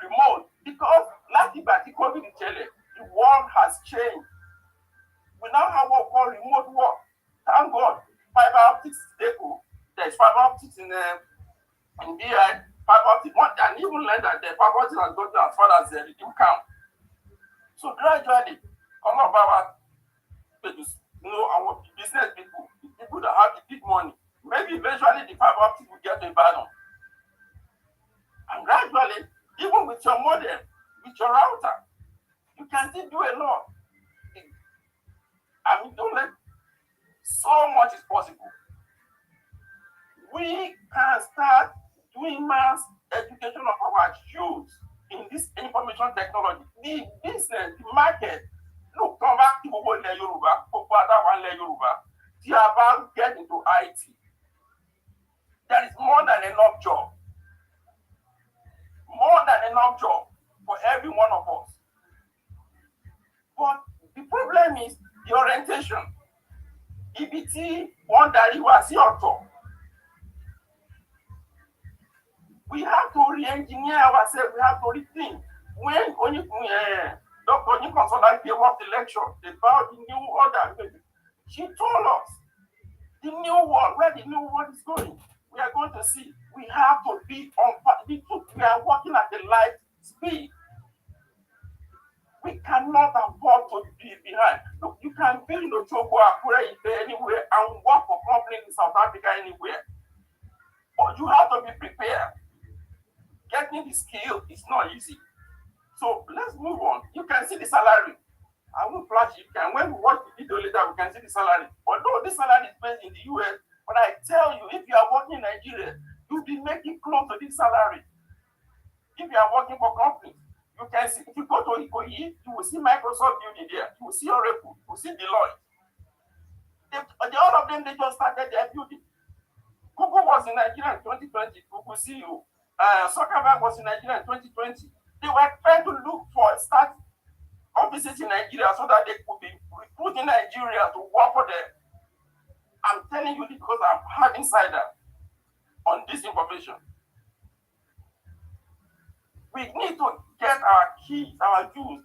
Remote, because last year COVID in Chile, the world has changed. We now have what we call remote work. Thank God, fiber optics is able. There's fiber optics in BI, fiber optics, and even later, the fiber optics has gone as far as the redeem count. So gradually, come up our our business people, the people that have the big money, maybe eventually the fiber optics will get to Ibadan. And gradually, even with your modem, with your router, you can still do a lot. I mean, don't let so much is possible. We can start doing mass education of our youth in this information technology. The business, the market, look, come back to Yoruba, they are about to get into IT. There is more than enough job. More than enough job for every one of us. But the problem is the orientation. EBT, one that you are auto. We have to re-engineer ourselves. We have to rethink. When Dr. Nikonsola gave up the lecture about the new order, she told us the new world, where the new world is going. We are going to see. We have to be on. We are working at the light speed. We cannot afford to be behind. Look, you can build in Ochogo, Apero, anywhere, and work for companies in South Africa anywhere. But you have to be prepared. Getting the skill is not easy. So let's move on. You can see the salary. I will flash it. When we watch the video later, we can see the salary. Although this salary is based in the US, but I tell you, if you are working in Nigeria, you'll be making close to this salary. If you are working for companies, you can see, if you go to Ikoyi, you will see Microsoft building there. You will see Oracle, you will see Deloitte. All of them, they just started their building. Google was in Nigeria in 2020. Google CEO. Zuckerberg was in Nigeria in 2020. They were trying to look for start offices in Nigeria so that they could be recruiting Nigeria to work for them. I'm telling you because I'm hard insider on this information. We need to get our kids, our youth.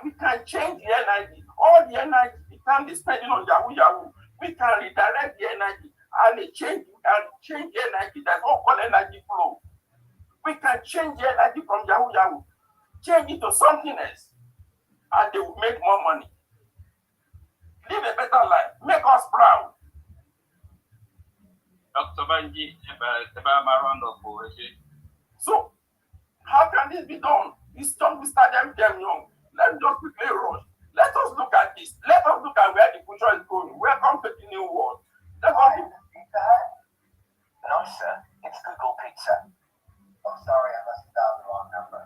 We can change the energy. All the energy we can't be spending on Yahoo. We can redirect the energy and change the energy. That's all called energy flow. We can change the energy from Yahoo, change it to something else, and they will make more money. Live a better life. Make us proud. Dr. Banji, round of So, how can this be done? We start them young. Let's just quickly rush. Let us look at this. Let us look at where the future is going. Welcome to the new world. Let us look. Pizza Hut? No, sir. It's Google Pizza. Oh, sorry, I must have dialed the wrong number.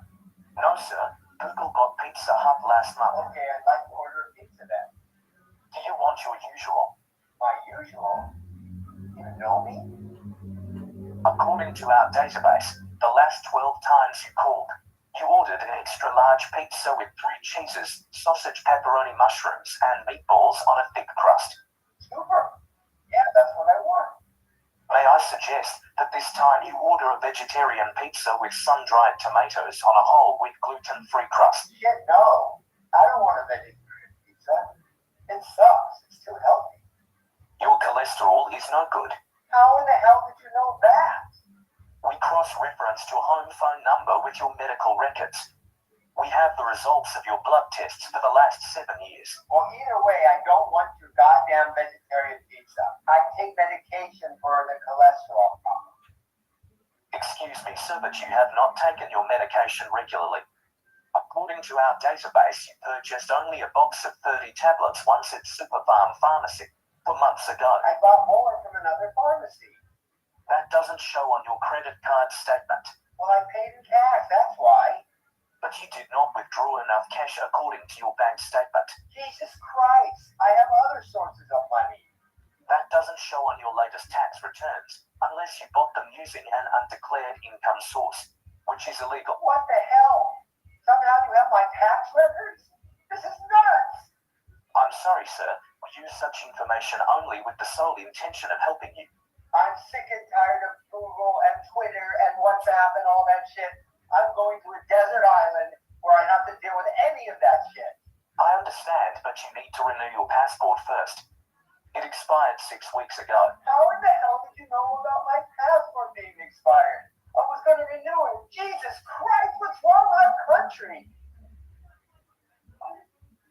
No, sir. Google got Pizza Hut last month. Okay, I'd like to order a pizza then. Do you want your usual? My usual? You know me? According to our database, the last 12 times you called, you ordered an extra large pizza with 3 cheeses, sausage, pepperoni, mushrooms, and meatballs on a thick crust. Super. Yeah, that's what I want. May I suggest that this time you order a vegetarian pizza with sun-dried tomatoes on a whole wheat gluten-free crust? Shit, no. I don't want a vegetarian pizza. It sucks. It's too healthy. Your cholesterol is no good. How in the hell did you know that? We cross-referenced your home phone number with your medical records. We have the results of your blood tests for the last 7 years. Well, either way, I don't want your goddamn vegetarian pizza. I take medication for the cholesterol problem. Excuse me, sir, but you have not taken your medication regularly. According to our database, you purchased only a box of 30 tablets once at Superfarm Pharmacy 4 months ago. I bought more from another pharmacy. That doesn't show on your credit card statement. Well, I paid in cash, that's why. But you did not withdraw enough cash according to your bank statement. Jesus Christ, I have other sources of money. That doesn't show on your latest tax returns, unless you bought them using an undeclared income source, which is illegal. What the hell? Somehow you have my tax records? This is nuts! I'm sorry, sir. We use such information only with the sole intention of helping you. I'm sick and tired of Google and Twitter and WhatsApp and all that shit. I'm going to a desert island where I have to deal with any of that shit. I understand, but you need to renew your passport first. It expired 6 weeks ago. How in the hell did you know about my passport being expired? I was going to renew it. Jesus Christ, what's wrong with our country?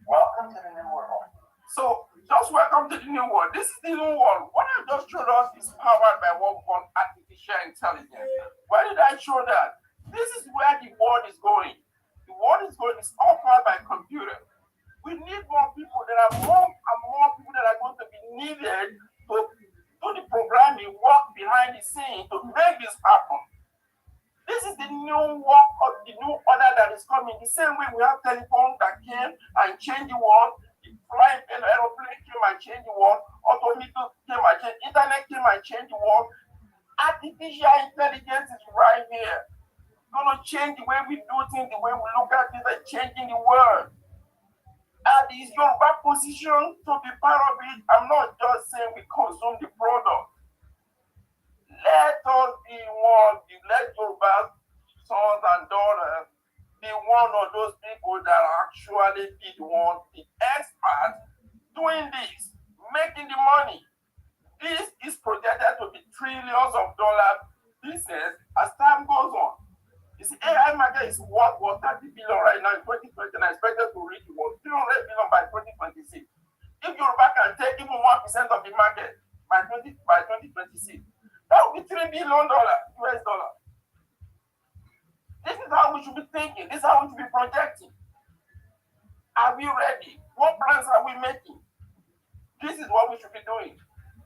Welcome to the new world. So, just welcome to the new world. This is the new world. What I just showed us is powered by what we call artificial intelligence. Why did I show that? This is where the world is going. The world is going, it's all powered by computer. We need more people. There are more and more people that are going to be needed to do the programming, work behind the scenes to make this happen. This is the new work of the new order that is coming. The same way we have telephones that came and changed the world. Flying aeroplane came and changed the world. Automotive came and changed. Internet came and changed the world. Artificial intelligence is right here. It's going to change the way we do things, the way we look at things, and changing the world. And it's Yoruba position to be part of it. I'm not just saying we consume the product. Let us be one. Let Yoruba sons and daughters be one of those people that actually be the experts doing this, making the money. This is projected to be trillions of dollars business as time goes on. You see, AI market is worth 30 billion right now in 2020 and expected to reach 300 billion by 2026. If Yoruba can take even 1% of the market by 2026, that would be $3 billion US dollar. This is how we should be thinking. This is how we should be projecting. Are we ready? What plans are we making? This is what we should be doing.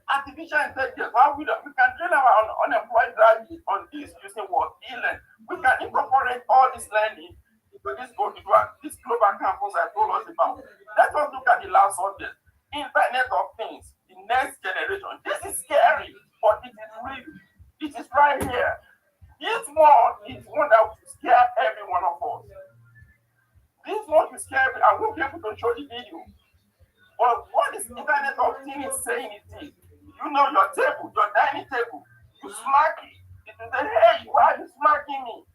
Artificial intelligence. How we can train our unemployed graduates on this using what? E-learn. We can incorporate all this learning into this global campus I told us about. Let us look at the last subject. Internet of Things. The next generation. This is scary, but it is real. It is right here. This one is one that will scare every one of us. scare me. I won't be able to show the video. But what is Internet of Things is saying it is, you know your table, your dining table, you smack it. It will say, hey, why are you smacking me?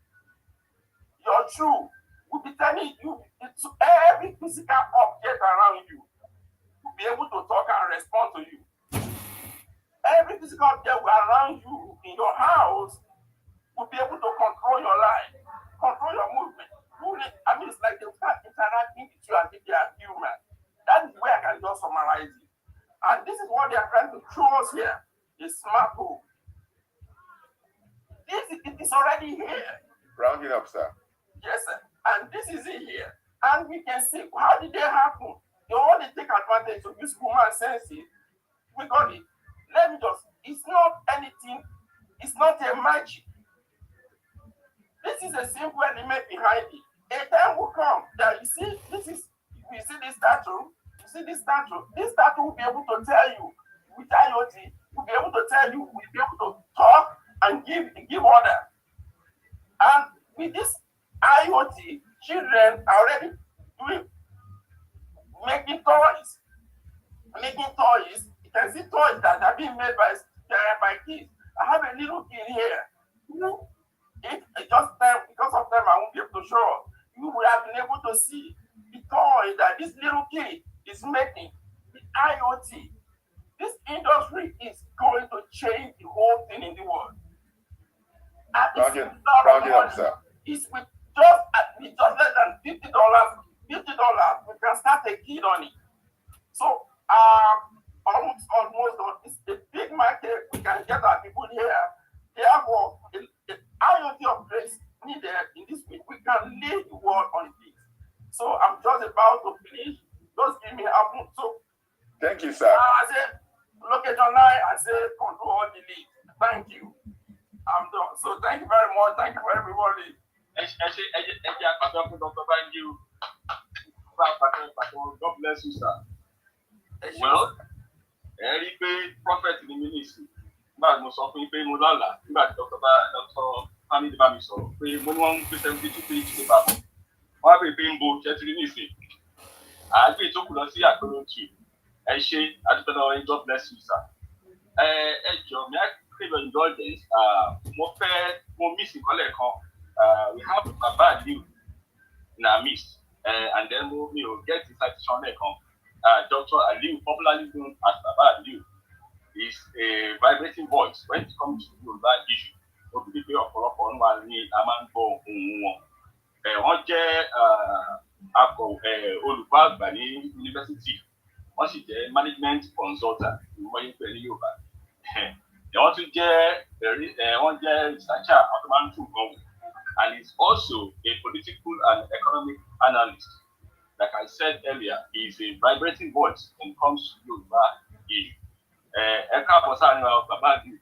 Your shoe will be telling you, it's every physical object around you will be able to talk and respond to you. Every physical object around you in your house will be able to control your life, control your movement. I mean, it's like they start interacting with you as if they are human. That is where I can just summarize it. And this is what they are trying to show us here, is smart home. It is already here. Round it up, sir. Yes, sir. And this is it here. And we can see, how did they happen? They only take advantage of this human senses. We got it. Let me just, it's not anything, it's not a magic. This is a simple element behind it. A time will come that you see, you see this statue, this statue will be able to tell you, with IoT, will be able to tell you, will be able to talk and give order. And with this IoT, children are already making toys. You can see toys that are being made by kids. I have a little kid here. Because of them, I won't be able to show. You will have been able to see the toy that this little kid is making. The IoT. This industry is going to change the whole thing in the world. Round it up, sir. It's with just less than $50. $50, we can start a kid on it. So almost it's a big market. We can get our people here. Therefore, the IoT upgrades needed in this week. We can lay the world on this. So I'm just about to finish. Just give me a moment. So thank you, sir. I said, look at online. I said, control delete. Thank you. I'm done. So thank you very much. Thank you for everybody. God bless you, sir. Well, rí pé prophet ni mí nìsí. Nígbà tí mo sọ fún yín pé mo lálàá, nígbà tí Dr. Family bá mi sọ̀rọ̀ pé mo ní wọ́n ń pè 72 page nípa bọ̀. Wọ́n á bèèrè pé ń bo ṣẹ́tìrì nìsí. Àgbè ìtókù lọ sí Apero kì. Ẹ ṣe àdúgbò náà yín, God bless you, sir. Ẹ jọ mi á crave your indulgence. Mo miss ìkọ́lẹ̀ kan. We have Baba Aliu in our midst. And then we'll get the citation there. Dr. Aliu, popularly known as Baba Aliu, is a vibrating voice when it comes to Yoruba issue. Ó bí pé ọ̀pọ̀lọpọ̀ ọ̀nù wa ni a máa ń gbọ́ ohùn wọn. Wọ́n jẹ́ olùkọ́ àgbà ní yunifásitì. Wọ́n sì jẹ́ management consultant ní wọ́n yín pẹ̀ ní Yorùbá. Wọ́n tún jẹ́ researcher àwọn tó máa ń tún nǹkan wò. And he's also a political and economic analyst. Like I said earlier, he's a vibrating voice when it comes to Yoruba issue. Eka Bosani Baba Aliu.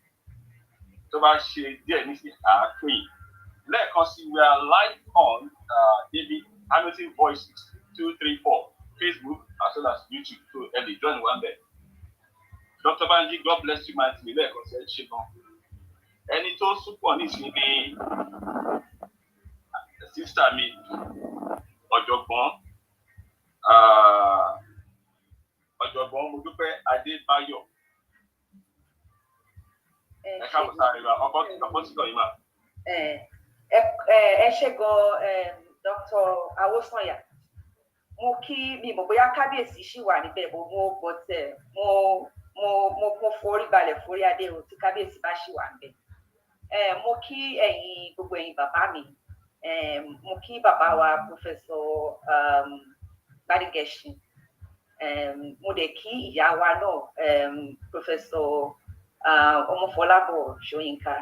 So bá ṣe díẹ̀ nísìnyí àápín. Lẹ́ẹ̀kan sí, we are live on David Hamilton Voices 234 Facebook as well as YouTube. So early join one there. Dr. Banji, God bless you, mighty. Lẹ́ẹ̀kan sí ẹ ṣe gan. Ẹni tó súpọ̀ nísìnyí ni sísítà mi ọ̀jọ̀gbọ́n Modúpẹ́ Adébáyọ̀. Ẹ káàbọ̀ sáré wa ọkọ̀ sílọ̀ yìí mà. Ẹ ṣé gan Dr. Awosanya. Mo kí mi mọ̀ bóyá kábíyèsí ṣì wà níbẹ̀ bó mo forí balẹ̀ forí adé o tí kábíyèsí bá ṣì wà níbẹ̀. Mo kí gbogbo ẹ̀yin bàbá mi. Mo kí bàbá wa Professor Gbádégẹṣin. Mo dẹ̀ kí ìyá wa náà Professor Ọmọfọlábọ̀ Ṣóyínká.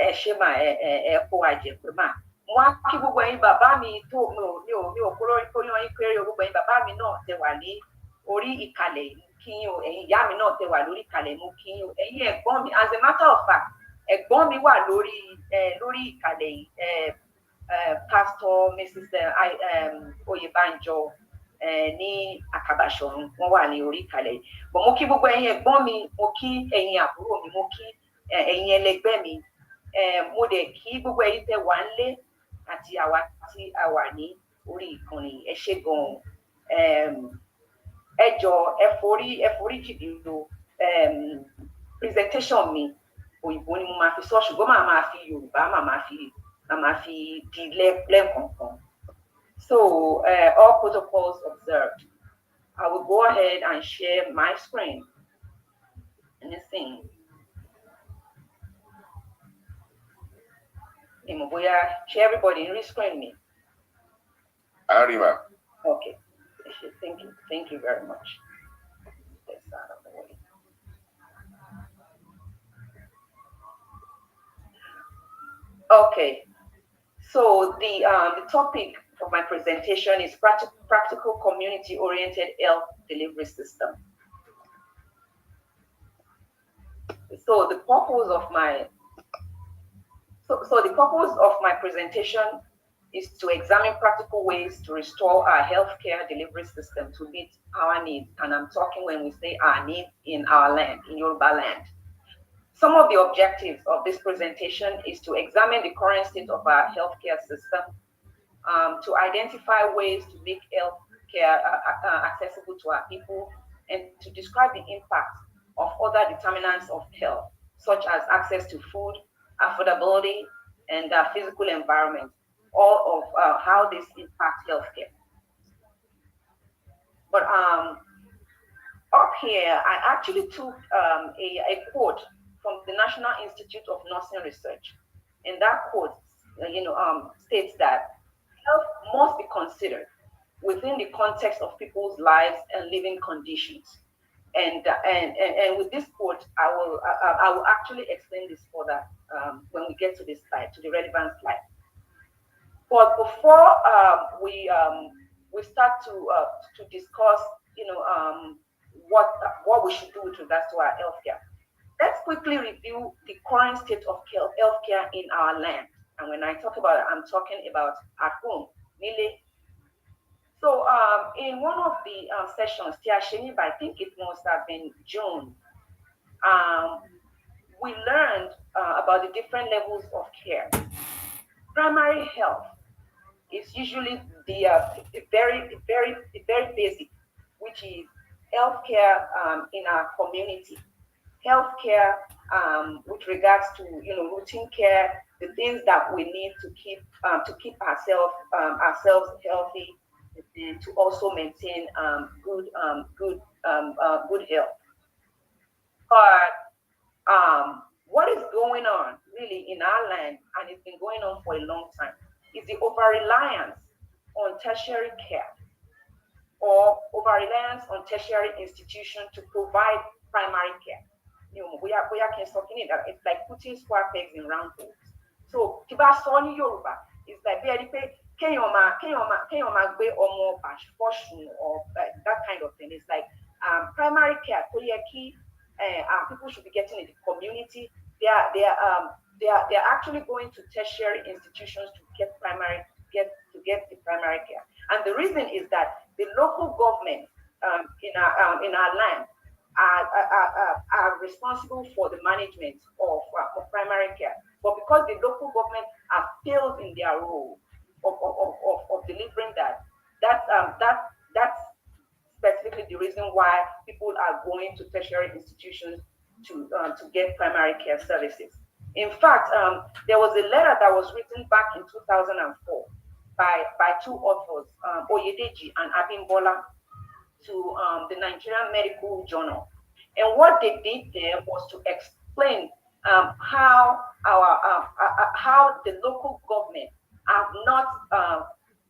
Ẹ ṣé mà ẹ kó àjẹpẹ́ mà. Mo wá kí gbogbo ẹ̀yin bàbá mi tó mi ò kó lórí kó yan yín péré o, gbogbo ẹ̀yin bàbá mi náà tẹ́ wà ní orí ìkàlẹ̀ kí yín o, ẹ̀yin ìyá mi náà tẹ́ wà lórí ìkàlẹ̀ mú kí yín o, ẹ̀yin ẹ̀gbọ́n mi, as a matter of fact ẹ̀gbọ́n mi wà lórí ìkàlẹ̀ yìí. Pastor Mrs. Oyèbánjọ ní Àkàbàṣọ̀run wọ́n wà ní orí ìkàlẹ̀. But mo kí gbogbo ẹ̀yin ẹ̀gbọ́n mi, mo kí ẹ̀yin àbúrò mi, mo kí ẹ̀yin ẹlẹgbẹ́ mi. Mo dẹ̀ kí gbogbo ẹ̀yin tẹ́ wà nílé àti àwa tí a wà ní orí ìkànnì ẹ ṣé gan ẹ jọ̀ọ́ ẹ forí jìbì lo presentation mi òyìnbó ni mo máa fi sọ ṣùgbọ́n màá máa fi Yorùbá màá máa fi di lẹ́ẹ̀kọ̀ọ̀kan. So all protocols observed. I will go ahead and share my screen. Anything. Share everybody in screen me. Arima. Okay. Thank you. Thank you very much. That's out of the way. Okay. So the topic of my presentation is practical community-oriented health delivery system. So the purpose of my presentation is to examine practical ways to restore our healthcare delivery system to meet our needs. And I'm talking when we say our needs in our land, in Yoruba land. Some of the objectives of this presentation is to examine the current state of our healthcare system, to identify ways to make healthcare accessible to our people, and to describe the impact of other determinants of health, such as access to food, affordability, and physical environment, all of how this impacts healthcare. But up here, I actually took a quote from the National Institute of Nursing Research, and that quote, states that health must be considered within the context of people's lives and living conditions. And with this quote, I will actually explain this further when we get to this slide, to the relevant slide. But before we start to discuss, what we should do with regards to our healthcare, let's quickly review the current state of healthcare in our land. And when I talk about it, I'm talking about at home, Nile. So in one of the sessions, I think it must have been June, we learned about the different levels of care. Primary health is usually the very basic, which is healthcare in our community. Healthcare with regards to routine care, the things that we need to keep ourselves healthy, and to also maintain good health. But what is going on really in our land, and it's been going on for a long time, is the over-reliance on tertiary care, or over-reliance on tertiary institutions to provide primary care. It's like putting square pegs in round holes. So Kibasoni Yoruba is like very or that kind of thing. It's like primary care. People should be getting in the community. They are actually going to tertiary institutions to get the primary care. And the reason is that the local government in our land are responsible for the management of primary care. But because the local government have failed in their role of delivering that's specifically the reason why people are going to tertiary institutions to get primary care services. In fact, there was a letter that was written back in 2004 by two authors, Oyedeji and Abimbola, to the Nigerian Medical Journal. And what they did there was to explain how the local government have not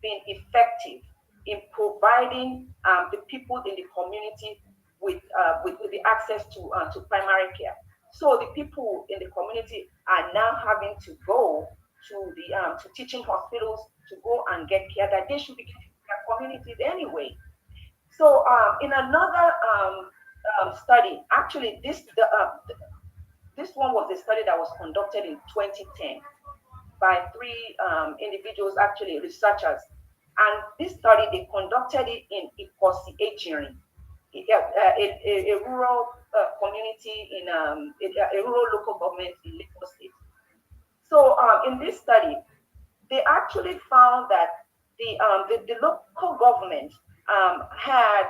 been effective in providing the people in the community with the access to primary care. So the people in the community are now having to go to the teaching hospitals to go and get care that they should be getting in their communities anyway. So in another study, actually this one was a study that was conducted in 2010 by three individuals, actually researchers. And this study, they conducted it in Ikosi Ejirin, a rural community in a rural local government in Lagos State. So in this study, they actually found that the local government had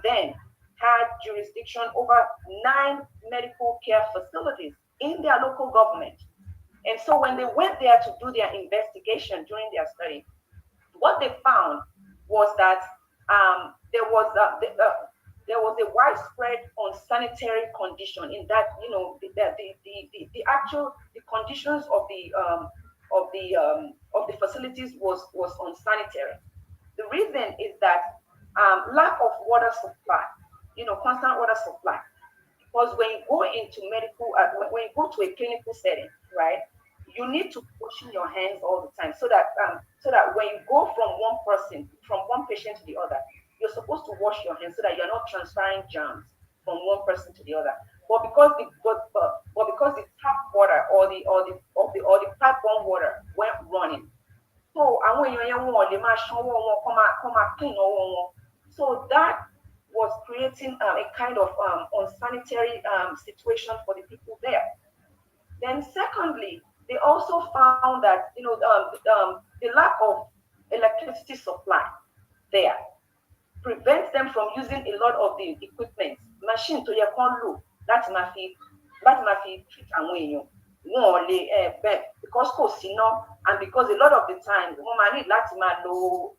then had jurisdiction over 9 medical care facilities in their local government. And so when they went there to do their investigation during their study, what they found was that there was a widespread unsanitary condition in that, you know, the actual conditions of the facilities was unsanitary. The reason is that lack of water supply, you know, constant water supply. Because when you go into medical, when you go to a clinical setting, right, you need to washing your hands all the time, so that when you go from one patient to the other, you're supposed to wash your hands so that you're not transferring germs from one person to the other. But because the tap water or the pipe-borne water went running, so so that was creating a kind of unsanitary situation for the people there. Then secondly, they also found that, you know, the lack of electricity supply there prevents them from using a lot of the equipment, machine to your low. That's my treat and when because and because a lot of the time woman need low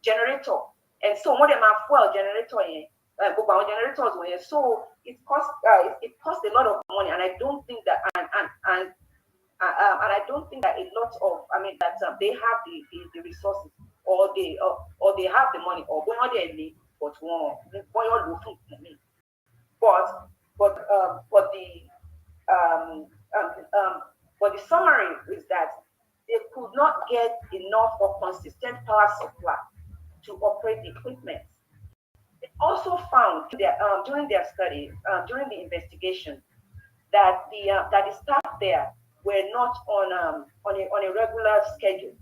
generator, and so more than my fuel generator generators, so it costs a lot of money, and I don't think that and I don't think that a lot of, I mean, that they have the resources, or they have the money, or but the summary is that they could not get enough or consistent power supply to operate the equipment. They also found during their study, during the investigation, that the staff there were not on a regular schedule.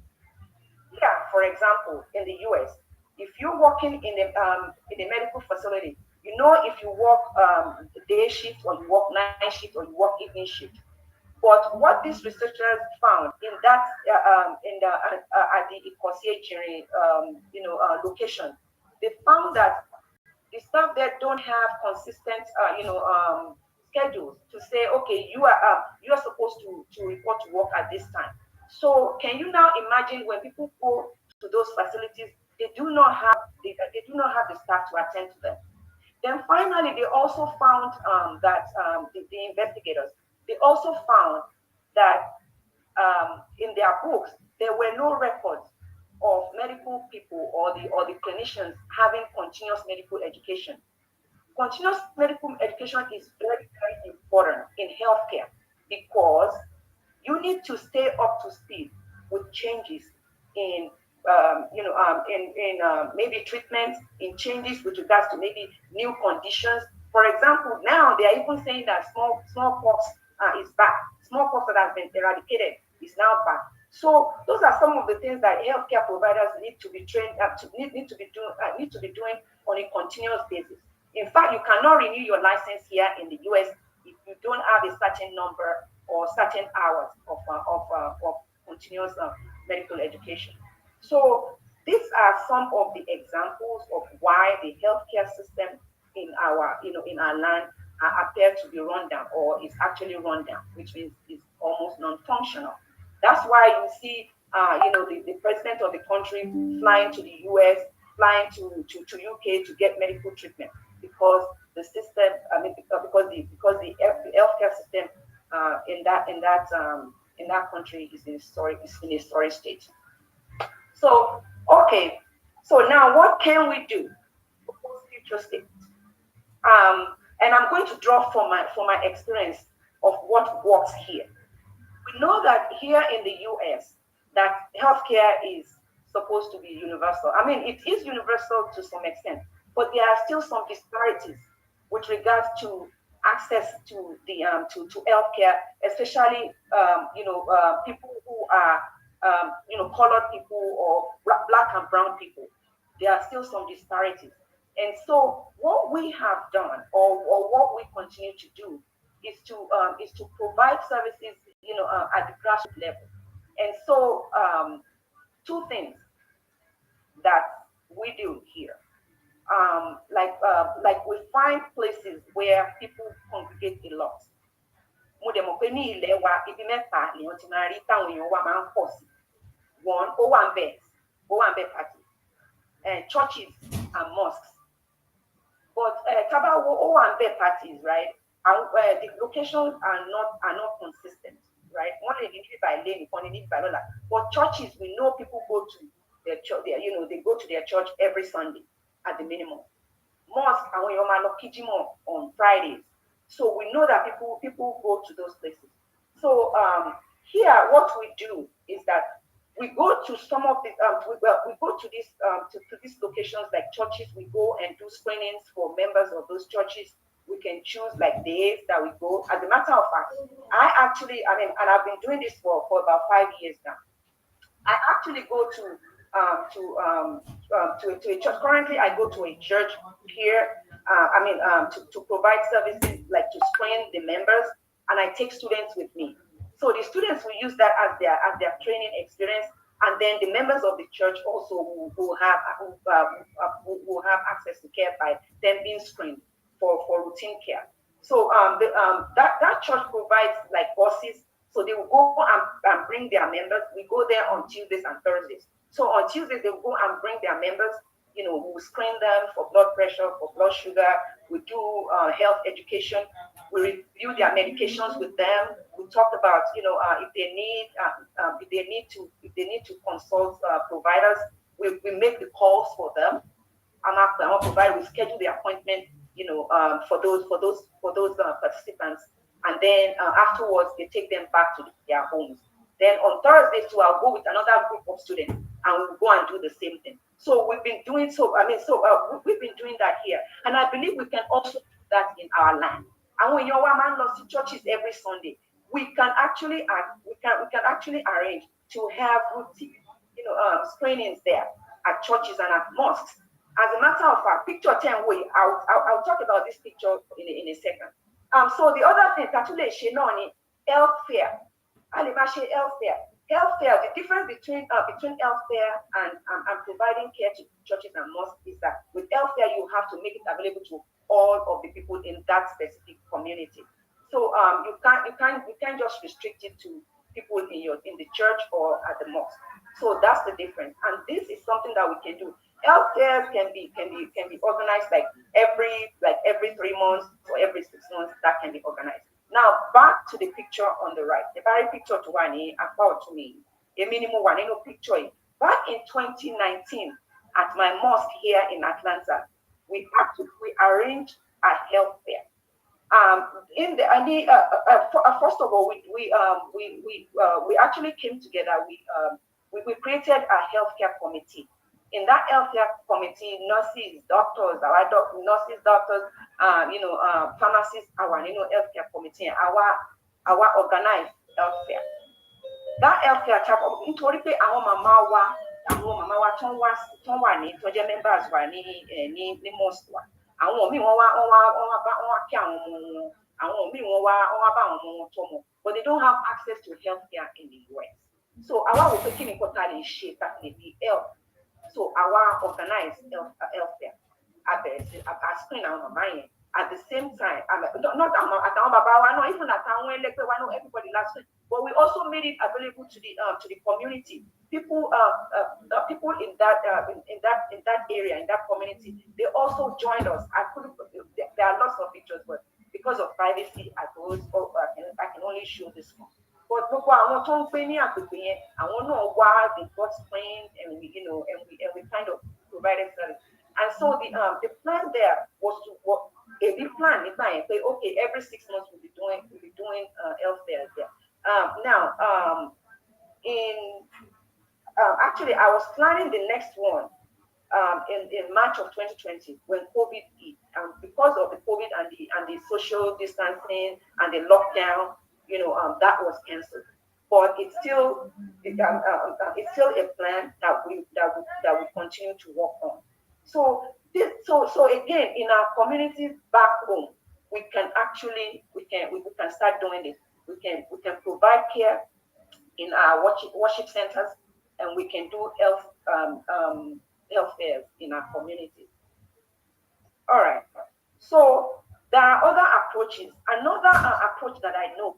Yeah, for example, in the US, if you're working in a medical facility, you know, if you work day shift, or you work night shift, or you work evening shift. But what these researchers found in that at the Ikosie location, they found that the staff there don't have consistent schedules to say, okay, you are supposed to report to work at this time. So can you now imagine when people go to those facilities, they do not have the staff to attend to them. Then finally, they also found that the investigators, they also found that in their books there were no records of medical people or the clinicians having continuous medical education. Continuous medical education is very, very important in healthcare, because you need to stay up to speed with changes in maybe treatment, in changes with regards to maybe new conditions. For example, now they are even saying that smallpox is back. Smallpox that has been eradicated is now back. So those are some of the things that healthcare providers need to be trained need to be doing on a continuous basis. In fact, you cannot renew your license here in the US if you don't have a certain number or certain hours of continuous medical education. So these are some of the examples of why the healthcare system in our land appear to be run down, or is actually run down, which means it's almost non-functional. That's why you see, the president of the country flying to the US, flying to UK to get medical treatment, because the system, because the healthcare system in that country is in a sorry state. So, okay, so now what can we do for future state? And I'm going to draw from my experience of what works here. We know that here in the US, that healthcare is supposed to be universal. I mean, it is universal to some extent, but there are still some disparities with regards to access to the to healthcare, especially people who are colored people, or black and brown people. There are still some disparities. And so what we have done, or what we continue to do, is to provide services, at the grassroots level. And so two things that we do here. Like we find places where people congregate a lot. Mo dẹ̀ mọ̀ pé ní ilẹ̀ wa ibi mẹ́ta lèèyàn ti máa rí táwọn èèyàn wa máa ń pọ̀ sí. One, ó wà ń bẹ̀ party, churches and mosques. But Tabawo, ó wà ń bẹ̀ parties, right? And the locations are not consistent, right? One lady by lane, one lady by Lola. But churches, we know people go to their church. They go to their church every Sunday at the minimum. Mosque and when you're on Fridays, so we know that people go to those places. So here, what we do is that we go to some of the we go to these locations like churches. We go and do screenings for members of those churches. We can choose like days that we go. As a matter of fact, and I've been doing this for about 5 years now. I actually go to a church. Currently, I go to a church here. To provide services like to screen the members, and I take students with me. So the students will use that as their training experience, and then the members of the church also will have access to care by them being screened for routine care. So that church provides like buses, so they will go and bring their members. We go there on Tuesdays and Thursdays. So on Tuesdays they will go and bring their members. We screen them for blood pressure, for blood sugar. We do health education. We review their medications with them. We talk about, if they need to consult providers. We make the calls for them. We schedule the appointment, for those participants, and then afterwards they take them back to their homes. Then on Thursdays too, I'll go with another group of students, and we'll go and do the same thing. So we've been doing we've been doing that here, and I believe we can also do that in our land. And when your woman loves to churches every Sunday, we can actually arrange to have routine, screenings there at churches and at mosques. As a matter of fact, picture 10 way. I'll talk about this picture in a second. So the other thing, actually, health fair. Healthcare, the difference between healthcare and providing care to churches and mosques is that with healthcare you have to make it available to all of the people in that specific community. So you can't just restrict it to people in the church or at the mosque. So that's the difference, and this is something that we can do. Healthcare can be organized like every 3 months or every 6 months. That can be organized. Now back to the picture on the right. The very picture to one about to me. A minimum one picture. Back in 2019 at my mosque here in Atlanta, we arranged a health fair. First of all, we actually came together. We created a healthcare committee. In that healthcare committee, nurses, doctors, pharmacists, our healthcare committee, our organized healthcare. That healthcare chap, nítorí pé àwọn màmá wa tó wà ní tó jẹ́ members wa ní mosque wa. Àwọn míì wọ́n wá kí àwọn míì wọ́n wá bá àwọn ọmọ wọn tọ́mọ, but they don't have access to healthcare in the US. So àwa wò pé kí ni kò ta lè ṣe ta lè fi help. So our organized healthcare screen our mama at the same time. Not even at everybody last week, but we also made it available to the community. People in that area, in that community, they also joined us. There are lots of pictures, but because of privacy, I can only show this one. But gbogbo àwọn tó ń gbé ní àgbègbè yẹn, àwọn náà wá, they got trained, and we kind of provided service. And so the plan there was to a big plan. Okay, every 6 months we'll be doing health fairs there. Actually, I was planning the next one in March of 2020 when COVID hit, and because of the COVID and the social distancing and the lockdown. That was cancelled, but it's still a plan that we continue to work on. So again, in our communities back home, we can start doing this. We can provide care in our worship centers, and we can do health health fairs in our communities. All right. So there are other approaches. Another approach that I know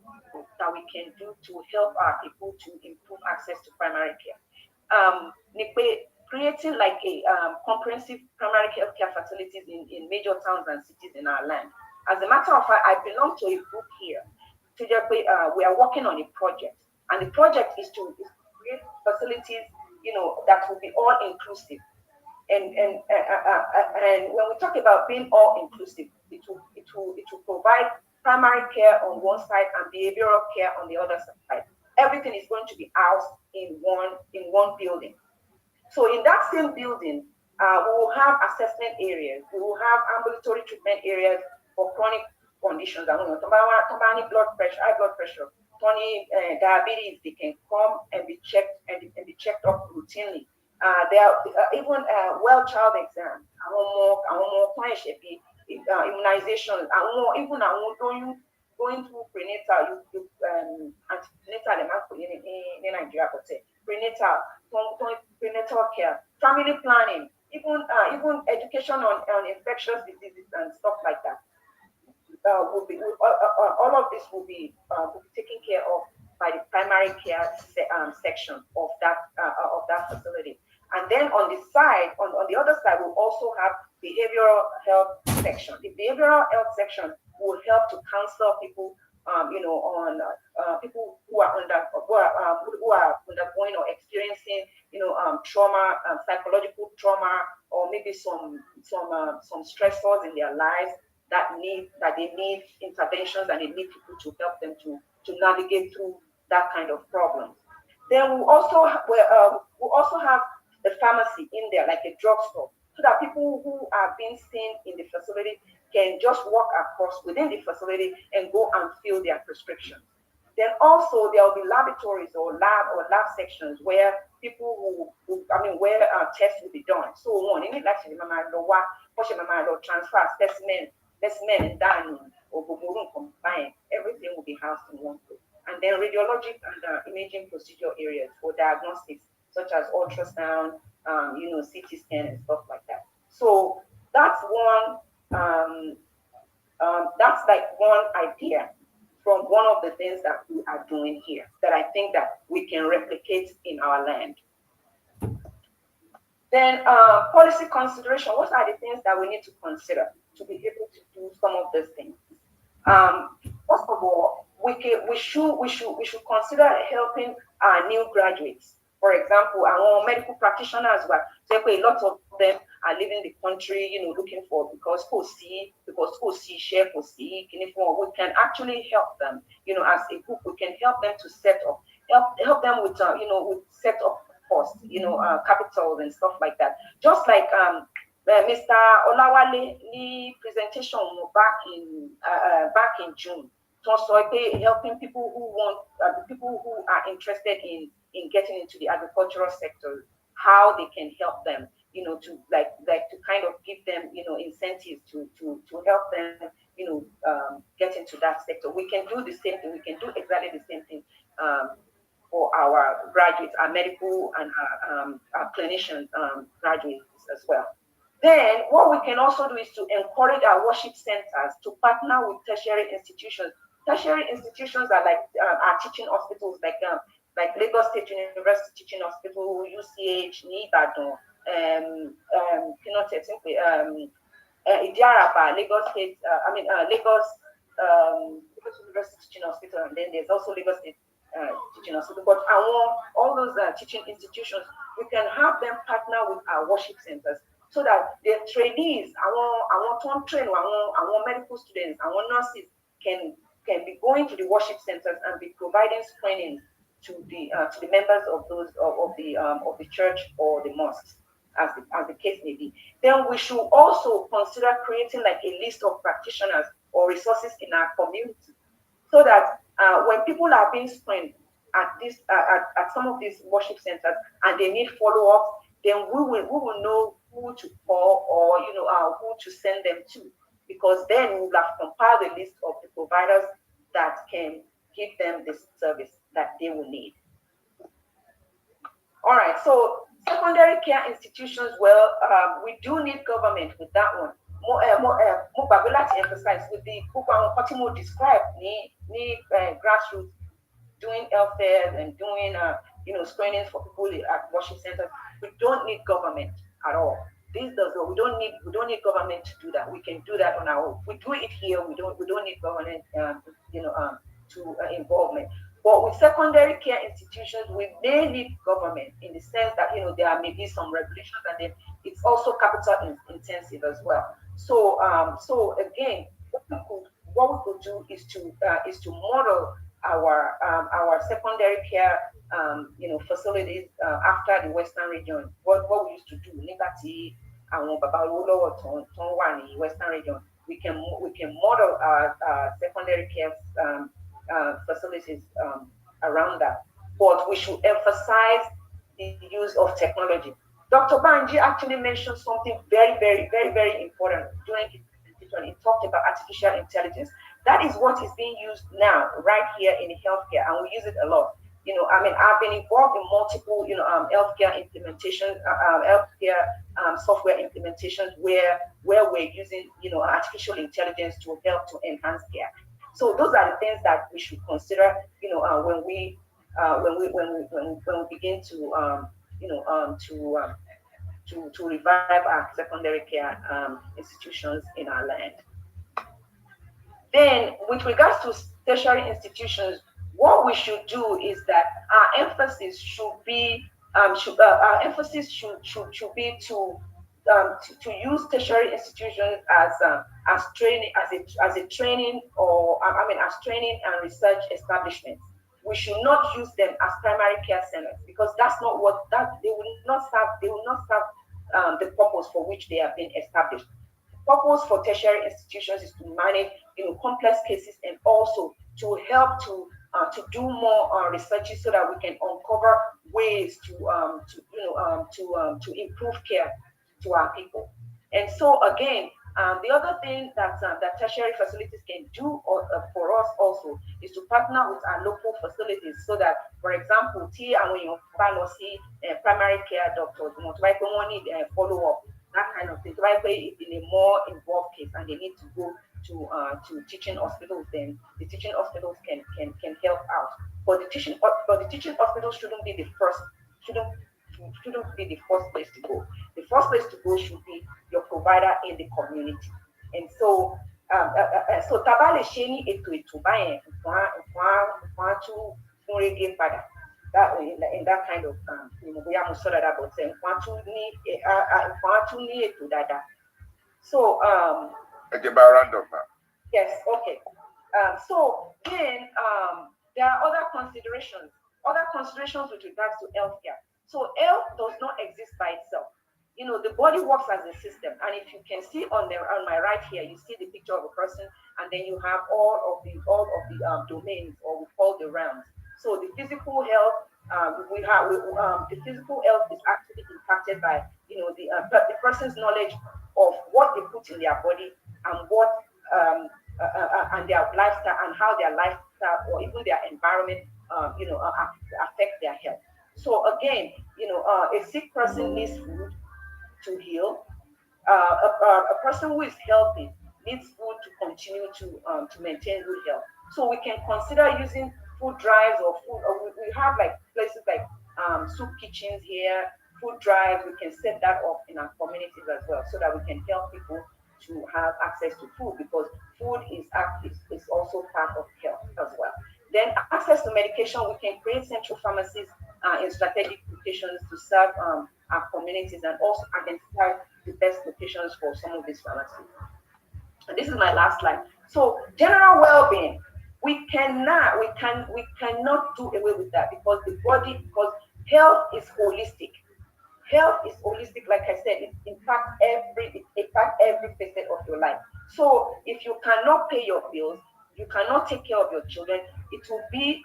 that we can do to help our people to improve access to primary care. Creating like a comprehensive primary health care facilities in major towns and cities in our land. As a matter of fact, I belong to a group here. We are working on a project, and the project is to create facilities, that will be all inclusive. And when we talk about being all inclusive, it will provide primary care on one side and behavioral care on the other side. Everything is going to be housed in one building. So in that same building, we will have assessment areas. We will have ambulatory treatment areas for chronic conditions. Blood pressure, high blood pressure, diabetes. They can come and be checked and be checked up routinely. There are even well child exams. Immunizations. Even going through prenatal. Antenatal in Nigeria, prenatal care, family planning, even education on infectious diseases and stuff like that. All of this will be taken care of by the primary care section of that facility. And then on the other side, we'll also have behavioral health section. The behavioral health section will help to counsel people, on people who are undergoing or experiencing, trauma, psychological trauma, or maybe some stressors in their lives that they need interventions, and they need people to help them to navigate through that kind of problem. Then we'll also have the pharmacy in there, like a drugstore, so that people who are being seen in the facility can just walk across within the facility and go and fill their prescriptions. Then also there will be laboratories or lab sections where people where tests will be done. So on, any transfer specimen done or combined, everything will be housed in one place. And then radiologic and imaging procedure areas for diagnostics, such as ultrasound, CT scan and stuff like that. So that's that's like one idea from one of the things that we are doing here that I think that we can replicate in our land. Then policy consideration. What are the things that we need to consider to be able to do some of these things? First of all, we should consider helping our new graduates. For example, our medical practitioners, a lot of them are leaving the country, looking for because share we can actually help them, as a group. We can help them to set up, help them with with set up costs, capital and stuff like that. Just like Mr. Olawale presentation back in June. So helping people who are interested in getting into the agricultural sector, how they can help them, to kind of give them, incentives to help them, get into that sector. We can do the same thing. We can do exactly the same thing for our graduates, our medical and our clinician graduates as well. Then what we can also do is to encourage our worship centers to partner with tertiary institutions. Tertiary institutions are like our teaching hospitals, like Lagos State University Teaching Hospital, UCH, Ibadan, Idiaraba, Lagos State, Lagos University Teaching Hospital, and then there's also Lagos State Teaching Hospital. But all those teaching institutions, we can have them partner with our worship centers, so that the trainees, our train, our medical students, our nurses can be going to the worship centers and be providing training to the members of those of the church or the mosques, as the case may be. Then we should also consider creating like a list of practitioners or resources in our community, so that when people are being screened at some of these worship centers and they need follow-up, then we will know who to call or who to send them to, because then we will have compiled a list of the providers that can give them the service that they will need. All right, so secondary care institutions, well, we do need government with that one. More to emphasize with the Kotimo described grassroots doing health fairs and doing screenings for people at worship centers. We don't need government at all. This does not. We don't need government to do that. We can do that on our own. We do it here. We don't need government involvement. But with secondary care institutions, we may need government in the sense that there may be some regulations, and then it's also capital intensive as well. So again, what we could do is to model our secondary care facilities after the Western region. What we used to do, Liberty and Western region, we can model our secondary care facilities around that. But we should emphasize the use of technology. Dr. Banji actually mentioned something very, very, very, very important during his presentation. He talked about artificial intelligence. That is what is being used now, right here in healthcare, and we use it a lot. I've been involved in multiple, healthcare implementation, healthcare software implementations where we're using, artificial intelligence to help to enhance care. So those are the things that we should consider, when we begin to revive our secondary care institutions in our land. Then, with regards to tertiary institutions, what we should do is that our emphasis should be to use tertiary institutions as training as training and research establishments. We should not use them as primary care centers, because that's not they will not serve the purpose for which they have been established. The purpose for tertiary institutions is to manage complex cases, and also to help to do more research so that we can uncover ways to improve care to our people. And so again, the other thing that tertiary facilities can do for us also is to partner with our local facilities, so that, for example, when you see primary care doctors, need follow up, that kind of thing. So in a more involved case, and they need to go to teaching hospitals, then the teaching hospitals can help out. But the teaching hospitals shouldn't be the first place to go. The first place to go should be your provider in the community. And so tabale sheni eto bayen that in that kind of we are so that about saying so yes, okay. So then there are other considerations with regards to healthcare. So health does not exist by itself. The body works as a system, and if you can see on my right here, you see the picture of a person, and then you have all of the domains, or we call the realms. So the physical health, the physical health is actually impacted by the person's knowledge of what they put in their body, and what and their lifestyle, and how their lifestyle or even their environment affect their health. So again, a sick person needs food to heal. A person who is healthy needs food to continue to maintain good health. So we can consider using food drives, or food. Or we have like places like soup kitchens here, food drives. We can set that up in our communities as well, so that we can help people to have access to food, because food is also part of health as well. Then access to medication, we can create central pharmacies in strategic locations to serve our communities, and also identify the best locations for some of these pharmacies. And this is my last slide. So general well-being, we cannot do away with that, because health is holistic. Health is holistic, like I said, it impacts every facet of your life. So if you cannot pay your bills, you cannot take care of your children, it will be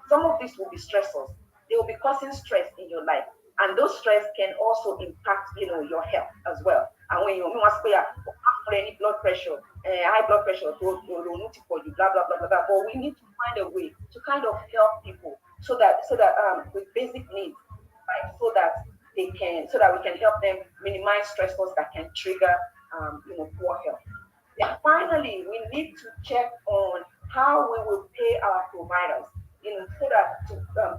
some of this will be stressors. They will be causing stress in your life, and those stress can also impact your health as well. And when you must pay any blood pressure, high blood pressure, blah blah blah blah blah. But we need to find a way to kind of help people so that with basic needs, so that we can help them minimize stressors that can trigger poor health. And finally, we need to check on how we will pay our providers, so that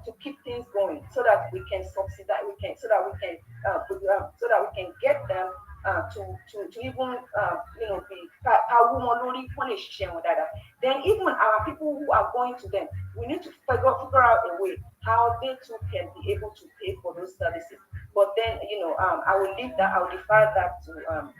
to keep things going, so that we can subsidize, so that we can get them to even be then even our people who are going to them, we need to figure out a way how they too can be able to pay for those services. But then I will defer that to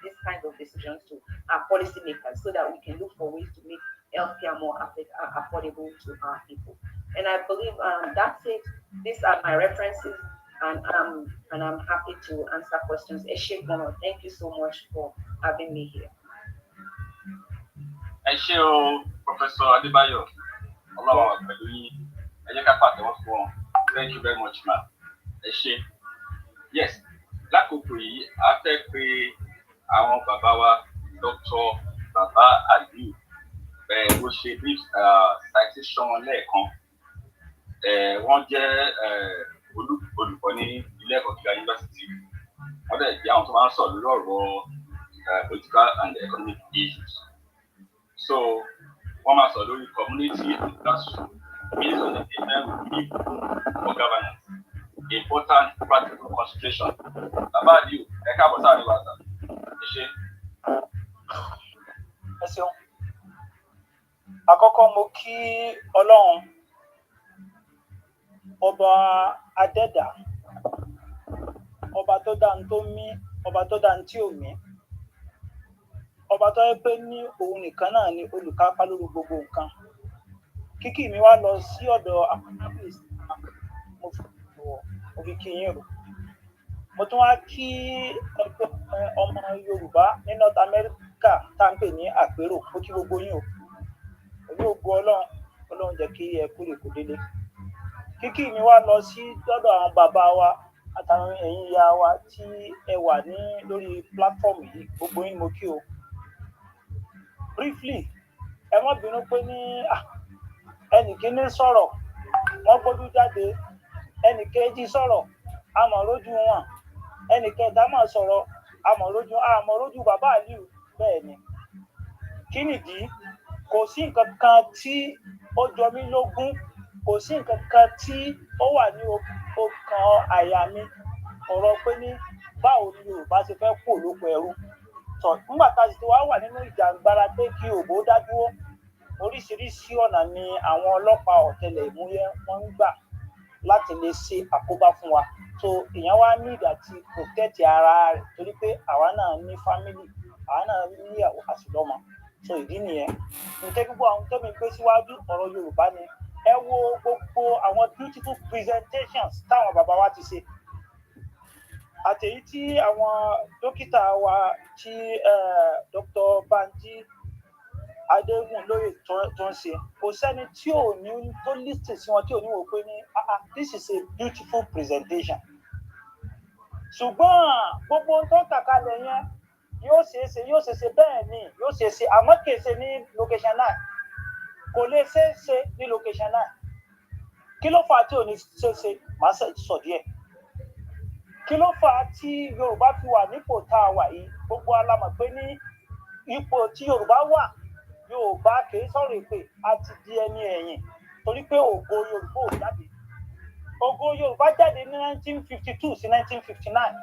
these kinds of decisions to our policymakers, so that we can look for ways to make healthcare more affordable to our people. And I believe that's it. These are my references, and I'm happy to answer questions. Thank you so much for having me here. Professor Adebayo. Thank you very much, ma'am. Yes, lákòókò yìí a fẹ́ pe àwọn bàbá wa Dr. Baba Aliu bó ṣe brief citation wọn lẹ́ẹ̀kan. Wọ́n jẹ́ olùkọ́ ní ilé ẹ̀kọ́ gíga yunifásitì. Wọ́n dẹ̀ jẹ́ àwọn tó máa ń sọ̀rọ̀ lórí ọ̀rọ̀ political and economic issues. So wọ́n máa sọ̀rọ̀ lórí community and classroom based on the different people for governance. Important practical concentration. Bàbá Aliu, ẹ káàbọ̀ sáà ní wàsà. Ẹ ṣé. Ẹ ṣeun. Àkọ́kọ́ mo kí Ọlọ́run ọba adẹ́dà, ọba tó dá ń tó mí, ọba tó dá ń tí ò mí, ọba tó yẹ pé ní òun nìkan náà ni olùkápá lórí gbogbo nǹkan. Kíkí mi wá lọ sí ọ̀dọ̀ àpòlọ́pìsì mo fi kí yín rò. Mo tún wá kí ẹgbẹ́ ọmọ Yorùbá ní North America tá ń pè ní Apero, mo kí gbogbo yín o. Èmi ò gbọ́ Ọlọ́run jẹ́ kí ẹ kúrè kó délé. Kíkí mi wá lọ sí lọ́dọ̀ àwọn bàbá wa àtàwọn ẹ̀yin ìyá wa tí ẹ wà ní lórí platform yìí, gbogbo yín mo kí o. Briefly, ẹ má bínú pé ní ẹnì kíní sọ̀rọ̀, wọ́n gbójú jáde, ẹnì kejì sọ̀rọ̀, àmọ́ lójú wọn, ẹnì kẹta máa sọ̀rọ̀, àmọ́ lójú bàbá Aliu. Bẹ́ẹ̀ ni. Kí nìdí? Kò sí nǹkan kan tí ó jọ mí lógún, kò sí nǹkan kan tí ó wà ní ọkàn àyà mi, ọ̀rọ̀ pé ní báwo ni Yorùbá ṣe fẹ́ kú olóko ẹrú. Nígbà tá a sì ti wá wà nínú ìjàngbara pé kí òbó dá dúró, oríṣiríṣi ọ̀nà ni àwọn ọlọ́pàá ọ̀tẹlẹ̀múyẹ́ wọ́n ń gbà láti lè ṣe àkóbá fún wa. So èèyàn wá ní ìdá tí protect ara rẹ̀, torí pé àwa náà ní family, àwa náà níyàwó àṣìlọ́mọ. So ìdí nìyẹn. Ǹjẹ́ gbogbo àwọn tó mi gbé síwájú ọ̀rọ̀ Yorùbá ni ẹ wo gbogbo àwọn beautiful presentations táwọn bàbá wa ti ṣe. Àtèyí tí àwọn dókítà wa tí Dr. Banji Adégúnlóyè tó ń ṣe, kò sẹ́ni tí ò ní tó listen sí wọn tí ò ní wò pé ní this is a beautiful presentation. Ṣùgbọ́n gbogbo tó ń kàkalẹ̀ yẹn yóò ṣeéṣe bẹ́ẹ̀ ni yóò ṣeéṣe, àmọ́ kìí ṣe ní location 9, kò lè ṣeéṣe ní location 9. Kí ló fà á tí ò ní ṣeéṣe? Màá sọ díẹ̀. Kí ló fà á tí Yorùbá fi wà nípò tá a wà yìí? Gbogbo alámọ̀ pé ní ipò tí Yorùbá wà, Yorùbá kìí sọ̀rọ̀ èpè, a ti di ẹni ẹ̀yìn, torí pé ògo Yorùbá ò jáde. Ògo Yorùbá jáde ní 1952 sí 1959.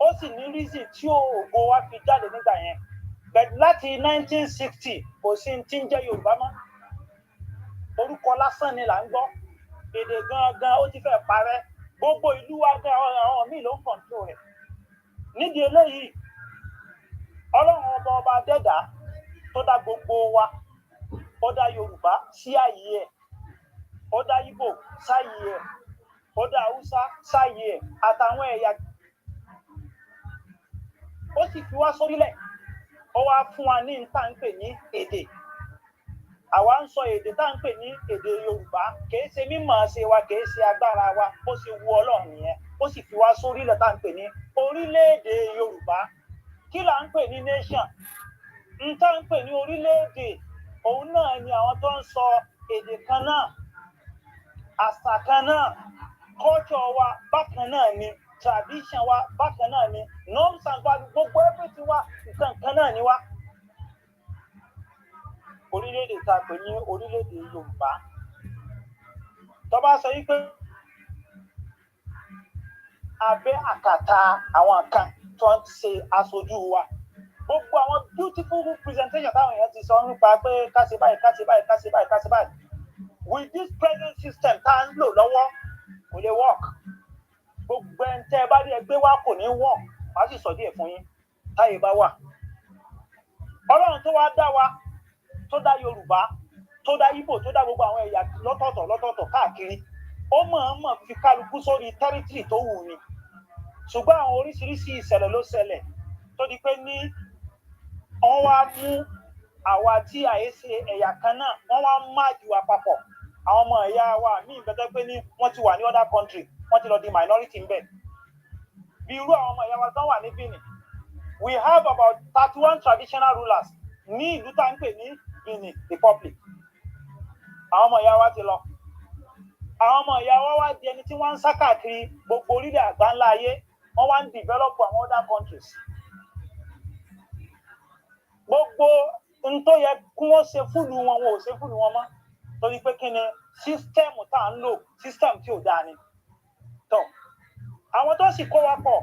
Ó sì ní reason tí ògo wa fi jáde nígbà yẹn. Bẹ̀rẹ̀ láti 1960 kò sí tí ń jẹ́ Yorùbá mọ́. Orúkọ lásán ni là ń gbọ́. Èdè gangan ó ti fẹ́ parẹ́. Gbogbo ìlú wa gan àwọn míì ló ń control rẹ̀. Nídìí eléyìí, Ọlọ́run ọba dẹ́dà tó dá gbogbo wa, ó dá Yorùbá sí ààyè ẹ̀, ó dá Ìgbò sáàyè ẹ̀, ó dá Haúsá sáàyè ẹ̀, àtàwọn ẹ̀yà. Ó sì fi wá sórílẹ̀, ó wá fún wa ní tá ń pè ní èdè. Àwa ń sọ èdè tá ń pè ní èdè Yorùbá, kìí ṣe mímọ̀ ṣe wa, kìí ṣe agbára wa, ó sì wu Ọlọ́run yẹn. Ó sì fi wá sórílẹ̀ tá ń pè ní orílẹ̀-èdè Yorùbá. Kí là ń pè ní nation? N tá ń pè ní orílẹ̀-èdè, òun náà ni àwọn tó ń sọ èdè kan náà, àṣà kan náà, culture wa bákan náà ni, tradition wa bákan náà ni, norms and values gbogbo everything wa nǹkan kan náà ni wa. Orílẹ̀-èdè tá a pè ní orílẹ̀-èdè Yorùbá tó bá sọ yí pé abẹ́ àkàtà àwọn kan tó ń ṣe aṣojú wa, gbogbo àwọn beautiful presentation táwọn èèyàn ti sọ nípa pé ká ṣe báyìí ká ṣe báyìí ká ṣe báyìí ká ṣe báyìí with this present system tá a ń lò lọ́wọ́ kò lè work. Gbogbo ẹni tẹ́ ẹ bá rí ẹgbẹ́ wa kò ní work. Màá sì sọ díẹ̀ fún yín táyé bá wà. Ọlọ́run tó wá dá wa, tó dá Yorùbá, tó dá Ìgbò, tó dá gbogbo àwọn ẹ̀yà lọ́tọ̀ọ̀tọ̀ káàkiri, ó mọ̀ọ́mọ̀ fi kálukú sórí tẹ́rítìrì tó wù ní. Ṣùgbọ́n àwọn oríṣiríṣi ìṣẹ̀lẹ̀ ló ṣẹlẹ̀ tó di pé ní wọ́n wá mú àwa tí àyè ṣe ẹ̀yà kan náà, wọ́n wá máàjì wa papọ̀. Àwọn ọmọ ẹ̀yà wa míì bẹ́tẹ́ pé ní wọ́n ti wà ní other country, wọ́n ti lọ di minority ń bẹ̀. Bí irú àwọn ọmọ ẹ̀yà wa tán wà ní Benin, we have about 31 traditional rulers ní ìlú tá ń pè ní Benin Republic. Àwọn ọmọ ìyá wa ti lọ. Àwọn ọmọ ìyá wa wá di ẹni tí wọ́n ń sá káàkiri gbogbo orílẹ̀ àgbáńlá ayé, wọ́n wá ń develop àwọn other countries. Gbogbo n tó yẹ kí wọ́n ṣe fúlù wọn, wọn ò ṣe fúlù wọn mọ́. Torí pé kí ni sísítẹ́ẹ̀mù tá à ń lò, sísítẹ́ẹ̀mù tí ò dáa ni. Tọ́ àwọn tó sì kó wa pọ̀,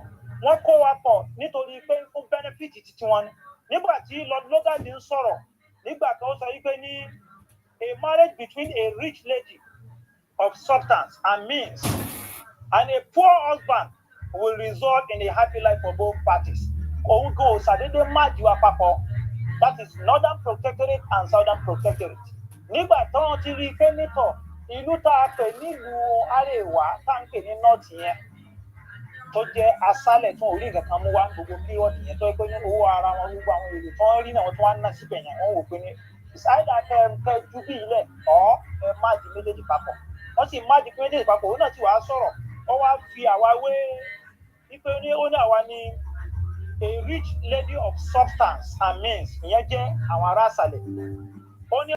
wọ́n kó wa pọ̀ nítorí pé fún benefit titi wọn ni. Nígbà tí Lord Logan ń sọ̀rọ̀, nígbà kan ó sọ wípé ní a marriage between a rich lady of substance and means and a poor husband will result in a happy life for both parties. Òun kò ṣàdédé máàjì wa papọ̀. That is Northern Protectorate and Southern Protectorate. Nígbà tí wọ́n ti rí i pé nítọ̀ ìlú tá a pè nílùú Àrèwá tá à ń pè ní North yẹn tó jẹ́ aṣálẹ̀ tí wọn ò rí nǹkan kan mú wá gbogbo píríọ̀dù yẹn tó yẹ pé ní owó ara wọn gbogbo àwọn èrè tó ń rí náà wọ́n tó wá ń ná síbẹ̀ yẹn wọ́n wò pé ní ìsáyédà kẹ ju bí ilẹ̀ ọ́ ẹ máàjì méjèèjì papọ̀. Wọ́n sì máàjì méjèèjì papọ̀, òun náà sì wàá sọ̀rọ̀, wọ́n wá fi àwa wé wípé ní ó ní àwa ní a rich lady of substance and means, ìyẹn jẹ́ àwọn ará àṣàlẹ̀. Ó ní